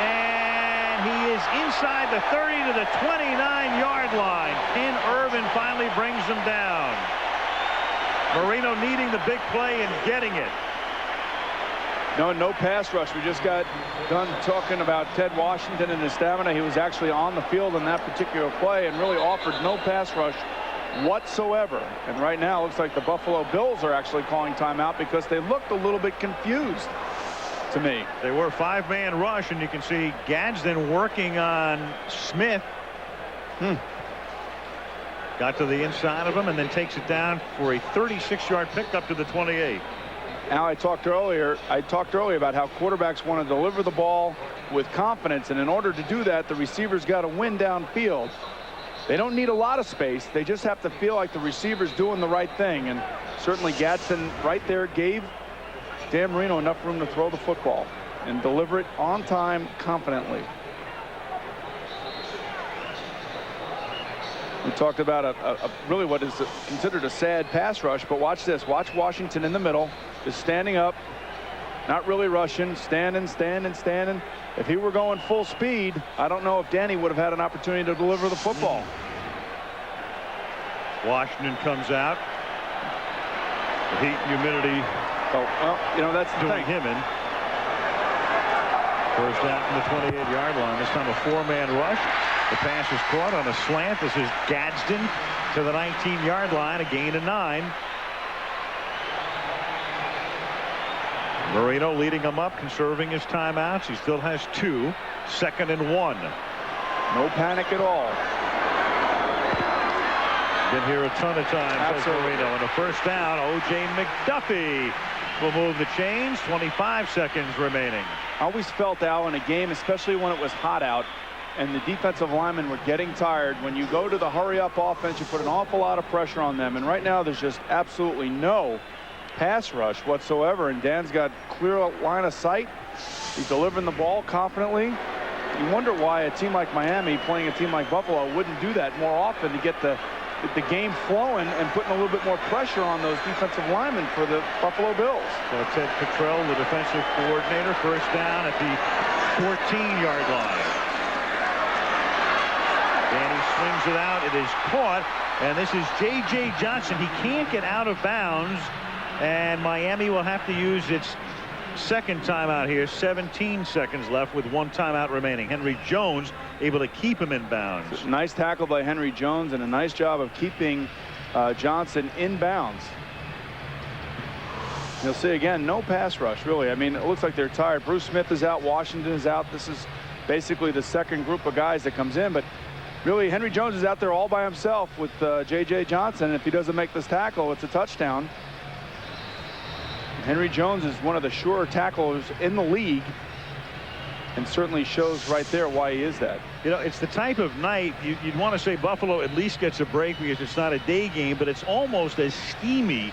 [SPEAKER 1] and he is inside the 30 to the 29-yard line. Ken Irvin finally brings him down. Marino needing the big play and getting it.
[SPEAKER 5] No pass rush. We just got done talking about Ted Washington and his stamina. He was actually on the field in that particular play and really offered no pass rush whatsoever. And right now it looks like the Buffalo Bills are actually calling timeout because they looked a little bit confused to me.
[SPEAKER 1] They were 5-man rush, and you can see Gadsden working on Smith. Got to the inside of him and then takes it down for a 36-yard pickup to the 28.
[SPEAKER 5] Now, I talked earlier about how quarterbacks want to deliver the ball with confidence, and in order to do that, the receivers got to win downfield. They don't need a lot of space. They just have to feel like the receiver's doing the right thing, and certainly Gadsden right there gave Dan Marino enough room to throw the football and deliver it on time confidently. We talked about really what is considered a sad pass rush, but watch this. Watch Washington in the middle, just standing up, not really rushing, standing. If he were going full speed, I don't know if Danny would have had an opportunity to deliver the football.
[SPEAKER 1] Washington comes out. The heat and humidity.
[SPEAKER 5] Oh, well, you know, that's the
[SPEAKER 1] doing
[SPEAKER 5] thing.
[SPEAKER 1] him in. First down from the 28-yard line. This time a 4-man rush. The pass is caught on a slant. This is Gadsden to the 19-yard line. A gain of 9. Marino leading him up, conserving his timeouts. He still has 2. 2nd and 1.
[SPEAKER 5] No panic at all.
[SPEAKER 1] Been here a ton of times. Marino. And a first down. O.J. McDuffie will move the chains. 25 seconds remaining.
[SPEAKER 5] I always felt, Al, in a game, especially when it was hot out, and the defensive linemen were getting tired, when you go to the hurry-up offense, you put an awful lot of pressure on them. And right now, there's just absolutely no pass rush whatsoever. And Dan's got clear line of sight. He's delivering the ball confidently. You wonder why a team like Miami playing a team like Buffalo wouldn't do that more often to get the game flowing and putting a little bit more pressure on those defensive linemen for the Buffalo Bills.
[SPEAKER 1] So Ted Cottrell, the defensive coordinator, first down at the 14-yard line. Danny swings it out. It is caught, and this is J.J. Johnson. He can't get out of bounds, and Miami will have to use its second timeout here. 17 seconds left with 1 timeout remaining. Henry Jones able to keep him in bounds.
[SPEAKER 5] Nice tackle by Henry Jones and a nice job of keeping Johnson in bounds. You'll see again, no pass rush, really. I mean, it looks like they're tired. Bruce Smith is out. Washington is out. This is basically the second group of guys that comes in, but really Henry Jones is out there all by himself with J.J. Johnson. If he doesn't make this tackle, it's a touchdown. Henry Jones is one of the surer tacklers in the league, and certainly shows right there why he is that.
[SPEAKER 1] You know, it's the type of night you'd want to say Buffalo at least gets a break because it's not a day game, but it's almost as steamy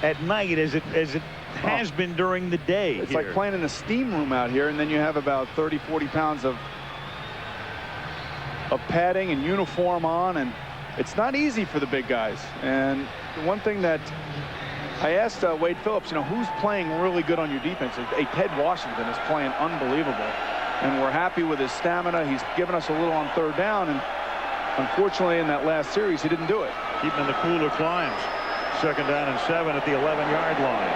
[SPEAKER 1] at night as it has been during the day.
[SPEAKER 5] It's
[SPEAKER 1] here.
[SPEAKER 5] like playing in a steam room out here, and then you have about 30-40 pounds of padding and uniform on, and it's not easy for the big guys. And the one thing that I asked Wade Phillips, you know, who's playing really good on your defense? Hey, Ted Washington is playing unbelievable, and we're happy with his stamina. He's given us a little on third down, and unfortunately in that last series he didn't do it.
[SPEAKER 1] Keeping the cooler climbs. 2nd down and 7 at the 11-yard line.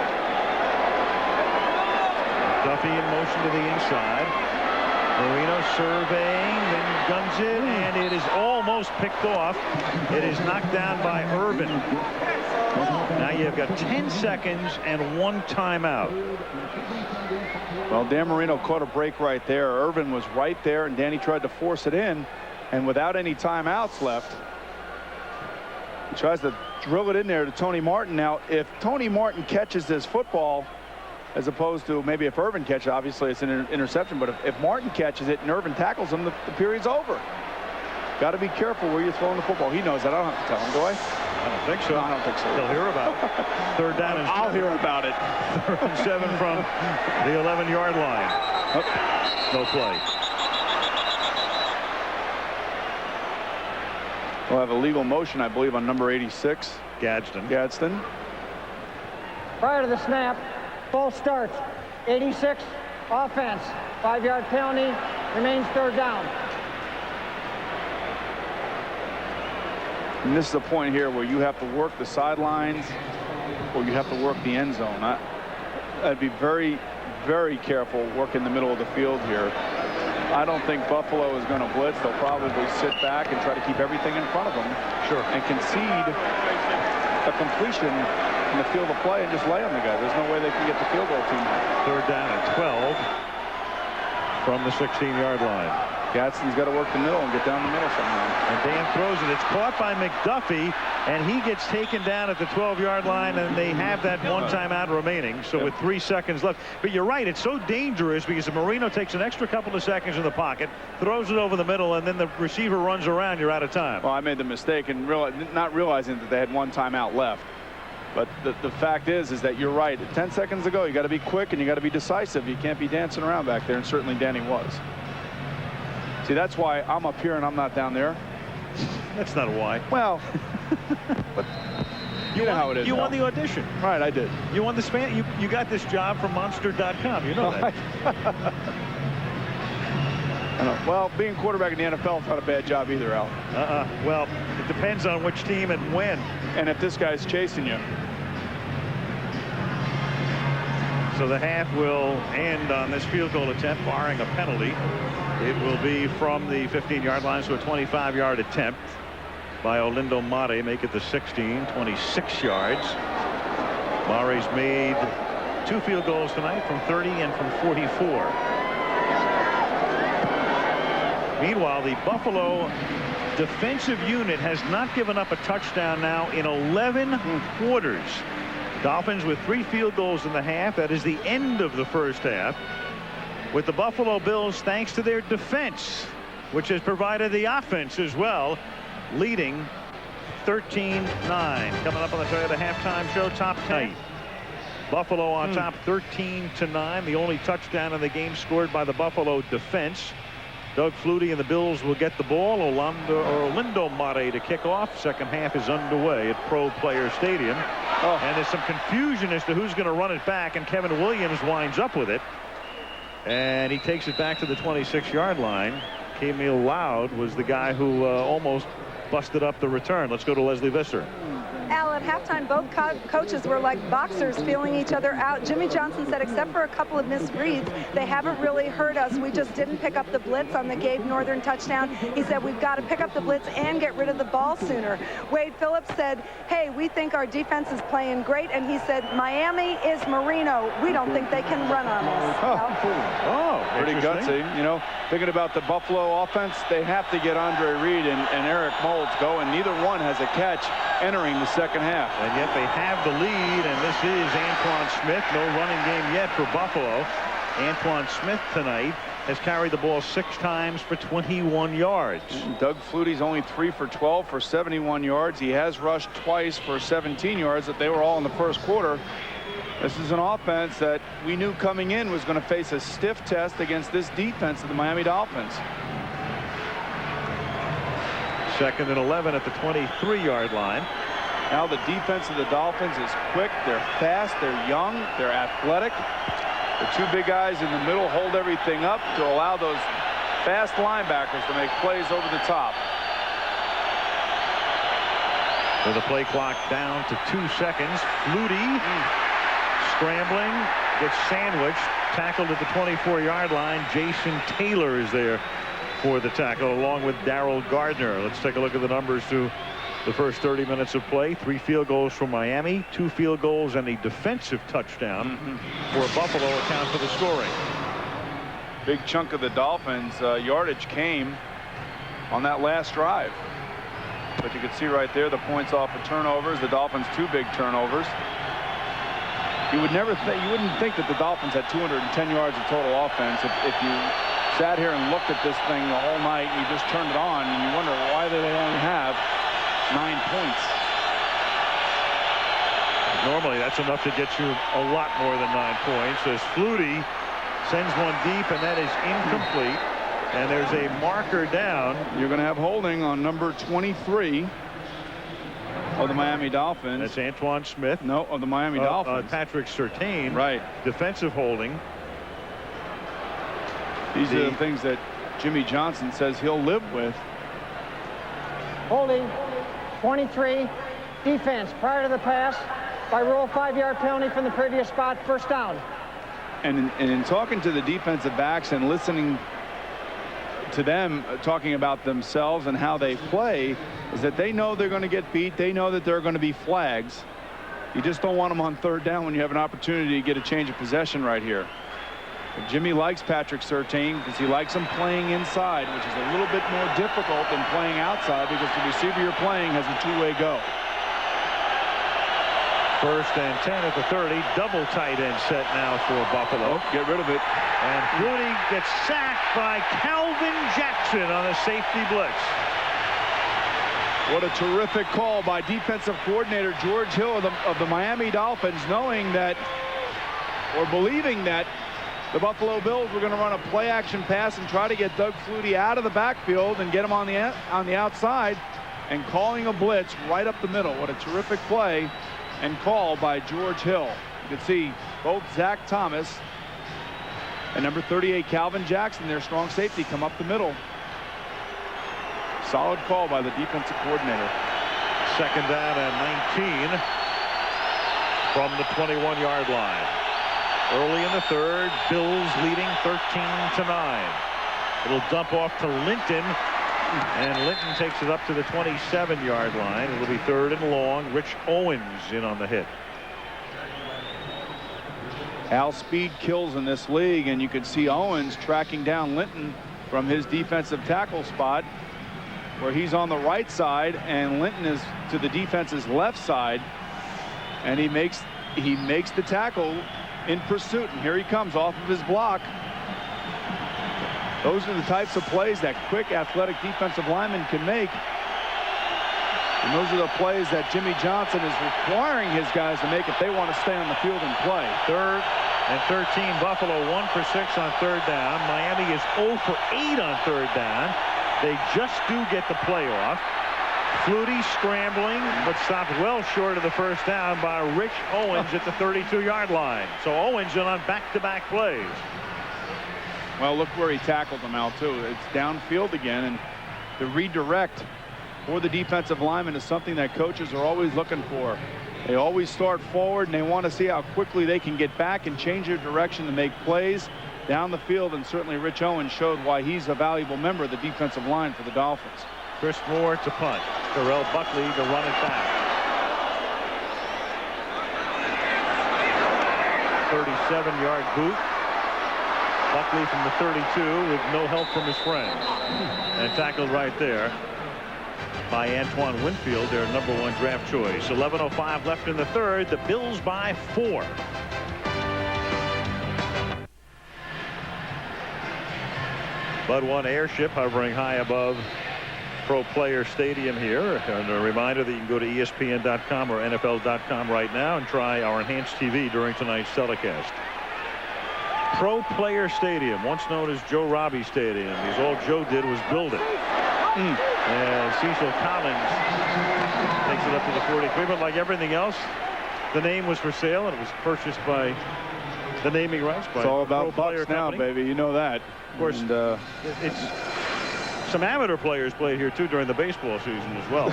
[SPEAKER 1] Duffy in motion to the inside. Marino surveying, then guns it, and it is almost picked off. It is knocked down by Irvin. Now you've got 10 seconds and 1 timeout.
[SPEAKER 5] Well, Dan Marino caught a break right there. Irvin was right there, and Danny tried to force it in, and without any timeouts left, he tries to drill it in there to Tony Martin. Now, if Tony Martin catches this football, as opposed to maybe if Irvin catches, obviously it's an interception, but if Martin catches it and Irvin tackles him, the period's over. got to be careful where you're throwing the football. He knows that. I don't have to tell him, do I?
[SPEAKER 1] I don't think so.
[SPEAKER 5] No, I don't think so.
[SPEAKER 1] He'll hear about it. Third down and
[SPEAKER 5] I'll hear about it.
[SPEAKER 1] 3rd and 7 from the 11-yard line. No play.
[SPEAKER 5] We'll have a legal motion, I believe, on number 86. Gadsden.
[SPEAKER 8] Prior to the snap, false start. 86, offense. 5-yard penalty, remains 3rd down.
[SPEAKER 5] And this is a point here where you have to work the sidelines or you have to work the end zone. I'd be very, very careful working the middle of the field here. I don't think Buffalo is going to blitz. They'll probably sit back and try to keep everything in front of them.
[SPEAKER 1] Sure.
[SPEAKER 5] And concede a completion in the field of play and just lay on the guy. There's no way they can get the field goal team.
[SPEAKER 1] 3rd down and 12 from the 16-yard line.
[SPEAKER 5] Gadsden's got to work the middle and get down the middle somehow.
[SPEAKER 1] And Dan throws it. It's caught by McDuffie, and he gets taken down at the 12-yard line, and they have that one timeout remaining. So with 3 seconds left. But you're right, it's so dangerous because if Marino takes an extra couple of seconds in the pocket, throws it over the middle, and then the receiver runs around, you're out of time.
[SPEAKER 5] Well, I made the mistake and not realizing that they had one timeout left. But the fact is that you're right. 10 seconds ago, you got to be quick and you got to be decisive. You can't be dancing around back there, and certainly Danny was. See, that's why I'm up here and I'm not down there.
[SPEAKER 1] That's not a why.
[SPEAKER 5] Well, but you know how it is.
[SPEAKER 1] You won the audition.
[SPEAKER 5] Right, I did.
[SPEAKER 1] You won the span. You got this job from Monster.com. You know that.
[SPEAKER 5] I know. Well, being quarterback in the NFL is not a bad job either, Al.
[SPEAKER 1] Well, it depends on which team and when.
[SPEAKER 5] And if this guy's chasing you.
[SPEAKER 1] So the half will end on this field goal attempt, barring a penalty. It will be from the 15-yard line, so a 25-yard attempt by Olindo Mare. Make it the 16, 26 yards. Mare's made 2 field goals tonight from 30 and from 44. Meanwhile, the Buffalo defensive unit has not given up a touchdown now in 11 quarters. Dolphins with 3 field goals in the half. That is the end of the first half. With the Buffalo Bills, thanks to their defense, which has provided the offense as well, leading 13-9. Coming up on the Toyota halftime show, top 10. Buffalo on top 13-9. The only touchdown in the game scored by the Buffalo defense. Doug Flutie and the Bills will get the ball. Olindo Mare to kick off. Second half is underway at Pro Player Stadium. And there's some confusion as to who's going to run it back, and Kevin Williams winds up with it. And he takes it back to the 26-yard line. Camille Loud was the guy who almost busted up the return. Let's go to Leslie Visser.
[SPEAKER 6] Al, at halftime, both coaches were like boxers feeling each other out. Jimmy Johnson said, except for a couple of missed reads, they haven't really hurt us. We just didn't pick up the blitz on the Gabe Northern touchdown. He said, we've got to pick up the blitz and get rid of the ball sooner. Wade Phillips said, hey, we think our defense is playing great. And he said, Miami is Marino. We don't think they can run on us.
[SPEAKER 5] Pretty gutsy. You know, thinking about the Buffalo offense, they have to get Andre Reed and Eric Moulds going. Neither one has a catch entering the second half.
[SPEAKER 1] And yet they have the lead, and this is Antoine Smith. No running game yet for Buffalo. Antoine Smith tonight has carried the ball 6 times for 21 yards.
[SPEAKER 5] Doug Flutie's only 3 for 12 for 71 yards. He has rushed twice for 17 yards, that they were all in the first quarter. This is an offense that we knew coming in was going to face a stiff test against this defense of the Miami Dolphins.
[SPEAKER 1] 2nd and 11 at the 23-yard line.
[SPEAKER 5] Now the defense of the Dolphins is quick, they're fast, they're young, they're athletic. The 2 big guys in the middle hold everything up to allow those fast linebackers to make plays over the top.
[SPEAKER 1] With the play clock down to 2 seconds, Flutie scrambling, gets sandwiched, tackled at the 24-yard line. Jason Taylor is there for the tackle, along with Darrell Gardner. Let's take a look at the numbers through the first 30 minutes of play. 3 field goals from Miami, 2 field goals and a defensive touchdown for Buffalo account for the scoring.
[SPEAKER 5] Big chunk of the Dolphins yardage came on that last drive. But you can see right there the points off of turnovers. The Dolphins 2 big turnovers. You wouldn't think that the Dolphins had 210 yards of total offense if you sat here and looked at this thing all night, and you just turned it on, and you wonder why they only have 9 points.
[SPEAKER 1] Normally, that's enough to get you a lot more than 9 points. As Flutie sends one deep, and that is incomplete. And there's a marker down.
[SPEAKER 5] You're going to have holding on number 23 of the Miami Dolphins.
[SPEAKER 1] That's Antoine Smith.
[SPEAKER 5] No, of the Miami Dolphins.
[SPEAKER 1] Patrick Surtain.
[SPEAKER 5] Right.
[SPEAKER 1] Defensive holding.
[SPEAKER 5] These are the things that Jimmy Johnson says he'll live with.
[SPEAKER 8] Holding 23. Defense prior to the pass. By rule, 5-yard penalty from the previous spot. First down.
[SPEAKER 5] And in talking to the defensive backs and listening to them talking about themselves and how they play, is that they know they're going to get beat. They know that there are going to be flags. You just don't want them on third down when you have an opportunity to get a change of possession right here. But Jimmy likes Patrick Surtain because he likes him playing inside, which is a little bit more difficult than playing outside because the receiver you're playing has a two-way go.
[SPEAKER 1] First and 10 at the 30. Double tight end set now for Buffalo.
[SPEAKER 5] Oh, get rid of it.
[SPEAKER 1] And Flutie gets sacked by Calvin Jackson on a safety blitz.
[SPEAKER 5] What a terrific call by defensive coordinator George Hill of the Miami Dolphins, knowing that, or believing that, the Buffalo Bills were going to run a play-action pass and try to get Doug Flutie out of the backfield and get him on the outside, and calling a blitz right up the middle. What a terrific play and call by George Hill. You can see both Zach Thomas and number 38 Calvin Jackson, their strong safety, come up the middle. Solid call by the defensive coordinator.
[SPEAKER 1] Second down and 19 from the 21-yard line. Early in the third, Bills leading 13-9. It'll dump off to Linton, and Linton takes it up to the 27-yard line. It'll be third and long. Rich Owens in on the hit.
[SPEAKER 5] Al speed kills in this league, and you can see Owens tracking down Linton from his defensive tackle spot, where he's on the right side and Linton is to the defense's left side, and he makes the tackle in pursuit, and here he comes off of his block. Those are the types of plays that quick, athletic defensive linemen can make. And those are the plays that Jimmy Johnson is requiring his guys to make if they want to stay on the field and play.
[SPEAKER 1] Third and 13. Buffalo 1 for 6 on third down. Miami is 0 for 8 on third down. They just do get the play off. Flutie scrambling, but stopped well short of the first down by Rich Owens at the 32-yard line. So Owens in on back-to-back plays.
[SPEAKER 5] Well, look where he tackled them out, too. It's downfield again, and the redirect for the defensive lineman is something that coaches are always looking for. They always start forward, and they want to see how quickly they can get back and change their direction to make plays down the field, and certainly Rich Owens showed why he's a valuable member of the defensive line for the Dolphins.
[SPEAKER 1] Chris Moore to punt. Terrell Buckley to run it back. 37-yard boot. Buckley from the 32 with no help from his friends. And tackled right there by Antoine Winfield, their #1 draft choice. 11:05 left in the third. The Bills by 4. Bud 1 airship hovering high above Pro Player Stadium here. And a reminder that you can go to ESPN.com or NFL.com right now and try our enhanced TV during tonight's telecast. Pro Player Stadium, once known as Joe Robbie Stadium, because all Joe did was build it. And Cecil Collins takes it up to the 43, but like everything else, the name was for sale and it was purchased by the naming rights.
[SPEAKER 5] It's all about bucks now, baby. You know that.
[SPEAKER 1] Of course, it's some amateur players played here too during the baseball season as well.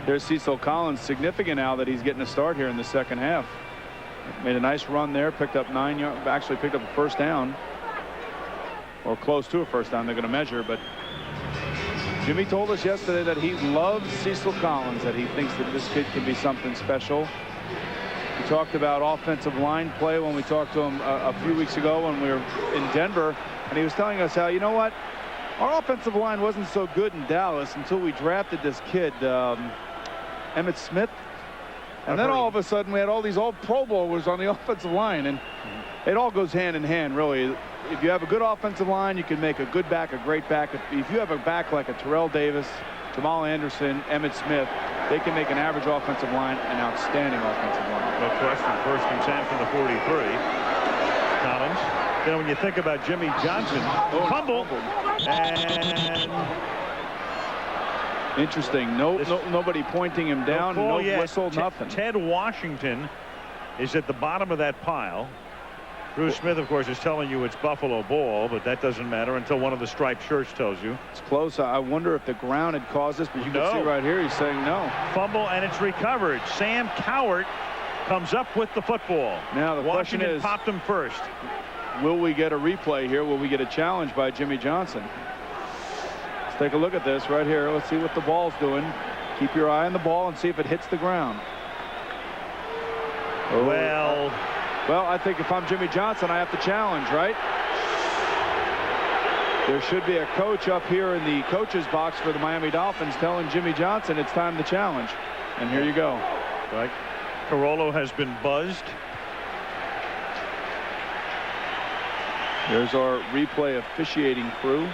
[SPEAKER 5] There's Cecil Collins, significant now that he's getting a start here in the second half. Made a nice run there, picked up 9 yards, actually picked up a first down, or close to a first down. They're going to measure, but Jimmy told us yesterday that he loves Cecil Collins, that he thinks that this kid can be something special. We talked about offensive line play when we talked to him a few weeks ago when we were in Denver, and he was telling us how, you know what, our offensive line wasn't so good in Dallas until we drafted this kid, Emmitt Smith. And then all of a sudden we had all these old Pro Bowlers on the offensive line, and it all goes hand in hand, really. If you have a good offensive line, you can make a good back a great back. If you have a back like a Terrell Davis, Jamal Anderson, Emmitt Smith, they can make an average offensive line an outstanding offensive line.
[SPEAKER 1] No question. First and 10 from the 43. Collins. You know, when you think about Jimmy Johnson, fumble, and
[SPEAKER 5] interesting. Nobody pointing him down. No whistle, nothing.
[SPEAKER 1] Ted Washington is at the bottom of that pile. Bruce Smith, of course, is telling you it's Buffalo ball, but that doesn't matter until one of the striped shirts tells you.
[SPEAKER 5] It's close. I wonder if the ground had caused this, but you can see right here he's saying no.
[SPEAKER 1] Fumble, and it's recovered. Sam Cowart comes up with the football.
[SPEAKER 5] Now the question is,
[SPEAKER 1] popped him first.
[SPEAKER 5] Will we get a replay here? Will we get a challenge by Jimmy Johnson? Let's take a look at this right here. Let's see what the ball's doing. Keep your eye on the ball and see if it hits the ground. Well, I think if I'm Jimmy Johnson, I have to challenge, right? There should be a coach up here in the coach's box for the Miami Dolphins telling Jimmy Johnson it's time to challenge. And here you go.
[SPEAKER 1] Right. Carollo has been buzzed.
[SPEAKER 5] There's our replay officiating crew.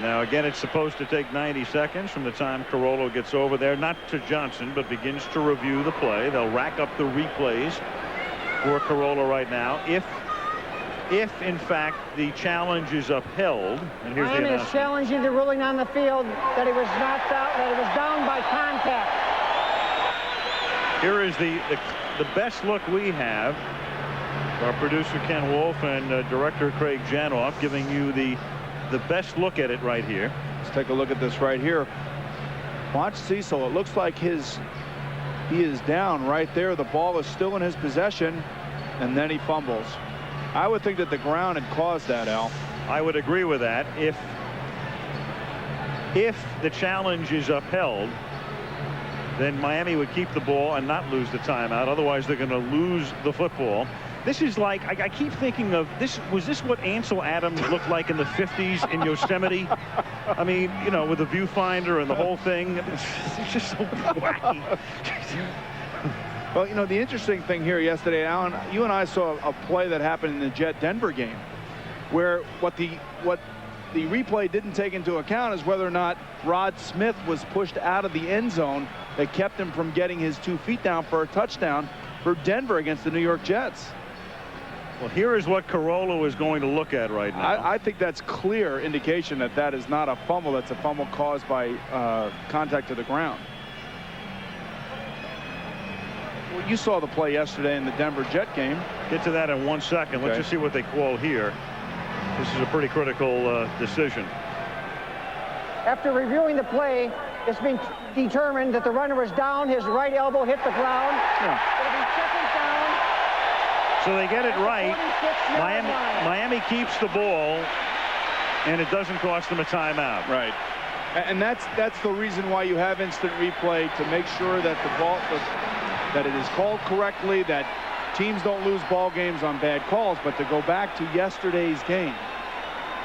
[SPEAKER 1] Now, again, it's supposed to take 90 seconds from the time Carollo gets over there, not to Johnson, but begins to review the play. They'll rack up the replays for Carollo right now. If in fact the challenge is upheld, and here's
[SPEAKER 8] Miami is challenging the ruling on the field that he was knocked out, that he was down by contact.
[SPEAKER 1] Here is the best look we have. Our producer Ken Wolf and director Craig Janoff giving you the best look at it right here.
[SPEAKER 5] Let's take a look at this right here. Watch Cecil. It looks like he is down right there. The ball is still in his possession, and then he fumbles. I would think that the ground had caused that, Al.
[SPEAKER 1] I would agree with that. If the challenge is upheld, then Miami would keep the ball and not lose the timeout. Otherwise, they're going to lose the football. This is like, I keep thinking of this. Was this what Ansel Adams looked like in the 50s in Yosemite? I mean, you know, with the viewfinder and the whole thing. It's just so wacky.
[SPEAKER 5] Well, you know, the interesting thing here yesterday, Alan, you and I saw a play that happened in the Jet-Denver game where what the replay didn't take into account is whether or not Rod Smith was pushed out of the end zone that kept him from getting his 2 feet down for a touchdown for Denver against the New York Jets.
[SPEAKER 1] Well, here is what Carollo is going to look at right now.
[SPEAKER 5] I think that's clear indication that that is not a fumble. That's a fumble caused by contact to the ground. Well, you saw the play yesterday in the Denver Jet game.
[SPEAKER 1] Get to that in 1 second.
[SPEAKER 5] Okay.
[SPEAKER 1] Let's just see what they call here. This is a pretty critical decision.
[SPEAKER 8] After reviewing the play, it's been determined that the runner was down. His right elbow hit the ground.
[SPEAKER 5] Yeah.
[SPEAKER 8] It'll be second down.
[SPEAKER 1] So they get it right. Miami keeps the ball, and it doesn't cost them a timeout.
[SPEAKER 5] Right. And that's the reason why you have instant replay, to make sure that the ball that it is called correctly, that teams don't lose ball games on bad calls. But to go back to yesterday's game.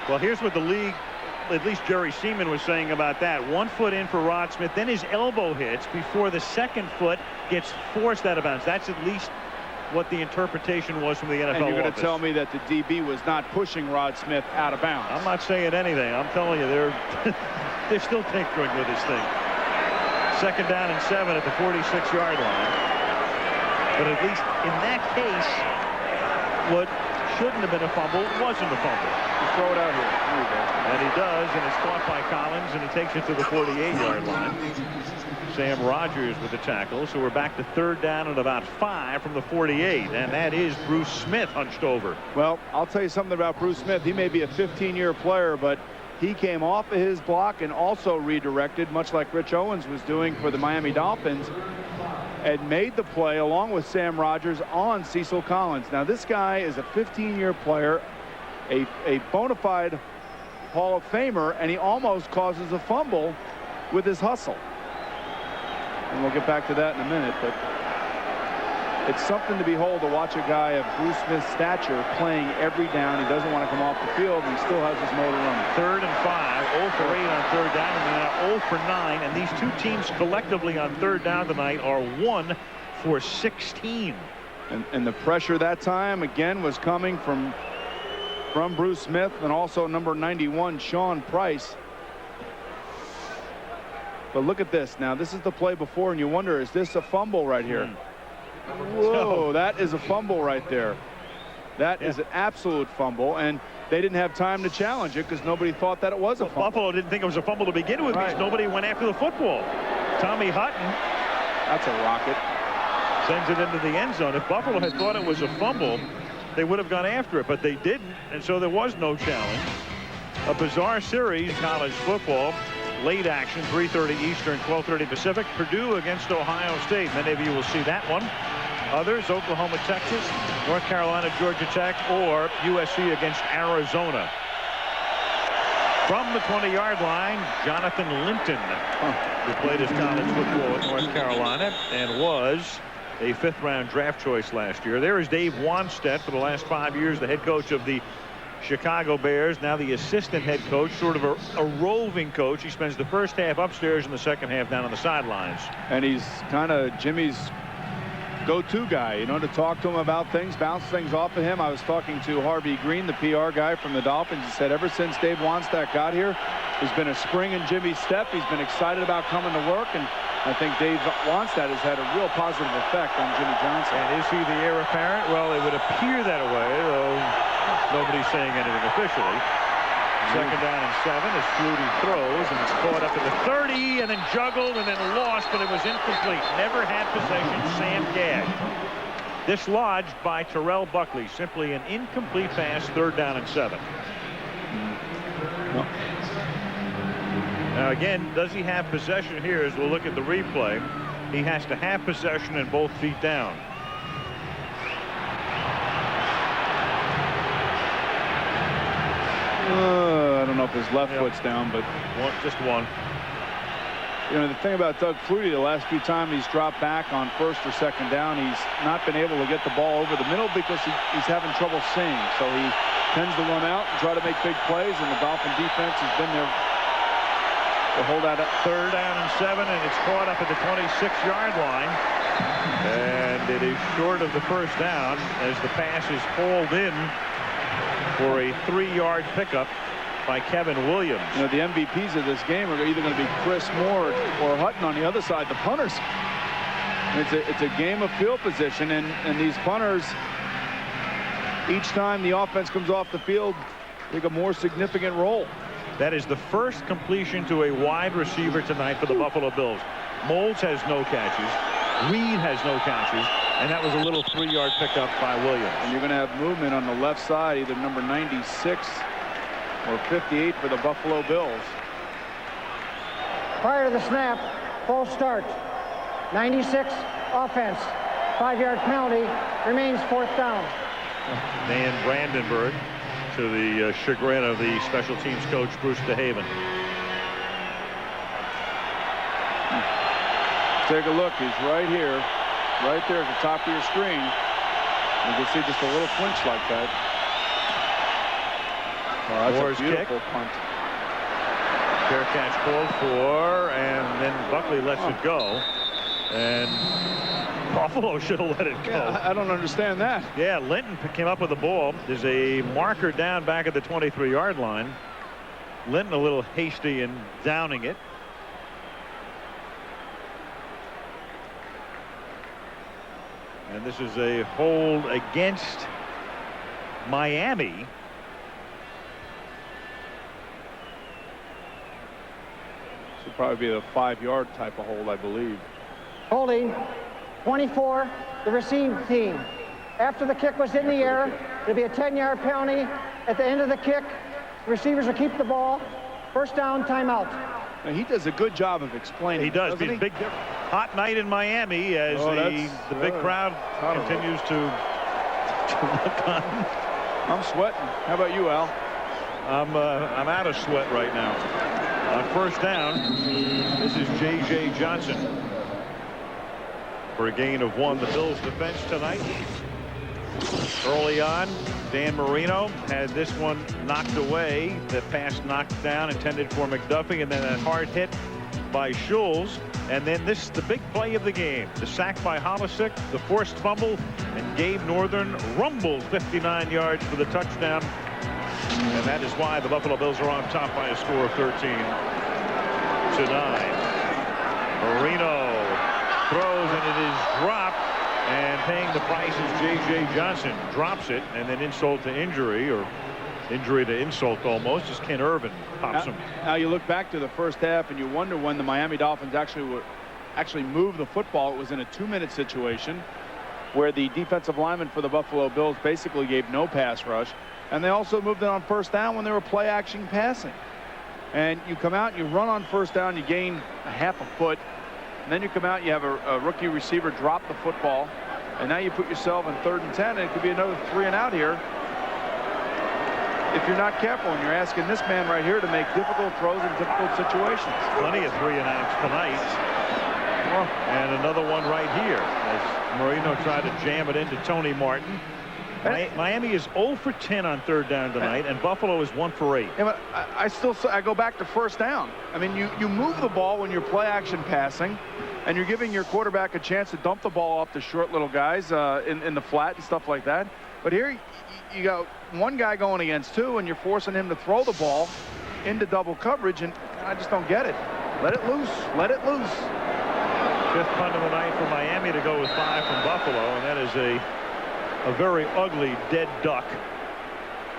[SPEAKER 1] Well, here's what the league, at least Jerry Seaman, was saying about that. 1 foot in for Rod Smith, then his elbow hits before the second foot gets forced out of bounds. That's at least what the interpretation was from the NFL.
[SPEAKER 5] And you're going
[SPEAKER 1] to
[SPEAKER 5] tell me that the DB was not pushing Rod Smith out of bounds?
[SPEAKER 1] I'm not saying anything. I'm telling you, they're still tinkering with this thing. Second down and 7 at the 46-yard line. But at least in that case, what shouldn't have been a fumble wasn't a fumble.
[SPEAKER 5] You throw it out here. There you go.
[SPEAKER 1] And he does, and it's caught by Collins, and he takes it to the 48-yard line. Sam Rogers with the tackle, so we're back to third down and about 5 from the 48, and that is Bruce Smith hunched over.
[SPEAKER 5] Well, I'll tell you something about Bruce Smith. He may be a 15-year player, but he came off of his block and also redirected, much like Rich Owens was doing for the Miami Dolphins, and made the play along with Sam Rogers on Cecil Collins. Now, this guy is a 15-year player, a bona fide Hall of Famer, and he almost causes a fumble with his hustle. And we'll get back to that in a minute, but it's something to behold to watch a guy of Bruce Smith's stature playing every down. He doesn't want to come off the field, and he still has his motor running.
[SPEAKER 1] Third and 5, 0 for 8 on third down, and now 0 for 9, and these two teams collectively on third down tonight are 1 for 16.
[SPEAKER 5] And the pressure that time, again, was coming from Bruce Smith and also number 91, Sean Price. But look at this. Now, this is the play before, and you wonder, is this a fumble right here? Whoa, that is a fumble right there. That is an absolute fumble, and they didn't have time to challenge it because nobody thought that it was a fumble.
[SPEAKER 1] Buffalo didn't think it was a fumble to begin with because nobody went after the football. Tommy Hutton.
[SPEAKER 5] That's a rocket.
[SPEAKER 1] Sends it into the end zone. If Buffalo had thought it was a fumble, they would have gone after it, but they didn't, and so there was no challenge. A bizarre series, college football. Late action, 3:30 Eastern, 12:30 Pacific. Purdue against Ohio State. Many of you will see that one. Others, Oklahoma, Texas, North Carolina, Georgia Tech, or USC against Arizona. From the 20-yard line, Jonathan Linton, who played his college football at North Carolina and was a 5th-round draft choice last year. There is Dave Wanstead, for the last 5 years, the head coach of the Chicago Bears, now the assistant head coach, sort of a roving coach. He spends the first half upstairs and the second half down on the sidelines.
[SPEAKER 5] And he's kind of Jimmy's go-to guy, you know, to talk to him about things, bounce things off of him. I was talking to Harvey Green, the PR guy from the Dolphins. He said ever since Dave Wanstead got here, there's been a spring in Jimmy's step. He's been excited about coming to work, and I think Dave Wanstead has had a real positive effect on Jimmy Johnson.
[SPEAKER 1] And is he the heir apparent? Well, it would appear that way, though nobody's saying anything officially. Second down and 7 as Flutie throws, and it's caught up at the 30 and then juggled and then lost, but it was incomplete. Never had possession. Sam Gagg dislodged by Terrell Buckley. Simply an incomplete pass. 3rd down and 7. Now again, does he have possession here? As we'll look at the replay, he has to have possession and both feet down.
[SPEAKER 5] I don't know if his left foot's down, but
[SPEAKER 1] just one.
[SPEAKER 5] You know, the thing about Doug Flutie, the last few times he's dropped back on 1st or 2nd down, he's not been able to get the ball over the middle because he's having trouble seeing. So he tends to run out and try to make big plays, and the Dolphin defense has been there to hold that up.
[SPEAKER 1] 3rd down and 7, and it's caught up at the 26-yard line. And it is short of the 1st down as the pass is hauled in for a 3-yard pickup by Kevin Williams.
[SPEAKER 5] You know, the MVPs of this game are either going to be Chris Moore or Hutton on the other side, the punters. It's a game of field position, and these punters, each time the offense comes off the field, take a more significant role.
[SPEAKER 1] That is the first completion to a wide receiver tonight for the Buffalo Bills. Moles has no catches. Reed has no catches. And that was a little 3-yard pickup by Williams.
[SPEAKER 5] And you're going to have movement on the left side, either number 96 or 58 for the Buffalo Bills.
[SPEAKER 8] Prior to the snap, false start. 96 offense. 5-yard penalty. Remains 4th down.
[SPEAKER 1] Dan Brandenburg, to the chagrin of the special teams coach Bruce DeHaven.
[SPEAKER 5] Take a look. He's right here. Right there at the top of your screen. You can see just a little flinch like that. Oh, that's
[SPEAKER 1] Moore's
[SPEAKER 5] a beautiful
[SPEAKER 1] kick.
[SPEAKER 5] punt.
[SPEAKER 1] Fair catch called for, and then Buckley lets it go. And Buffalo should have let it go.
[SPEAKER 5] Yeah, I don't understand that.
[SPEAKER 1] Yeah, Linton came up with the ball. There's a marker down back at the 23-yard line. Linton a little hasty in downing it. And this is a hold against Miami.
[SPEAKER 5] This would probably be a 5-yard type of hold, I believe.
[SPEAKER 8] Holding 24, the receiving team. After the kick was in the air, it'll be a 10-yard penalty. At the end of the kick, the receivers will keep the ball. 1st down, timeout.
[SPEAKER 5] Now, he does a good job of explaining.
[SPEAKER 1] He does. Big hot night in Miami as the big crowd continues to look on.
[SPEAKER 5] I'm sweating. How about you, Al?
[SPEAKER 1] I'm out of sweat right now. On 1st down, this is J.J. Johnson for a gain of 1. The Bills defense tonight. Early on, Dan Marino had this one knocked away. The pass knocked down, intended for McDuffie, and then a hard hit by Schulz. And then this is the big play of the game. The sack by Holisick, the forced fumble, and Gabe Northern rumbled 59 yards for the touchdown. And that is why the Buffalo Bills are on top by a score of 13-9. Marino throws, and it is dropped. And paying the price is J.J. Johnson. Drops it, and then insult to injury, or injury to insult almost, as Ken Irvin pops him.
[SPEAKER 5] Now you look back to the first half, and you wonder when the Miami Dolphins actually moved the football. It was in a 2-minute situation where the defensive lineman for the Buffalo Bills basically gave no pass rush. And they also moved it on first down when they were play action passing. And you come out, you run on first down, you gain a half a foot. And then you come out, you have a rookie receiver drop the football. And now you put yourself in 3rd and 10, and it could be another 3 and out here if you're not careful, and you're asking this man right here to make difficult throws in difficult situations.
[SPEAKER 1] Plenty of 3 and outs tonight. And another one right here as Marino tried to jam it into Tony Martin. Miami is 0 for 10 on 3rd down tonight, and Buffalo is 1 for 8.
[SPEAKER 5] Yeah, but I go back to first down. I mean, you move the ball when you're play action passing, and you're giving your quarterback a chance to dump the ball off the short little guys in the flat and stuff like that. But here you got one guy going against 2, and you're forcing him to throw the ball into double coverage, and I just don't get it. Let it loose. Let it loose.
[SPEAKER 1] 5th punt of the night for Miami to go with 5 from Buffalo, and that is a very ugly dead duck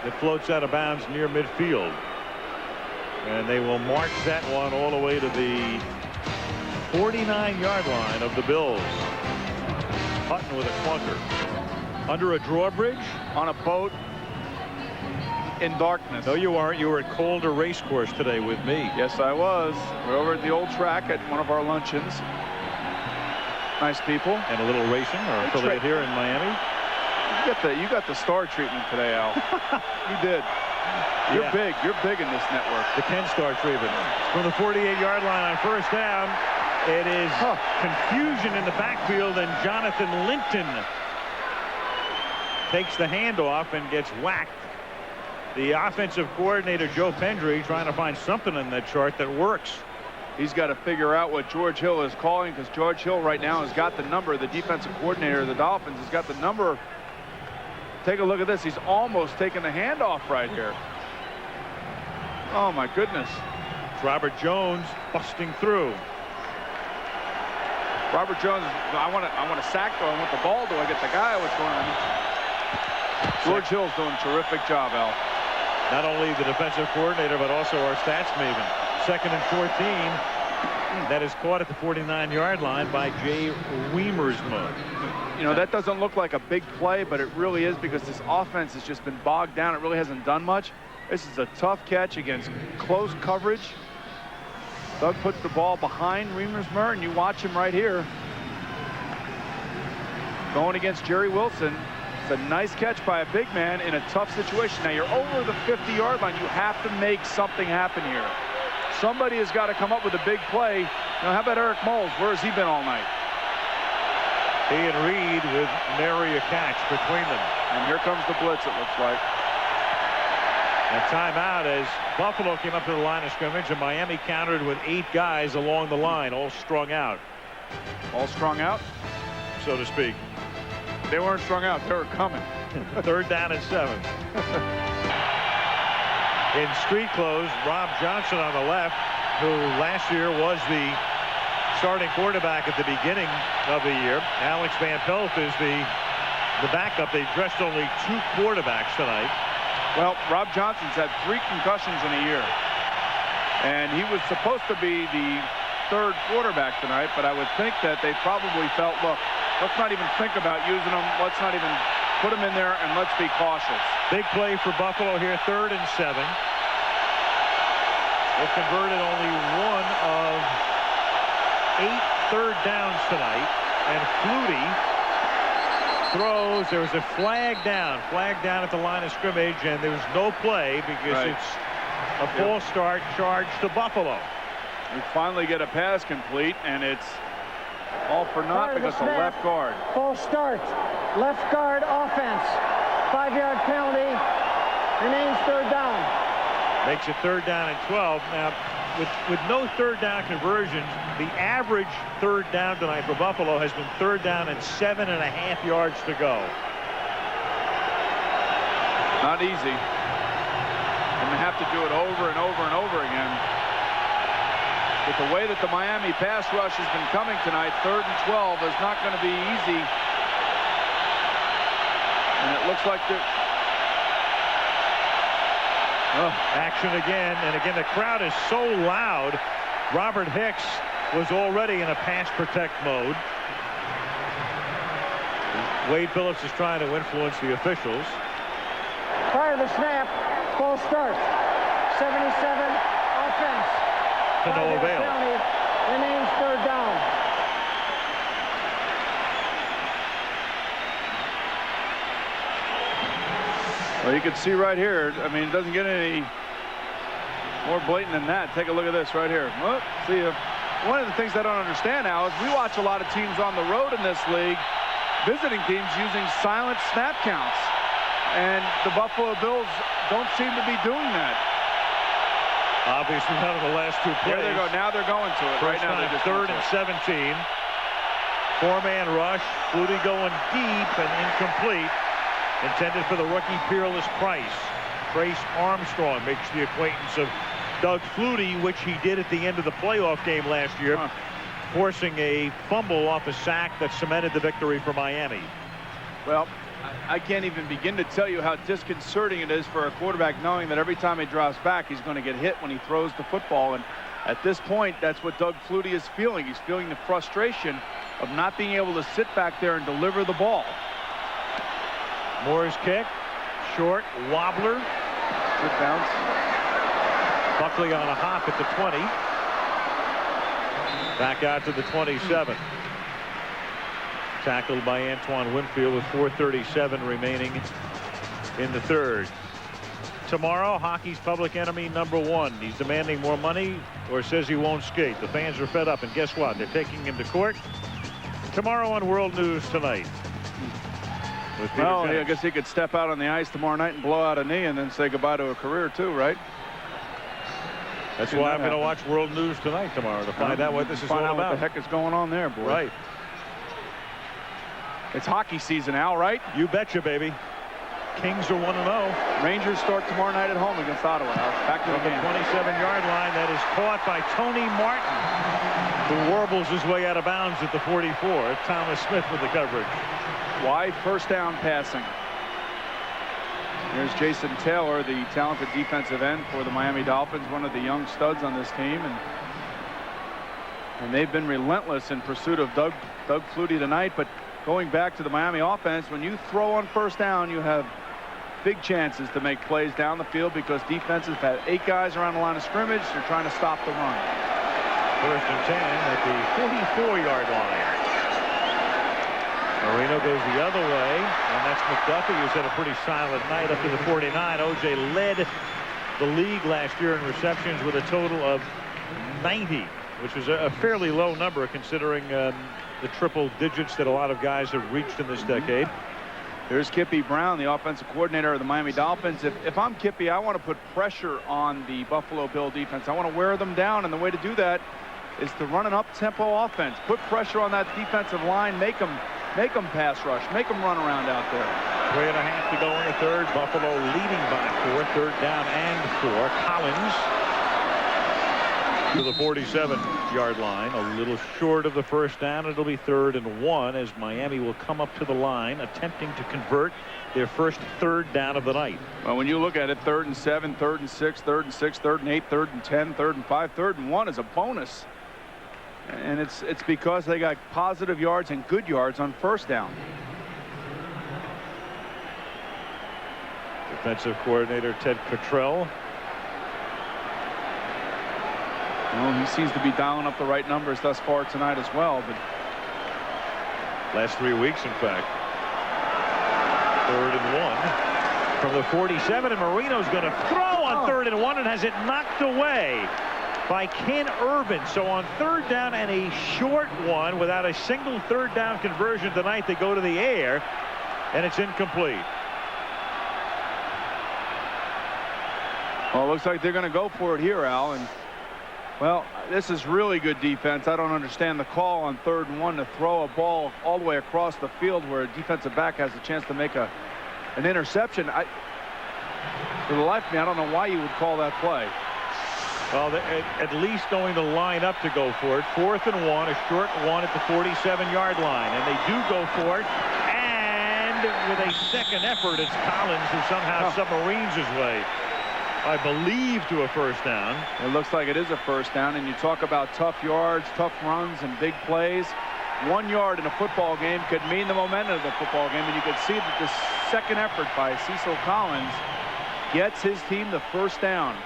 [SPEAKER 1] that floats out of bounds near midfield. And they will march that one all the way to the 49-yard line of the Bills. Hutton with a clunker. Under a drawbridge?
[SPEAKER 5] On a boat in darkness.
[SPEAKER 1] No, you aren't. You were at Calder Racecourse today with me.
[SPEAKER 5] Yes, I was. We're over at the old track at one of our luncheons. Nice people.
[SPEAKER 1] And a little racing, our affiliate here in Miami.
[SPEAKER 5] You got the star treatment today, Al. You did. You're big. You're big in this network.
[SPEAKER 1] The Ken Star treatment. From the 48-yard line on first down, it is confusion in the backfield, and Jonathan Linton takes the handoff and gets whacked. The offensive coordinator, Joe Pendry, trying to find something in that chart that works.
[SPEAKER 5] He's got to figure out what George Hill is calling, because George Hill right now has got the number. The defensive coordinator of the Dolphins has got the number. Take a look at this. He's almost taking the handoff right here. Oh, my goodness.
[SPEAKER 1] It's Robert Jones busting through.
[SPEAKER 5] Robert Jones, I want a sack, though. I want the ball. Do I get the guy? What's going on? George Hill's doing a terrific job, Al.
[SPEAKER 1] Not only the defensive coordinator, but also our stats maven. 2nd and 14. That is caught at the 49-yard line by Jay Wiemersma.
[SPEAKER 5] You know, that doesn't look like a big play, but it really is, because this offense has just been bogged down. It really hasn't done much. This is a tough catch against close coverage. Doug puts the ball behind Wiemersma, and you watch him right here. Going against Jerry Wilson. It's a nice catch by a big man in a tough situation. Now, you're over the 50-yard line. You have to make something happen here. Somebody has got to come up with a big play. Now, how about Eric Moles? Where has he been all night?
[SPEAKER 1] He and Reed with nary a catch between them.
[SPEAKER 5] And here comes the blitz, it looks like.
[SPEAKER 1] And timeout as Buffalo came up to the line of scrimmage, and Miami countered with 8 guys along the line, all strung out.
[SPEAKER 5] All strung out?
[SPEAKER 1] So to speak.
[SPEAKER 5] They weren't strung out. They were coming.
[SPEAKER 1] 3rd down and 7. In street clothes, Rob Johnson on the left, who last year was the starting quarterback at the beginning of the year. Alex Van Pelt is the backup. They dressed only 2 quarterbacks tonight.
[SPEAKER 5] Well, Rob Johnson's had 3 concussions in a year. And he was supposed to be the 3rd quarterback tonight, but I would think that they probably felt, look, let's not even think about using him. Let's not even put him in there, and let's be cautious.
[SPEAKER 1] Big play for Buffalo here, 3rd and 7. They've converted only 1 of 8 third downs tonight, and Flutie throws. There was a flag down at the line of scrimmage, and there was no play because it's a false start charge to Buffalo.
[SPEAKER 5] We finally get a pass complete, and it's all for naught because the left guard.
[SPEAKER 8] False start. Left guard offense. 5-yard penalty. Remains 3rd down.
[SPEAKER 1] Makes it 3rd down and 12. Now, with no third down conversions, the average third down tonight for Buffalo has been third down and 7.5 yards to go.
[SPEAKER 5] Not easy. And they have to do it over and over and over again. With the way that the Miami pass rush has been coming tonight, 3rd and 12 is not going to be easy. And it looks like they're...
[SPEAKER 1] Action again, and again the crowd is so loud. Robert Hicks was already in a pass protect mode. Wade Phillips is trying to influence the officials.
[SPEAKER 8] Prior to the snap, false start. 77 offense.
[SPEAKER 1] To no avail.
[SPEAKER 8] Penalty, remains third down.
[SPEAKER 5] Well, you can see right here, I mean, it doesn't get any more blatant than that. Take a look at this right here. Well, see, one of the things I don't understand now is we watch a lot of teams on the road in this league, visiting teams using silent snap counts. And the Buffalo Bills don't seem to be doing that.
[SPEAKER 1] Obviously, none of the last two plays.
[SPEAKER 5] There they go. Now they're going to it.
[SPEAKER 1] First
[SPEAKER 5] Right now,
[SPEAKER 1] time,
[SPEAKER 5] they're just
[SPEAKER 1] 3rd and 17. 4-man rush. Flutie going deep and incomplete. Intended for the rookie Peerless Price. Trace Armstrong makes the acquaintance of Doug Flutie, which he did at the end of the playoff game last year, forcing a fumble off a sack that cemented the victory for Miami.
[SPEAKER 5] Well, I can't even begin to tell you how disconcerting it is for a quarterback knowing that every time he drops back, he's going to get hit when he throws the football. And at this point, that's what Doug Flutie is feeling. He's feeling the frustration of not being able to sit back there and deliver the ball.
[SPEAKER 1] Moore's kick, short, wobbler.
[SPEAKER 5] Good bounce.
[SPEAKER 1] Buckley on a hop at the 20. Back out to the 27. Tackled by Antoine Winfield with 4:37 remaining in the third. Tomorrow, hockey's public enemy #1. He's demanding more money or says he won't skate. The fans are fed up, and guess what? They're taking him to court tomorrow on World News Tonight.
[SPEAKER 5] Well, I guess he could step out on the ice tomorrow night and blow out a knee and then say goodbye to a career too, right?
[SPEAKER 1] That's why I'm going to watch World News Tonight tomorrow to find out what this is all about.
[SPEAKER 5] What the heck is going on there, boy?
[SPEAKER 1] Right.
[SPEAKER 5] It's hockey season, Al, right?
[SPEAKER 1] You betcha, baby. Kings are 1-0.
[SPEAKER 5] Rangers start tomorrow night at home against Ottawa. Back to the game.
[SPEAKER 1] 27-yard line. That is caught by Tony Martin, who warbles his way out of bounds at the 44. Thomas Smith with the coverage.
[SPEAKER 5] Wide first down passing. Here's Jason Taylor, the talented defensive end for the Miami Dolphins, one of the young studs on this team. And they've been relentless in pursuit of Doug Flutie tonight. But going back to the Miami offense, when you throw on first down, you have big chances to make plays down the field because defenses have had 8 guys around the line of scrimmage. They're trying to stop the run.
[SPEAKER 1] 1st and 10 at the 44-yard line. Marino goes the other way, and that's McDuffie, who's had a pretty silent night up to the 49. OJ led the league last year in receptions with a total of 90, which was a fairly low number considering the triple digits that a lot of guys have reached in this decade.
[SPEAKER 5] There's Kippy Brown, the offensive coordinator of the Miami Dolphins. If I'm Kippy, I want to put pressure on the Buffalo Bill defense. I want to wear them down, and the way to do that is to run an up-tempo offense. Put pressure on that defensive line, make them pass rush, make them run around out there.
[SPEAKER 1] 3.5 to go in the third. Buffalo leading by 4. 3rd down and 4. Collins to the 47-yard line, a little short of the first down. It'll be 3rd and 1 as Miami will come up to the line attempting to convert their first 3rd down of the night.
[SPEAKER 5] Well, when you look at it, 3rd and 7, 3rd and 6, 3rd and 6, 3rd and 8, 3rd and 10, 3rd and 5, 3rd and 1 is a bonus. And it's because they got positive yards and good yards on first down.
[SPEAKER 1] Defensive coordinator Ted Cottrell.
[SPEAKER 5] Well, he seems to be dialing up the right numbers thus far tonight as well. But
[SPEAKER 1] last 3 weeks, in fact. 3rd and 1 from the 47, and Marino's going to throw on 3rd and 1 and has it knocked away by Ken Urban. So on 3rd down and a short one without a single 3rd down conversion tonight, they go to the air and it's incomplete.
[SPEAKER 5] Well, it looks like they're going to go for it here, Al, and Well, this is really good defense. I don't understand the call on 3rd and 1 to throw a ball all the way across the field where a defensive back has a chance to make an interception. For the life of me, I don't know why you would call that play.
[SPEAKER 1] Well, at least going to line up to go for it. 4th and 1, a short one at the 47-yard line. And they do go for it. And with a second effort, it's Collins who somehow submarines his way, I believe, to a first down.
[SPEAKER 5] It looks like it is a first down, and you talk about tough yards, tough runs, and big plays. 1 yard in a football game could mean the momentum of the football game, and you could see that the second effort by Cecil Collins gets his team the first down.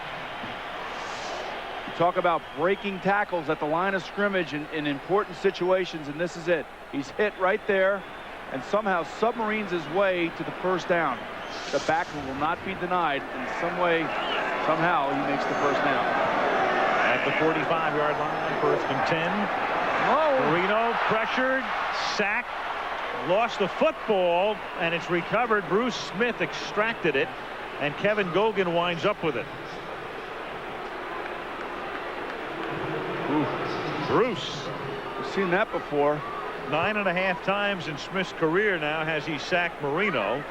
[SPEAKER 5] You talk about breaking tackles at the line of scrimmage in important situations, and this is it. He's hit right there and somehow submarines his way to the first down. The backer will not be denied. In some way, somehow, he makes the first down.
[SPEAKER 1] At the 45-yard line, 1st and 10. Marino pressured, sacked, lost the football, and it's recovered. Bruce Smith extracted it, and Kevin Gogan winds up with it. Bruce.
[SPEAKER 5] We've seen that before.
[SPEAKER 1] 9.5 times in Smith's career now has he sacked Marino.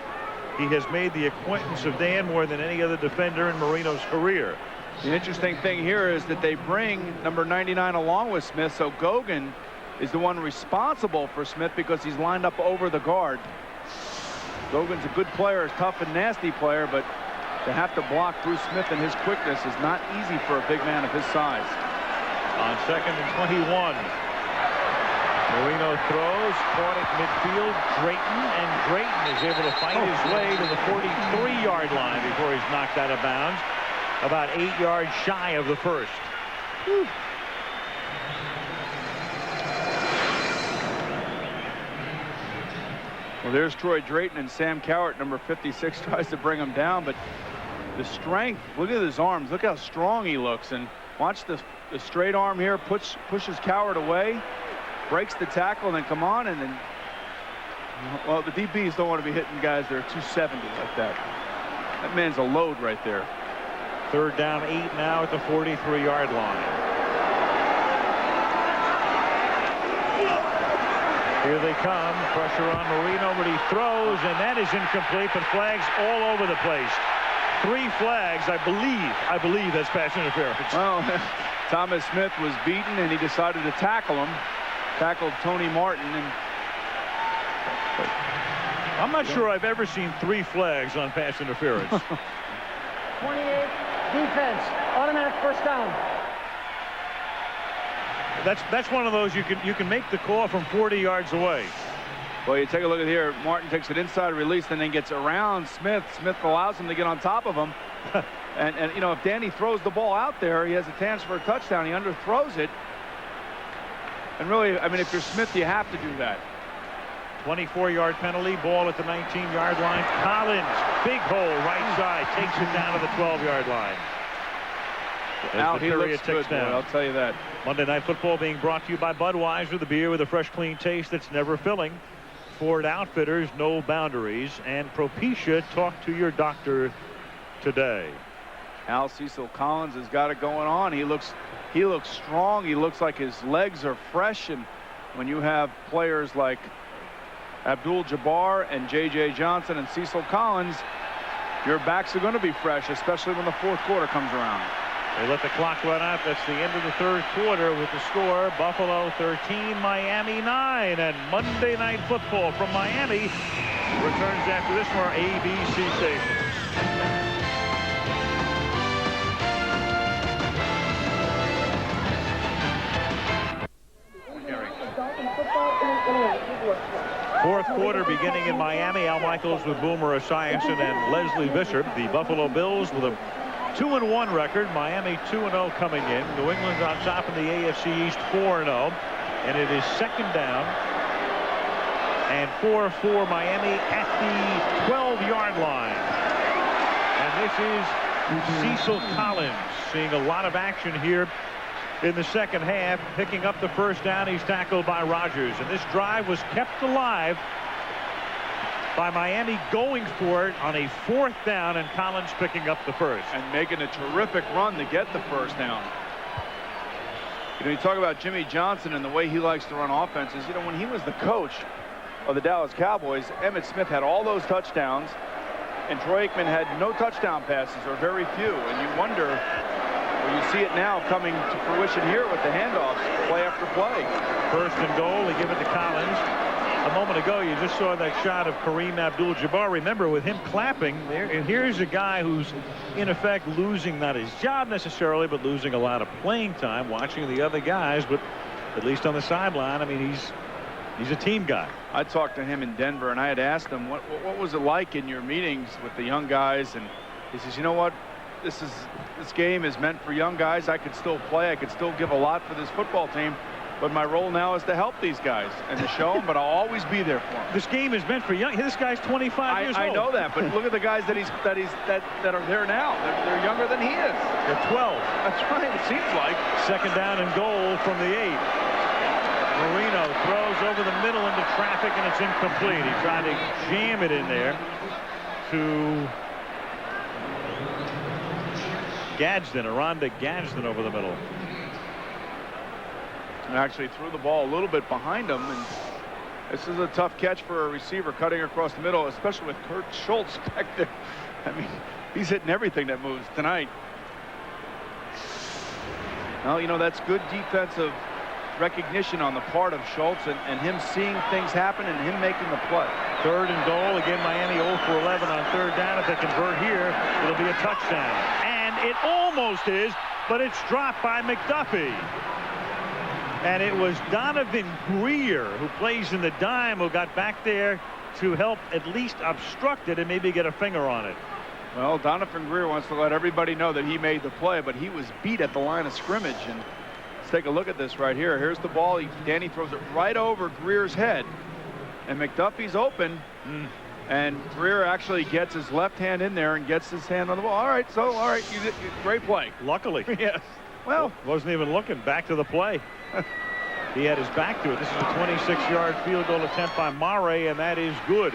[SPEAKER 1] He has made the acquaintance of Dan more than any other defender in Marino's career.
[SPEAKER 5] The interesting thing here is that they bring number 99 along with Smith, so Gogan is the one responsible for Smith because he's lined up over the guard. Gogan's a good player, a tough and nasty player, but to have to block Bruce Smith and his quickness is not easy for a big man of his size.
[SPEAKER 1] On 2nd and 21. Marino throws, caught at midfield. Drayton is able to fight his way to the 43-yard line before he's knocked out of bounds. About 8 yards shy of the first. Whew.
[SPEAKER 5] Well, there's Troy Drayton, and Sam Cowart, number 56, tries to bring him down, but the strength, look at his arms, look how strong he looks, and watch the straight arm here, pushes Cowart away, breaks the tackle, and then come on, and then, well, the DBs don't want to be hitting guys that are 270 like that. That man's a load right there.
[SPEAKER 1] 3rd down, 8 now at the 43-yard line. Here they come. Pressure on Marino, but he throws, and that is incomplete, but flags all over the place. 3 flags, I believe that's pass interference.
[SPEAKER 5] Well, Thomas Smith was beaten, and he decided to tackle him. Tackled Tony Martin, and
[SPEAKER 1] I'm not sure I've ever seen 3 flags on pass interference.
[SPEAKER 8] 28, defense, automatic first down.
[SPEAKER 1] That's one of those you can make the call from 40 yards away.
[SPEAKER 5] Well, you take a look at here. Martin takes an inside release and then gets around Smith. Smith allows him to get on top of him. and you know, if Danny throws the ball out there, he has a chance for a touchdown. He underthrows it. And really, I mean, if you're Smith, you have to do that.
[SPEAKER 1] 24-yard penalty, ball at the 19-yard line. Collins, big hole right side, takes it down to the 12-yard line.
[SPEAKER 5] Now he looks good, boy, I'll tell you that.
[SPEAKER 1] Monday Night Football being brought to you by Budweiser, the beer with a fresh, clean taste that's never filling. Ford Outfitters, no boundaries. And Propecia, talk to your doctor today.
[SPEAKER 5] Al Cecil Collins has got it going on. He looks strong. He looks like his legs are fresh. And when you have players like Abdul-Jabbar and J.J. Johnson and Cecil Collins, your backs are going to be fresh, especially when the 4th quarter comes around.
[SPEAKER 1] They let the clock run out. That's the end of the 3rd quarter with the score. Buffalo 13, Miami 9. And Monday Night Football from Miami returns after this from our ABC stations. Fourth quarter beginning in Miami. Al Michaels with Boomer Esiason and Leslie Visser. The Buffalo Bills with a 2-1 record. Miami 2-0 coming in. New England on top in the AFC East 4-0. And it is 2nd down and 4 for Miami at the 12-yard line. And this is Cecil Collins seeing a lot of action here in the second half, picking up the first down. He's tackled by Rodgers, and this drive was kept alive by Miami going for it on a 4th down, and Collins picking up the first.
[SPEAKER 5] And making a terrific run to get the first down. You know, you talk about Jimmy Johnson and the way he likes to run offenses. You know, when he was the coach of the Dallas Cowboys, Emmitt Smith had all those touchdowns, and Troy Aikman had no touchdown passes, or very few. And you wonder, well, you see it now coming to fruition here with the handoffs, play after play.
[SPEAKER 1] First and goal, they give it to Collins. A moment ago, you just saw that shot of Kareem Abdul-Jabbar. Remember, with him clapping there, and here's a guy who's in effect losing not his job necessarily, but losing a lot of playing time watching the other guys. But at least on the sideline, I mean, he's a team guy.
[SPEAKER 5] I talked to him in Denver, and I had asked him what was it like in your meetings with the young guys, and he says, you know what, this game is meant for young guys. I could still play, I could still give a lot for this football team, but my role now is to help these guys and to show them, but I'll always be there for them.
[SPEAKER 1] This game is meant for young. This guy's 25 years old.
[SPEAKER 5] I know that, but look at the guys that are there now. They're younger than he is.
[SPEAKER 1] They're 12.
[SPEAKER 5] That's right. It seems like.
[SPEAKER 1] Second down and goal from the 8. Marino throws over the middle into traffic, and it's incomplete. He tried to jam it in there to Gadsden, Aranda Gadsden over the middle.
[SPEAKER 5] And actually threw the ball a little bit behind him, and this is a tough catch for a receiver cutting across the middle, especially with Kurt Schultz back there. I mean, he's hitting everything that moves tonight. Well, you know, that's good defensive recognition on the part of Schultz, and him seeing things happen and him making the play.
[SPEAKER 1] Third and goal. Again, Miami 0 for 11 on third down. If they convert here, it'll be a touchdown. And it almost is, but it's dropped by McDuffie. And it was Donovan Greer, who plays in the dime, who got back there to help at least obstruct it and maybe get a finger on it.
[SPEAKER 5] Well, Donovan Greer wants to let everybody know that he made the play, but he was beat at the line of scrimmage. And let's take a look at this right here. Here's the ball. Danny throws it right over Greer's head, and McDuffie's open. And Greer actually gets his left hand in there and gets his hand on the ball. All right, great play.
[SPEAKER 1] Luckily.
[SPEAKER 5] Yes. Well,
[SPEAKER 1] wasn't even looking. Back to the play. He had his back to it. This is a 26-yard field goal attempt by Mare, and that is good.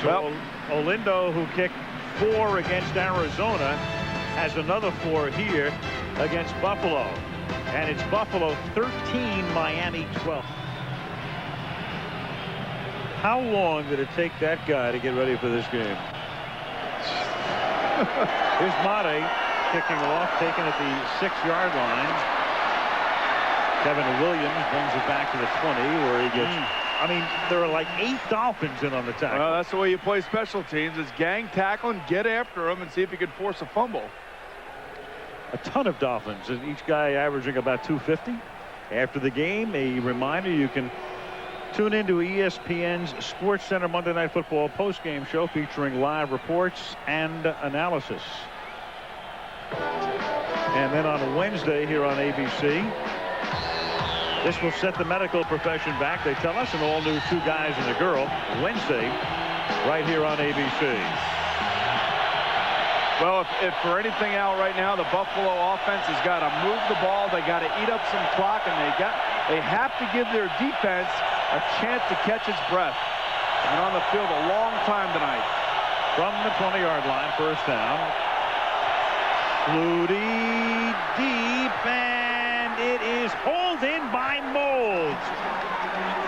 [SPEAKER 1] So Olindo, who kicked 4 against Arizona, has another 4 here against Buffalo. And it's Buffalo 13, Miami 12. How long did it take that guy to get ready for this game? Here's Mate kicking off, taken at the 6-yard line. Kevin Williams brings it back to the 20, where he gets, I mean, there are like 8 Dolphins in on the tackle.
[SPEAKER 5] Well, that's the way you play special teams, is gang tackle and get after him and see if you can force a fumble.
[SPEAKER 1] A ton of Dolphins, and each guy averaging about 250. After the game, a reminder, you can tune into ESPN's Sports Center Monday Night Football postgame show featuring live reports and analysis. And then on Wednesday here on ABC, this will set the medical profession back, they tell us, an all-new 2 guys and a girl Wednesday right here on ABC.
[SPEAKER 5] Well, if for anything out right now, the Buffalo offense has got to move the ball. They got to eat up some clock, and they have to give their defense a chance to catch its breath. Been on the field a long time tonight.
[SPEAKER 1] From the 20-yard line, first down. Flutie deep, and it is hauled in by Moulds.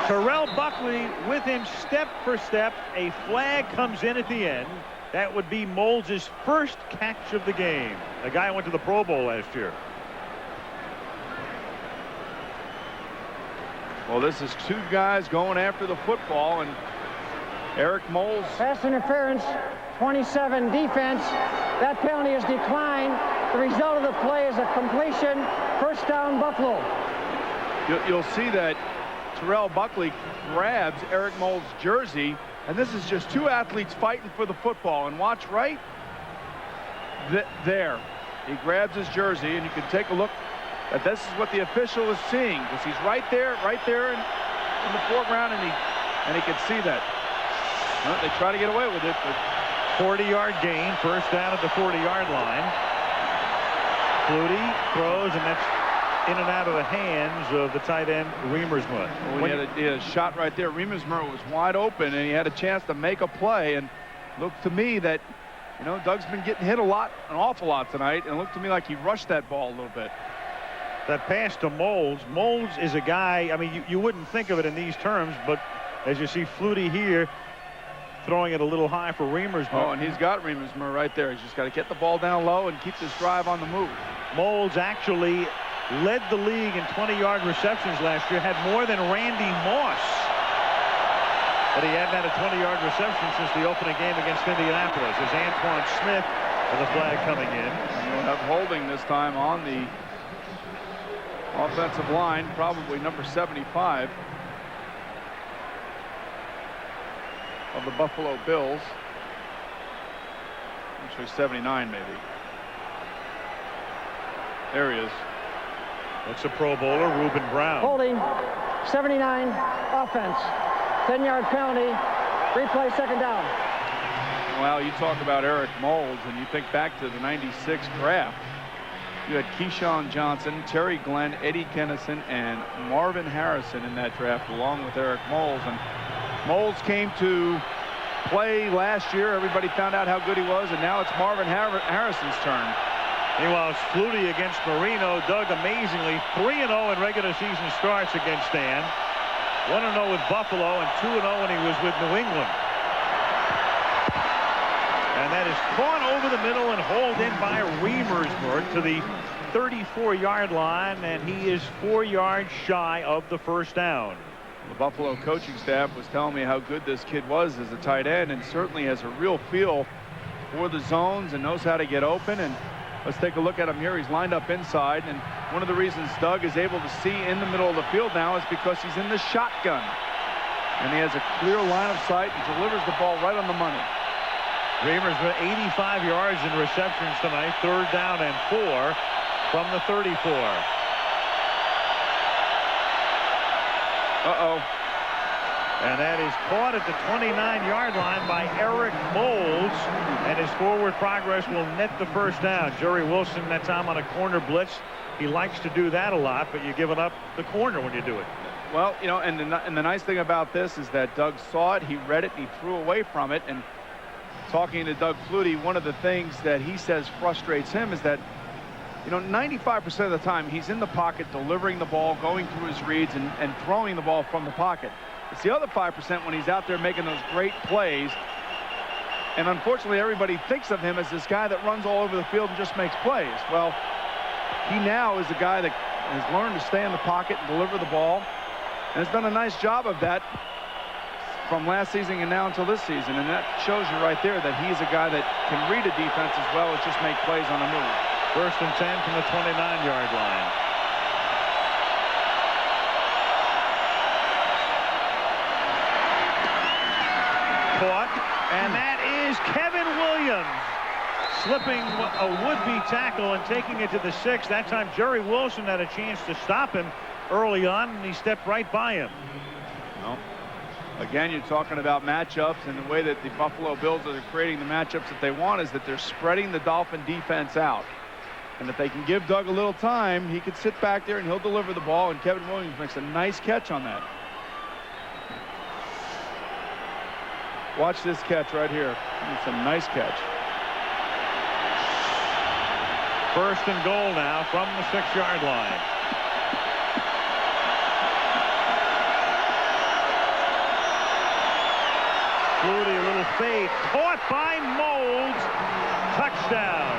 [SPEAKER 1] Terrell Buckley with him step for step. A flag comes in at the end. That would be Moulds' first catch of the game. The guy went to the Pro Bowl last year.
[SPEAKER 5] Well, this is 2 guys going after the football, and Eric Moulds.
[SPEAKER 8] Pass interference, 27 defense. That penalty is declined. The result of the play is a completion. First down, Buffalo.
[SPEAKER 5] You'll see that Terrell Buckley grabs Eric Moulds' jersey, and this is just 2 athletes fighting for the football. And watch right there. He grabs his jersey, and you can take a look at this is what the official is seeing, because he's right there in the foreground, and he can see that. Well, they try to get away with it, but
[SPEAKER 1] 40-yard gain, first down at the 40-yard line. Flutie throws, and that's in and out of the hands of the tight end, Riemersma.
[SPEAKER 5] Well, he had a shot right there. Riemersma was wide open, and he had a chance to make a play. And looked to me that, you know, Doug's been getting hit an awful lot tonight, and it looked to me like he rushed that ball a little bit.
[SPEAKER 1] That pass to Moles. Moles is a guy, I mean, you wouldn't think of it in these terms, but as you see Flutie here throwing it a little high for Remersma.
[SPEAKER 5] Oh, and he's got Remersma right there. He's just got to get the ball down low and keep this drive on the move.
[SPEAKER 1] Moles actually led the league in 20-yard receptions last year, had more than Randy Moss. But he hadn't had a 20-yard reception since the opening game against Indianapolis. There's Antoine Smith with a flag coming in.
[SPEAKER 5] We'll have holding this time on the offensive line, probably number 75 of the Buffalo Bills. Actually 79 maybe. There he is.
[SPEAKER 1] That's a Pro Bowler, Reuben Brown.
[SPEAKER 8] Holding, 79, offense. 10-yard penalty, replay, second down.
[SPEAKER 5] Well, you talk about Eric Moles, and you think back to the '96 draft. You had Keyshawn Johnson, Terry Glenn, Eddie Kennison, and Marvin Harrison in that draft, along with Eric Moles. And Moles came to play last year. Everybody found out how good he was, and now it's Marvin Harrison's turn.
[SPEAKER 1] Meanwhile, it's Flutie against Marino. Doug, amazingly, 3-0 in regular season starts against Dan. 1-0 with Buffalo and 2-0 when he was with New England. And that is caught over the middle and hauled in by Remersma to the 34-yard line, and he is 4 yards shy of the first down.
[SPEAKER 5] The Buffalo coaching staff was telling me how good this kid was as a tight end, and certainly has a real feel for the zones and knows how to get open. And let's take a look at him here. He's lined up inside, and one of the reasons Doug is able to see in the middle of the field now is because he's in the shotgun. And he has a clear line of sight and delivers the ball right on the money.
[SPEAKER 1] Remersma 85 yards in receptions tonight, 3rd down and 4 from the 34.
[SPEAKER 5] Uh-oh.
[SPEAKER 1] And that is caught at the 29-yard line by Eric Moles, and his forward progress will net the first down. Jerry Wilson, that time on a corner blitz. He likes to do that a lot, but you're giving up the corner when you do it.
[SPEAKER 5] Well, you know, and the nice thing about this is that Doug saw it, he read it, and he threw away from it. And talking to Doug Flutie, one of the things that he says frustrates him is that, you know, 95% of the time he's in the pocket delivering the ball, going through his reads, and throwing the ball from the pocket. It's the other 5% when he's out there making those great plays. And unfortunately, everybody thinks of him as this guy that runs all over the field and just makes plays. Well, he now is a guy that has learned to stay in the pocket and deliver the ball, and has done a nice job of that from last season and now until this season. And that shows you right there that he's a guy that can read a defense as well as just make plays on the move.
[SPEAKER 1] 1st and 10 from the 29-yard line. Caught, and that is Kevin Williams slipping a would-be tackle and taking it to the 6. That time Jerry Wilson had a chance to stop him early on, and he stepped right by him.
[SPEAKER 5] Well, again, you're talking about matchups, and the way that the Buffalo Bills are creating the matchups that they want is that they're spreading the Dolphin defense out. And if they can give Doug a little time, he could sit back there and he'll deliver the ball, and Kevin Williams makes a nice catch on that. Watch this catch right here. It's a nice catch.
[SPEAKER 1] 1st and goal now from the 6-yard line. Flutie, a little fade, caught by Moles. Touchdown.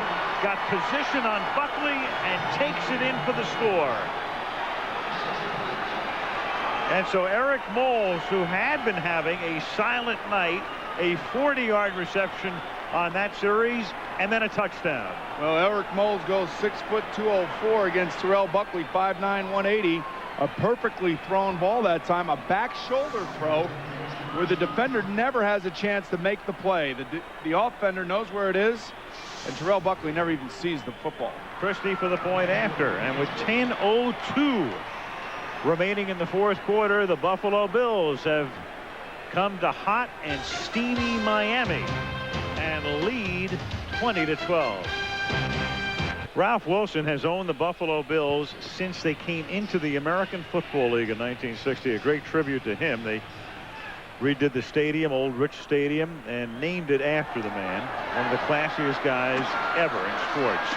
[SPEAKER 1] Got position on Buckley and takes it in for the score. And so Eric Moles, who had been having a silent night, a 40-yard reception on that series, and then a touchdown.
[SPEAKER 5] Well, Eric Moles goes 6 foot 204 against Terrell Buckley, 5'9", 180. A perfectly thrown ball that time, a back shoulder throw where the defender never has a chance to make the play. The offender knows where it is, and Terrell Buckley never even sees the football.
[SPEAKER 1] Christie for the point after, and with 10:02 remaining in the 4th quarter, the Buffalo Bills have come to hot and steamy Miami and lead 20-12. Ralph Wilson has owned the Buffalo Bills since they came into the American Football League in 1960. A great tribute to him. They redid the stadium, Old Rich Stadium, and named it after the man. One of the classiest guys ever in sports.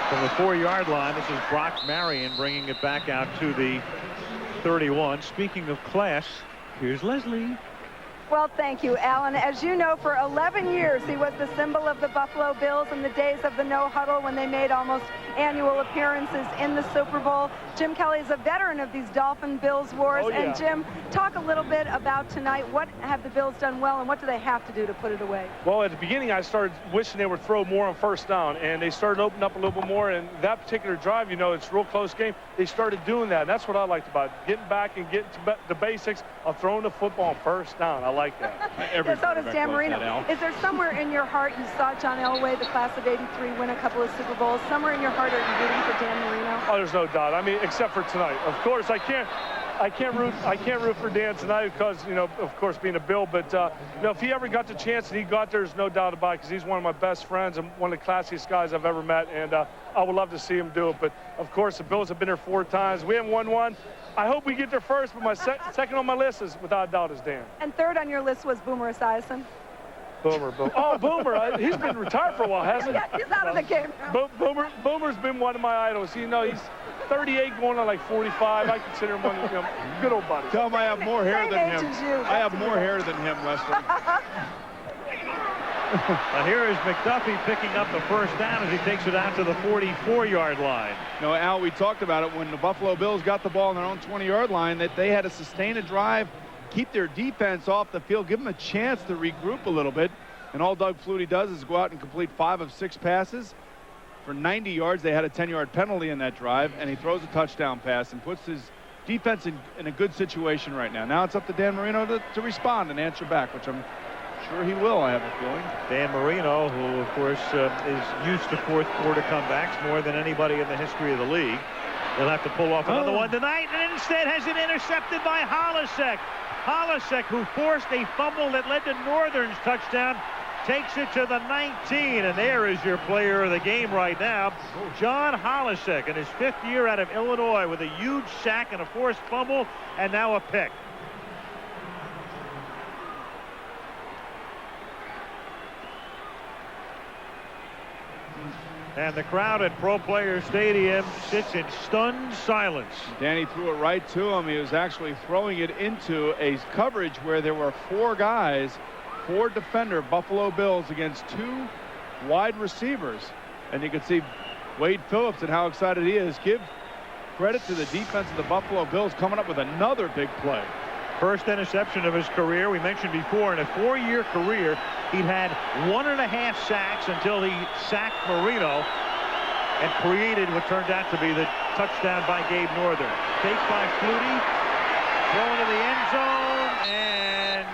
[SPEAKER 1] From the 4-yard line, this is Brock Marion bringing it back out to the 31. Speaking of class, here's Leslie.
[SPEAKER 6] Well, thank you, Alan. As you know, for 11 years, he was the symbol of the Buffalo Bills in the days of the no huddle when they made almost annual appearances in the Super Bowl. Jim Kelly is a veteran of these Dolphin-Bills wars.
[SPEAKER 5] Oh, yeah.
[SPEAKER 6] And, Jim, talk a little bit about tonight. What have the Bills done well, and what do they have to do to put it away?
[SPEAKER 12] Well, at the beginning, I started wishing they would throw more on first down, and they started opening up a little bit more. And that particular drive, you know, it's a real close game. They started doing that, and that's what I liked about it. Getting back and getting to the basics of throwing the football on first down. I like that.
[SPEAKER 6] Yeah, so does Dan Marino. Is there somewhere in your heart, you saw John Elway, the class of '83, win a couple of Super Bowls. Somewhere in your heart, are you rooting for Dan Marino?
[SPEAKER 12] Oh, there's no doubt. I mean, except for tonight. Of course, I can't root for Dan tonight because, you know, of course, being a Bill. But you know, if he ever got the chance and he got there, there's no doubt about it, because he's one of my best friends and one of the classiest guys I've ever met. And I would love to see him do it. But of course, the Bills have been there 4 times. We haven't won one. I hope we get there first, but my second on my list is, without a doubt, is Dan.
[SPEAKER 6] And third on your list was Boomer Esiason.
[SPEAKER 12] Boomer. Oh, Boomer. He's been retired for a while, hasn't he?
[SPEAKER 6] Yeah, he's out of the game now.
[SPEAKER 12] Boomer's been one of my idols. You know, he's 38 going on like 45. I consider him one of them good old buddies.
[SPEAKER 5] Tell him I have more hair than him. I have more hair than him, Leslie.
[SPEAKER 1] Now here is McDuffie picking up the first down as he takes it out to the 44-yard line.
[SPEAKER 5] No, Al, we talked about it when the Buffalo Bills got the ball on their own 20-yard line, that they had to sustain a drive, keep their defense off the field, give them a chance to regroup a little bit. And all Doug Flutie does is go out and complete 5 of 6 passes for 90 yards. They had a 10-yard penalty in that drive, and he throws a touchdown pass and puts his defense in a good situation right now. Now it's up to Dan Marino to respond and answer back, which I'm sure he will, I have a feeling.
[SPEAKER 1] Dan Marino, who, of course, is used to fourth-quarter comebacks more than anybody in the history of the league. They'll have to pull off another one tonight, and instead has it intercepted by Holasek. Holasek, who forced a fumble that led to Northern's touchdown, takes it to the 19, and there is your player of the game right now, John Holasek, in his 5th year out of Illinois, with a huge sack and a forced fumble, and now a pick. And the crowd at Pro Player Stadium sits in stunned silence.
[SPEAKER 5] Danny threw it right to him. He was actually throwing it into a coverage where there were 4 guys, 4 defender Buffalo Bills against 2 wide receivers. And you can see Wade Phillips and how excited he is. Give credit to the defense of the Buffalo Bills coming up with another big play.
[SPEAKER 1] First interception of his career. We mentioned before, in a 4-year career, he'd had 1.5 sacks until he sacked Marino and created what turned out to be the touchdown by Gabe Northern. Take by Flutie, thrown to the end zone, and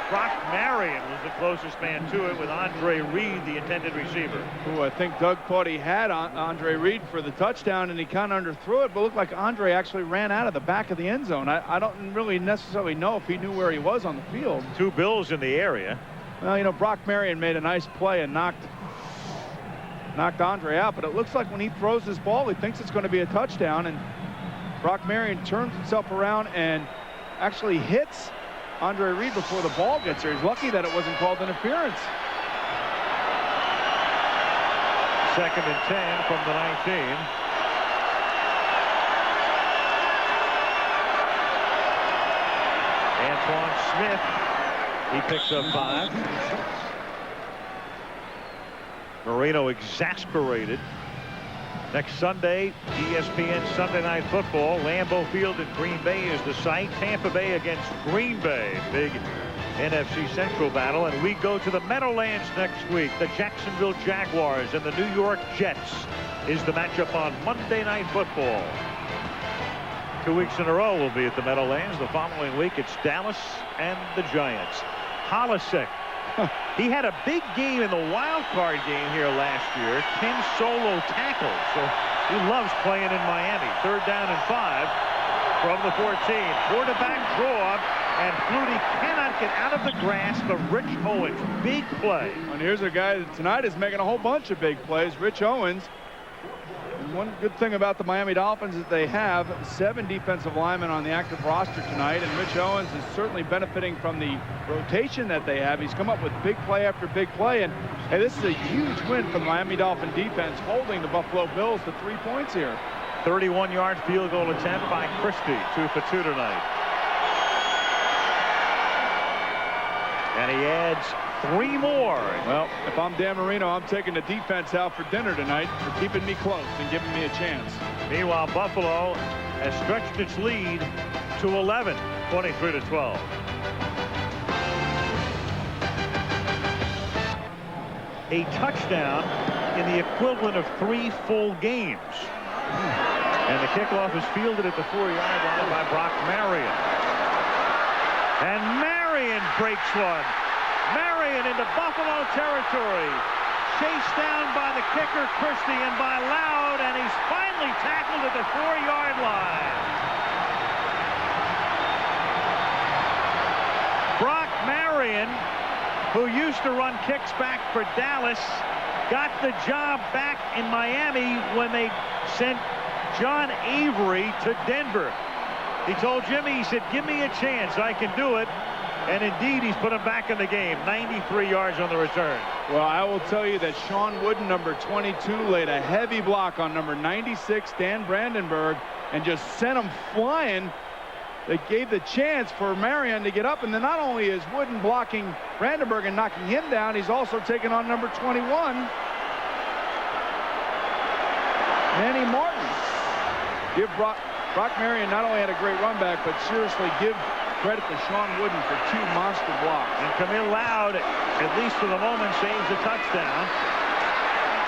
[SPEAKER 1] Brock Marion was the closest man to it, with Andre Reed, the intended receiver.
[SPEAKER 5] Who I think Doug thought he had Andre Reed for the touchdown, and he kind of underthrew it, but it looked like Andre actually ran out of the back of the end zone. I don't really necessarily know if he knew where he was on the field.
[SPEAKER 1] 2 Bills in the area.
[SPEAKER 5] Well, you know, Brock Marion made a nice play and knocked Andre out, but it looks like when he throws this ball, he thinks it's going to be a touchdown, and Brock Marion turns himself around and actually hits Andre Reed before the ball gets there. He's lucky that it wasn't called interference.
[SPEAKER 1] 2nd and 10 from the 19. Antoine Smith, he picks up 5. Marino exasperated. Next Sunday, ESPN Sunday Night Football. Lambeau Field in Green Bay is the site. Tampa Bay against Green Bay. Big NFC Central battle. And we go to the Meadowlands next week. The Jacksonville Jaguars and the New York Jets is the matchup on Monday Night Football. 2 weeks in a row we'll be at the Meadowlands. The following week it's Dallas and the Giants. Holasek. He had a big game in the wild card game here last year. 10 solo tackles. So he loves playing in Miami. 3rd down and 5 from the 14. Quarterback draw, and Flutie cannot get out of the grasp of Rich Owens. Big play.
[SPEAKER 5] And here's a guy that tonight is making a whole bunch of big plays. Rich Owens. one good thing about the Miami Dolphins is they have 7 defensive linemen on the active roster tonight, and Mitch Owens is certainly benefiting from the rotation that they have. He's come up with big play after big play, and hey, this is a huge win for the Miami Dolphin defense, holding the Buffalo Bills to 3 points here.
[SPEAKER 1] 31-yard field goal attempt by Christie, 2 for 2 tonight. And he adds 3 more.
[SPEAKER 5] Well, if I'm Dan Marino, I'm taking the defense out for dinner tonight for keeping me close and giving me a chance.
[SPEAKER 1] Meanwhile, Buffalo has stretched its lead to 11, 23-12. A touchdown in the equivalent of 3 full games. And the kickoff is fielded at the 4-yard line by Brock Marion. And Marion breaks one. Marion into Buffalo territory. Chased down by the kicker Christie and by Loud, and he's finally tackled at the 4-yard line. Brock Marion, who used to run kicks back for Dallas, got the job back in Miami when they sent John Avery to Denver. He told Jimmy, he said, give me a chance, I can do it. And indeed, he's put him back in the game. 93 yards on the return.
[SPEAKER 5] Well, I will tell you that Sean Wooden, number 22, laid a heavy block on number 96, Dan Brandenburg, and just sent him flying. They gave the chance for Marion to get up, and then not only is Wooden blocking Brandenburg and knocking him down, he's also taking on number 21, Manny Martin. Give Brock Marion not only had a great run back, but seriously give credit to Sean Wooden for 2 monster blocks.
[SPEAKER 1] And Camille Loud, at least for the moment, saves a touchdown.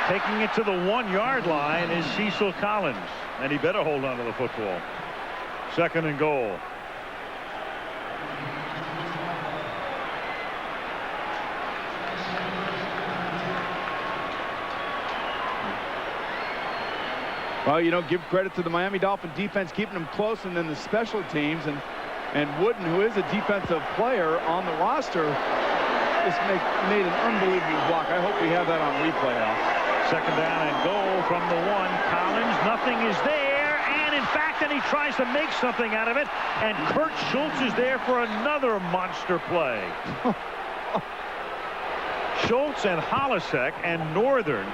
[SPEAKER 1] Taking it to the 1-yard line is Cecil Collins, and he better hold on to the football. 2nd and goal.
[SPEAKER 5] Well, you know, give credit to the Miami Dolphin defense keeping them close, and then the special teams, and Wooden, who is a defensive player on the roster, just made an unbelievable block. I hope we have that on replay, Al.
[SPEAKER 1] 2nd down and goal from the 1. Collins, nothing is there, and in fact, then he tries to make something out of it, and Kurt Schultz is there for another monster play. Schultz and Holisek and Northern,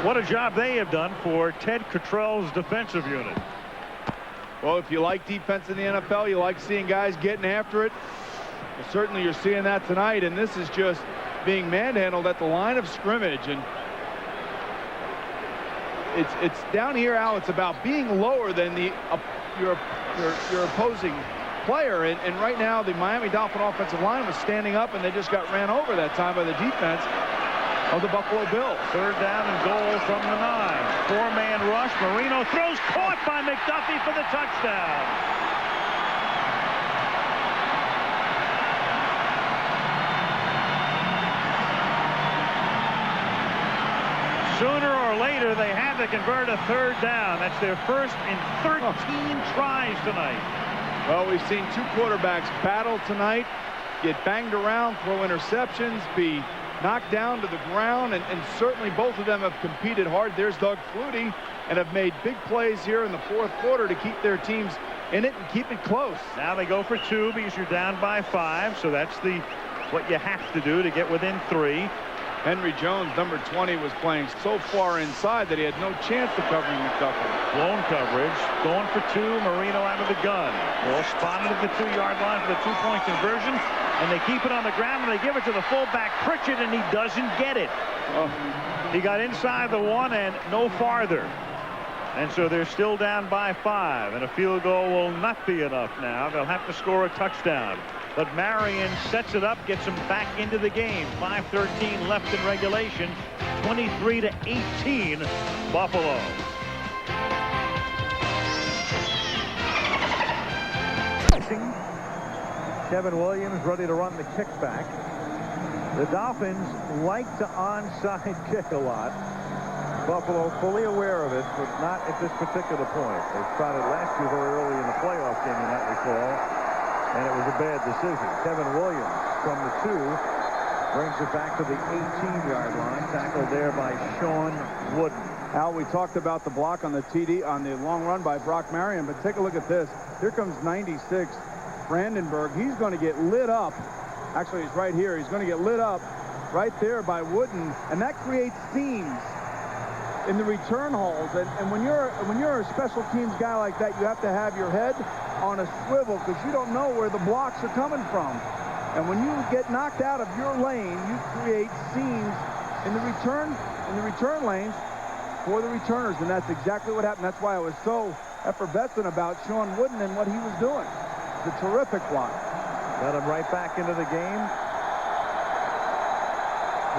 [SPEAKER 1] what a job they have done for Ted Cottrell's defensive unit.
[SPEAKER 5] Well, if you like defense in the NFL, you like seeing guys getting after it. Well, certainly you're seeing that tonight, and this is just being manhandled at the line of scrimmage. And it's down here, Al. It's about being lower than your opposing player. And right now, the Miami Dolphin offensive line was standing up, and they just got ran over that time by the defense of the Buffalo Bills.
[SPEAKER 1] 3rd down and goal from the 9. 4-man rush. Marino throws, caught by McDuffie for the touchdown. Sooner or later, they had to convert a 3rd down. That's their first in 13 tries tonight.
[SPEAKER 5] Well, we've seen 2 quarterbacks battle tonight, get banged around, throw interceptions, be knocked down to the ground, and certainly both of them have competed hard. There's Doug Flutie, and have made big plays here in the 4th quarter to keep their teams in it and keep it close.
[SPEAKER 1] Now they go for 2 because you're down by 5, so that's what you have to do to get within 3.
[SPEAKER 5] Henry Jones, number 20, was playing so far inside that he had no chance of covering McDuffie.
[SPEAKER 1] Blown coverage, going for 2, Marino out of the gun. Ball spotted at the 2-yard line for the 2-point conversion, and they keep it on the ground, and they give it to the fullback Pritchett, and he doesn't get it. He got inside the 1 and no farther. And so they're still down by 5, and a field goal will not be enough now. They'll have to score a touchdown. But Marion sets it up, gets them back into the game. 5:13 left in regulation. 23-18, Buffalo. Kevin Williams ready to run the kickback. The Dolphins like to onside kick a lot. Buffalo fully aware of it, but not at this particular point. They tried it last year very early in the playoff game, you might recall. And it was a bad decision. Kevin Williams from the 2 brings it back to the 18-yard line. Tackled there by Sean Wooden.
[SPEAKER 5] Al, we talked about the block on the TD, on the long run by Brock Marion, but take a look at this. Here comes 96, Brandenburg. He's going to get lit up. Actually, he's right here. He's going to get lit up right there by Wooden, and that creates seams in the return holes. And when you're a special teams guy like that, you have to have your head on a swivel because you don't know where the blocks are coming from. And when you get knocked out of your lane, you create seams in the return lanes for the returners, and that's exactly what happened. That's why I was so effervescent about Sean Wooden and what he was doing. It's a terrific block.
[SPEAKER 2] Got him right back into the game.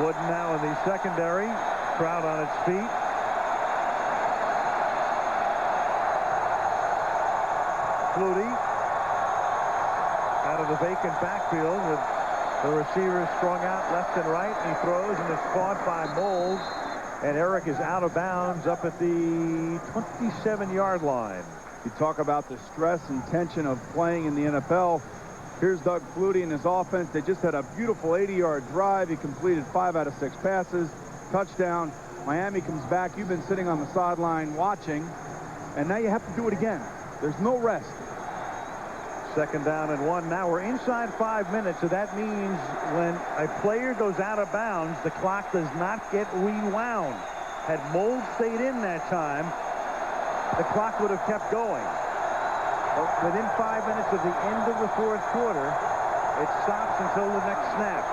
[SPEAKER 2] Wooden now in the secondary. Crowd on its feet. Flutie out of the vacant backfield with the receivers strung out left and right. He throws and is caught by Moles. And Eric is out of bounds up at the 27-yard line.
[SPEAKER 5] You talk about the stress and tension of playing in the NFL. Here's Doug Flutie and his offense. They just had a beautiful 80-yard drive. He completed 5 out of 6 passes. Touchdown. Miami comes back. You've been sitting on the sideline watching, and now you have to do it again. There's no rest.
[SPEAKER 2] 2nd down and 1. Now we're inside 5 minutes, so that means when a player goes out of bounds, the clock does not get rewound. Had Mold stayed in that time, the clock would have kept going. But within 5 minutes of the end of the 4th quarter, it stops until the next snap.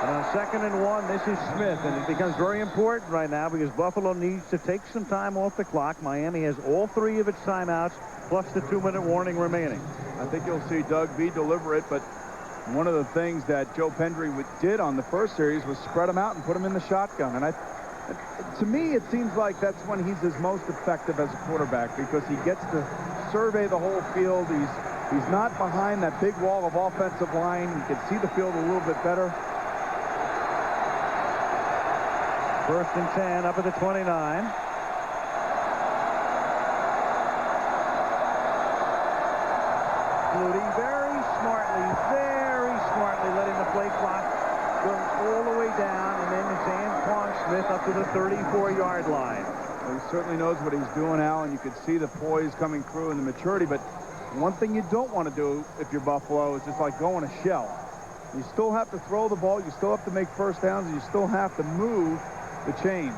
[SPEAKER 2] And on 2nd and 1, this is Smith, and it becomes very important right now because Buffalo needs to take some time off the clock. Miami has all 3 of its timeouts, plus the 2-minute warning remaining.
[SPEAKER 5] I think you'll see Doug be deliberate, but one of the things that Joe Pendry did on the first series was spread him out and put him in the shotgun. And to me, it seems like that's when he's his most effective as a quarterback because he gets to survey the whole field. He's not behind that big wall of offensive line. He can see the field a little bit better.
[SPEAKER 2] 1st and 10 up at the 29. Flutie very smartly letting the play clock go all the way down, and then it's Antoine Smith up to the 34-yard line.
[SPEAKER 5] Well, he certainly knows what he's doing, Al, and you can see the poise coming through and the maturity, but one thing you don't want to do if you're Buffalo is just like go in a shell. You still have to throw the ball, you still have to make first downs, and you still have to move the chains.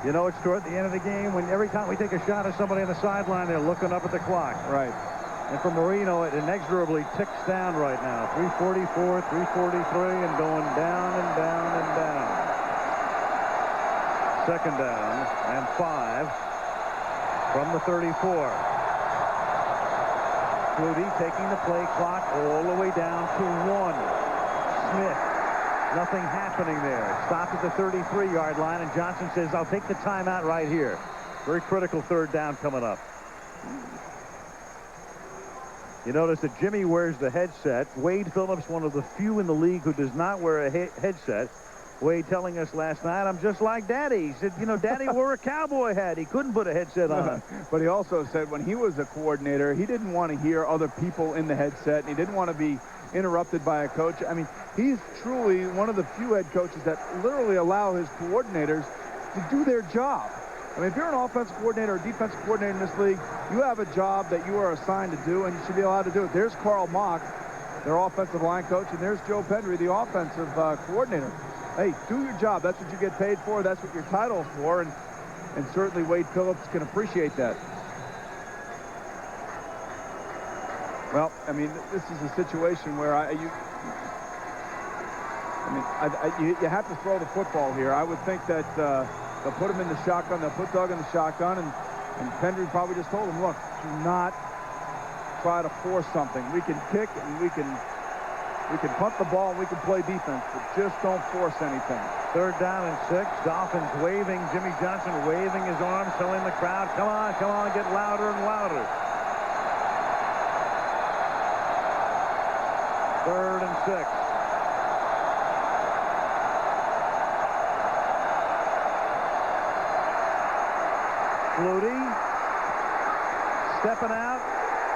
[SPEAKER 2] You know, it's toward the end of the game when every time we take a shot at somebody on the sideline, they're looking up at the clock.
[SPEAKER 5] Right.
[SPEAKER 2] And for Marino, it inexorably ticks down right now. 3:44, 3:43, and going down and down and down. 2nd down and 5 from the 34. Flutie taking the play clock all the way down to 1. Smith. Nothing happening there. Stopped at the 33-yard line, and Johnson says, I'll take the timeout right here. Very critical 3rd down coming up. You notice that Jimmy wears the headset. Wade Phillips, one of the few in the league who does not wear a headset. Wade telling us last night, I'm just like Daddy. He said, you know, Daddy wore a cowboy hat. He couldn't put a headset on.
[SPEAKER 5] But he also said when he was a coordinator, he didn't want to hear other people in the headset. And he didn't want to be interrupted by a coach. I mean, he's truly one of the few head coaches that literally allow his coordinators to do their job. I mean, if you're an offensive coordinator or defensive coordinator in this league, you have a job that you are assigned to do, and you should be allowed to do it. There's Carl Mock, their offensive line coach, and there's Joe Pendry, the offensive coordinator. Hey, do your job. That's what you get paid for. That's what your title's for, and certainly Wade Phillips can appreciate that. Well, I mean, this is a situation where you have to throw the football here. I would think that they'll put him in the shotgun. They'll put Doug in the shotgun, and Pendry probably just told him, look, do not try to force something. We can kick and we can punt the ball and we can play defense, but just don't force anything.
[SPEAKER 2] 3rd down and 6. Dolphins waving. Jimmy Johnson waving his arms, telling the crowd, come on, get louder and louder. 3rd and 6. Flutie stepping out,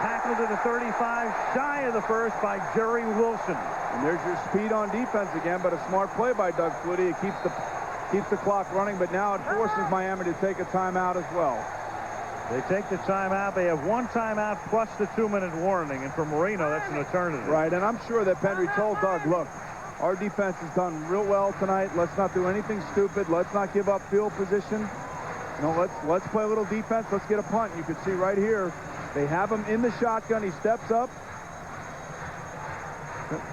[SPEAKER 2] tackled to the 35, shy of the 1st by Jerry Wilson.
[SPEAKER 5] And there's your speed on defense again, but a smart play by Doug Flutie. It keeps keeps the clock running, but now it forces Miami to take a timeout as well.
[SPEAKER 2] They take the timeout. They have one timeout plus the 2-minute warning, and for Marino, that's an eternity.
[SPEAKER 5] Right, and I'm sure that Pendry told Doug, look, our defense has done real well tonight. Let's not do anything stupid. Let's not give up field position. You know, let's play a little defense. Let's get a punt. You can see right here, they have him in the shotgun. He steps up.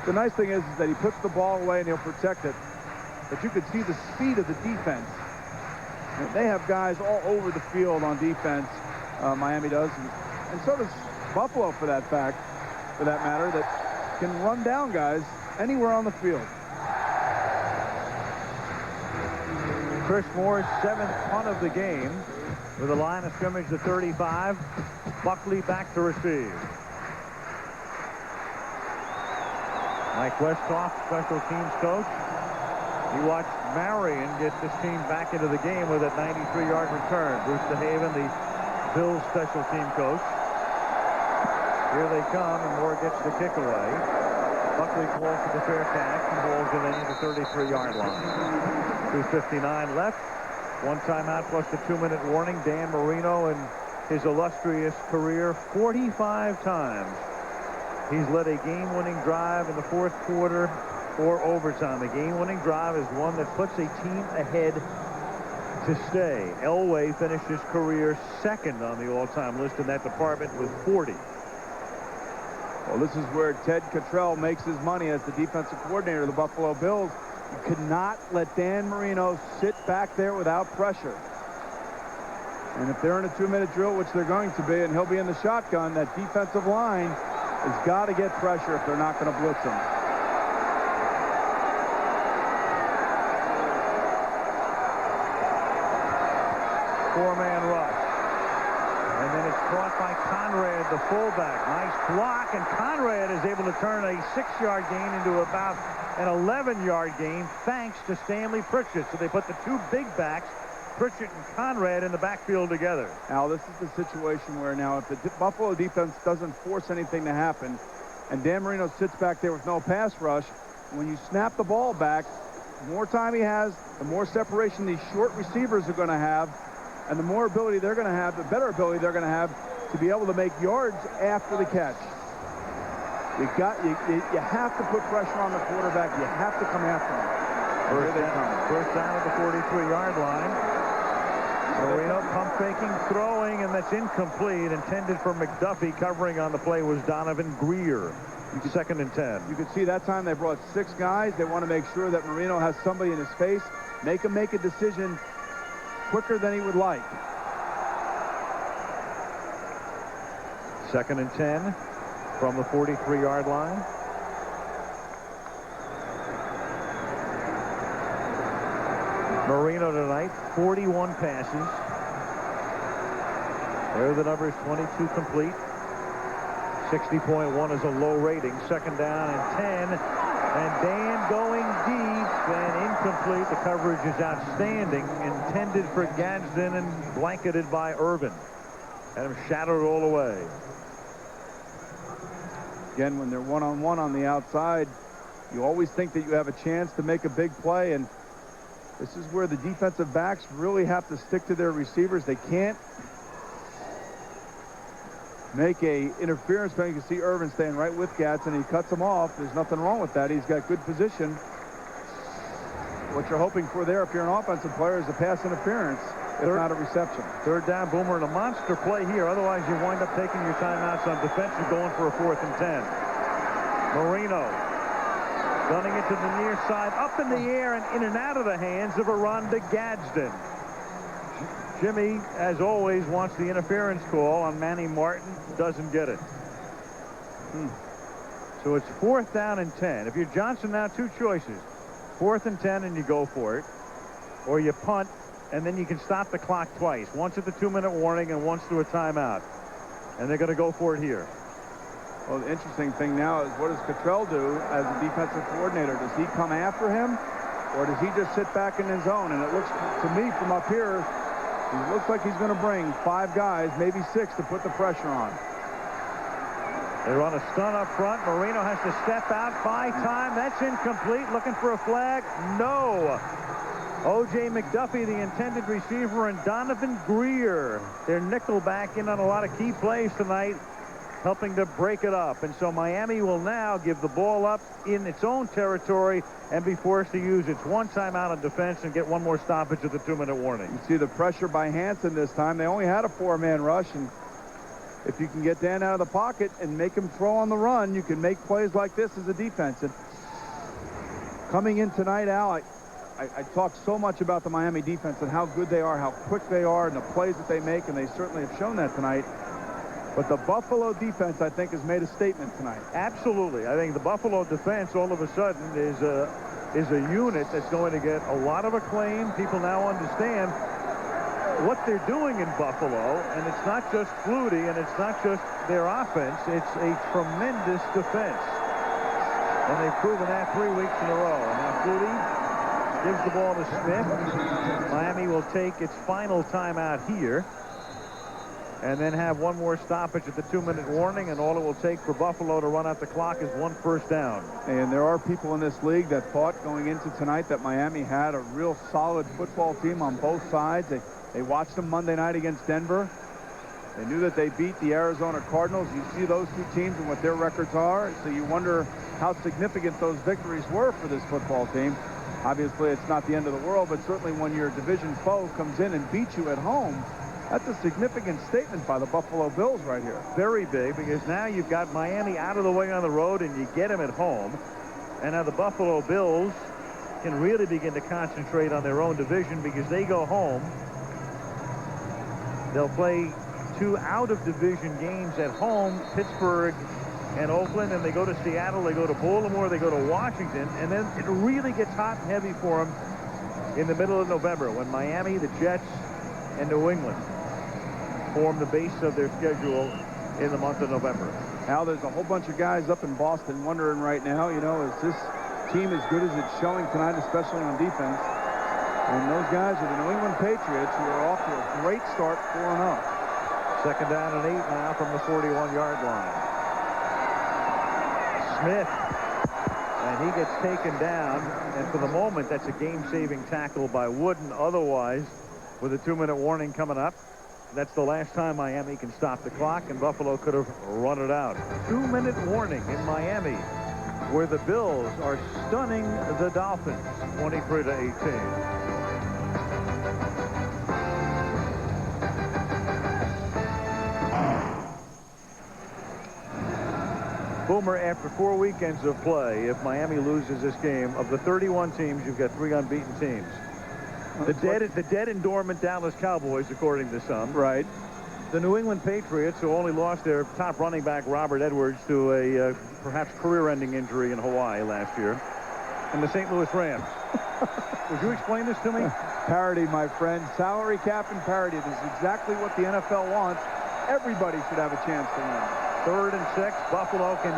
[SPEAKER 5] The nice thing is that he puts the ball away and he'll protect it. But you can see the speed of the defense. They have guys all over the field on defense. Miami does, and so does Buffalo for that matter, that can run down guys anywhere on the field.
[SPEAKER 2] Chris Moore's 7th punt of the game with a line of scrimmage to 35. Buckley back to receive. Mike Westhoff, special teams coach. He watched Marion get this team back into the game with a 93-yard return. Bruce DeHaven, the Bills special team coach. Here they come, and Moore gets the kick away. Buckley calls for the fair catch and holds it in at the 33-yard line. 2:59 left. One timeout plus the 2-minute warning. Dan Marino, in his illustrious career, 45 times he's led a game-winning drive in the fourth quarter or overtime. A game-winning drive is one that puts a team ahead to stay. Elway finished his career second on the all-time list in that department with 40.
[SPEAKER 5] Well, this is where Ted Cottrell makes his money as the defensive coordinator of the Buffalo Bills. You could not let Dan Marino sit back there without pressure. And if they're in a 2-minute drill, which they're going to be, and he'll be in the shotgun, that defensive line has got to get pressure if they're not going to blitz him.
[SPEAKER 2] Four-man rush. And then it's caught by Conrad, the fullback. Nice block, and Conrad is able to turn a 6-yard gain into about an 11-yard gain thanks to Stanley Pritchett. So they put the two big backs, Pritchett and Conrad, in the backfield together.
[SPEAKER 5] Now, this is the situation where now if the Buffalo defense doesn't force anything to happen and Dan Marino sits back there with no pass rush, when you snap the ball back, the more time he has, the more separation these short receivers are going to have, and the more ability they're going to have, the better ability they're going to have to be able to make yards after the catch. You have to put pressure on the quarterback. You have to come after him.
[SPEAKER 2] First down at the 43-yard line. Marino pump faking, throwing, and that's incomplete. Intended for McDuffie. Covering on the play was Donovan Greer. 2nd and 10.
[SPEAKER 5] You can see that time they brought 6 guys. They want to make sure that Marino has somebody in his face. Make him make a decision quicker than he would like.
[SPEAKER 2] 2nd and 10 from the 43-yard line. Marino tonight, 41 passes. There are the numbers, 22 complete. 60.1 is a low rating. 2nd down and 10. And Dan going deep and incomplete. The coverage is outstanding. Intended for Gadsden and blanketed by Irvin. Had him shadowed all the way.
[SPEAKER 5] Again, when they're one-on-one on the outside, you always think that you have a chance to make a big play, and this is where the defensive backs really have to stick to their receivers. They can't make a interference play. You can see Irvin staying right with Gadsden. He cuts him off. There's nothing wrong with that. He's got good position. What you're hoping for there, if you're an offensive player, is a pass interference, if not a reception.
[SPEAKER 2] 3rd down, Boomer, and a monster play here. Otherwise, you wind up taking your timeouts on defense and going for a 4th and 10. Marino gunning it to the near side, up in the air and in and out of the hands of Aranda Gadsden. Jimmy, as always, wants the interference call on Manny Martin. Doesn't get it. So it's 4th down and 10. If you're Johnson now, 2 choices. 4th and 10 and you go for it. Or you punt and then you can stop the clock twice. Once at the 2-minute warning and once through a timeout. And they're going to go for it here.
[SPEAKER 5] Well, the interesting thing now is what does Cottrell do as a defensive coordinator? Does he come after him or does he just sit back in his zone? And it looks to me from up here, he looks like he's going to bring 5 guys, maybe 6, to put the pressure on.
[SPEAKER 2] They run a stun up front. Marino has to step out. By time. That's incomplete. Looking for a flag. No. O.J. McDuffie, the intended receiver, and Donovan Greer, their nickel back, in on a lot of key plays tonight, helping to break it up. And so Miami will now give the ball up in its own territory and be forced to use its one timeout on defense and get one more stoppage at the 2-minute warning.
[SPEAKER 5] You see the pressure by Hansen this time. They only had a 4-man rush, and if you can get Dan out of the pocket and make him throw on the run, you can make plays like this as a defense. And coming in tonight, Al, I talk so much about the Miami defense and how good they are, how quick they are, and the plays that they make, and they certainly have shown that tonight. But the Buffalo defense, I think, has made a statement tonight.
[SPEAKER 2] Absolutely. I think the Buffalo defense all of a sudden is a unit that's going to get a lot of acclaim. People now understand what they're doing in Buffalo, and it's not just Flutie, and it's not just their offense. It's a tremendous defense. And they've proven that 3 weeks in a row. And now Flutie gives the ball to Smith. Miami will take its final timeout here, and then have one more stoppage at the 2-minute warning, and all it will take for Buffalo to run out the clock is one first down.
[SPEAKER 5] And there are people in this league that thought going into tonight that Miami had a real solid football team on both sides. They watched them Monday night against Denver. They knew that they beat the Arizona Cardinals. You see those two teams and what their records are, so you wonder how significant those victories were for this football team. Obviously, it's not the end of the world, but certainly when your division foe comes in and beats you at home, that's a significant statement by the Buffalo Bills right here.
[SPEAKER 2] Very big, because now you've got Miami out of the way on the road, and you get them at home. And now the Buffalo Bills can really begin to concentrate on their own division, because they go home. They'll play 2 out-of-division games at home, Pittsburgh and Oakland, and they go to Seattle, they go to Baltimore, they go to Washington, and then it really gets hot and heavy for them in the middle of November when Miami, the Jets, and New England form the base of their schedule in the month of November.
[SPEAKER 5] Now there's a whole bunch of guys up in Boston wondering right now, you know, is this team as good as it's showing tonight, especially on defense? And those guys are the New England Patriots, who are off to a great start, 4-0.
[SPEAKER 2] Second down and 8 now from the 41-yard line. Smith, and he gets taken down, and for the moment that's a game-saving tackle by Wooden. Otherwise, with a 2-minute warning coming up, that's the last time Miami can stop the clock, and Buffalo could have run it out. 2-minute warning in Miami, where the Bills are stunning the Dolphins 23-18. Boomer, after 4 weekends of play, if Miami loses this game, of the 31 teams, you've got 3 unbeaten teams. The dead and dormant Dallas Cowboys, according to some.
[SPEAKER 5] Right.
[SPEAKER 2] The New England Patriots, who only lost their top running back, Robert Edwards, to a perhaps career-ending injury in Hawaii last year. And the St. Louis Rams. Would you explain this to me?
[SPEAKER 5] Parity, my friend. Salary cap and parity. This is exactly what the NFL wants. Everybody should have a chance to win.
[SPEAKER 2] 3rd and 6. Buffalo can,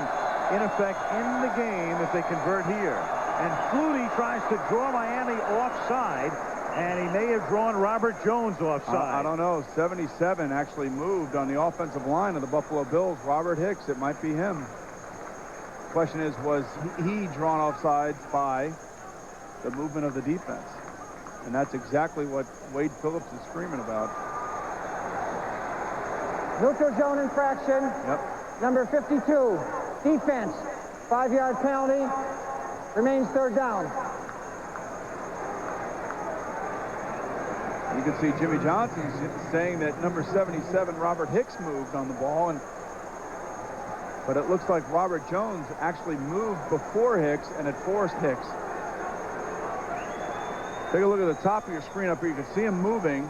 [SPEAKER 2] in effect, end the game if they convert here. And Flutie tries to draw Miami offside, and he may have drawn Robert Jones offside.
[SPEAKER 5] I don't know. 77 actually moved on the offensive line of the Buffalo Bills. Robert Hicks, it might be him. Question is, was he drawn offside by the movement of the defense? And that's exactly what Wade Phillips is screaming about.
[SPEAKER 8] Neutral zone infraction.
[SPEAKER 5] Yep.
[SPEAKER 8] Number 52. Defense. 5-yard penalty. Remains 3rd down.
[SPEAKER 5] You can see Jimmy Johnson saying that number 77, Robert Hicks, moved on the ball, but it looks like Robert Jones actually moved before Hicks, and it forced Hicks. Take a look at the top of your screen up here. You can see him moving,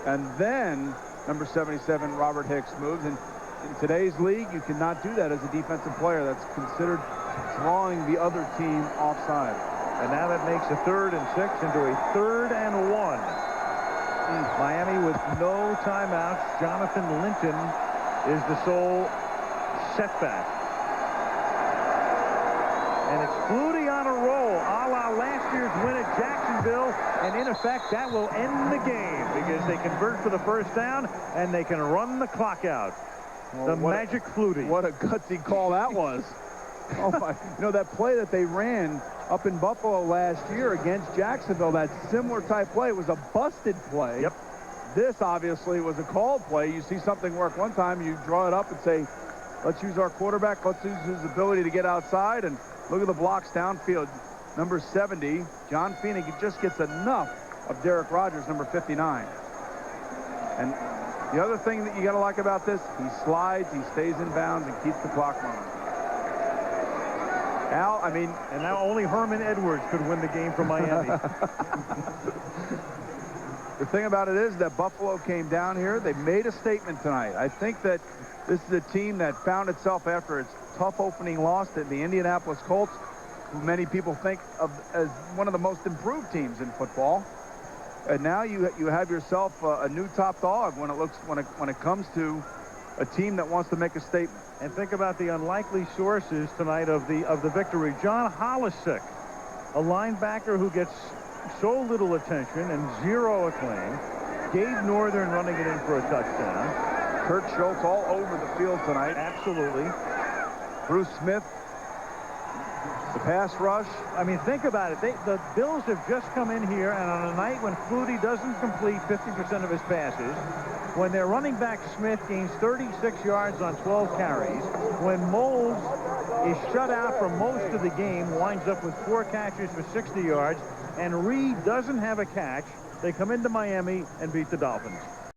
[SPEAKER 5] and then number 77, Robert Hicks, moves. And in today's league, you cannot do that as a defensive player. That's considered drawing the other team offside.
[SPEAKER 2] And now that makes a 3rd and 6 into a 3rd and 1. Miami with no timeouts. Jonathan Linton is the sole setback. And it's Flutie on a roll, a la last year's win at Jacksonville. And in effect, that will end the game because they convert for the first down and they can run the clock out. Well, magic Flutie.
[SPEAKER 5] What a gutsy call that was.
[SPEAKER 2] Oh my! You know that play that they ran up in Buffalo last year against Jacksonville, that similar type play, was a busted play.
[SPEAKER 11] Yep.
[SPEAKER 2] This obviously was a called play. You see something work one time, you draw it up and say, let's use our quarterback, let's use his ability to get outside, and look at the blocks downfield. Number 70, John Phoenix, just gets enough of Derek Rogers, number 59. And the other thing that you got to like about this, he slides, he stays in bounds, and keeps the clock running. Al, I mean,
[SPEAKER 13] and now only Herman Edwards could win the game for Miami.
[SPEAKER 2] The thing about it is that Buffalo came down here. They made a statement tonight. I think that this is a team that found itself after its tough opening loss to the Indianapolis Colts, who many people think of as one of the most improved teams in football. And now you have yourself a new top dog when it comes to a team that wants to make a statement.
[SPEAKER 13] And think about the unlikely sources tonight of the victory. John Holisick, a linebacker who gets so little attention and zero acclaim. Gabe Northern running it in for a touchdown.
[SPEAKER 2] Kurt Schultz all over the field tonight.
[SPEAKER 13] Absolutely.
[SPEAKER 2] Bruce Smith, the pass rush.
[SPEAKER 13] I mean, think about it. The Bills have just come in here, and on a night when Flutie doesn't complete 50% of his passes, when their running back Smith gains 36 yards on 12 carries, when Moles is shut out for most of the game, winds up with 4 catches for 60 yards, and Reed doesn't have a catch, they come into Miami and beat the Dolphins.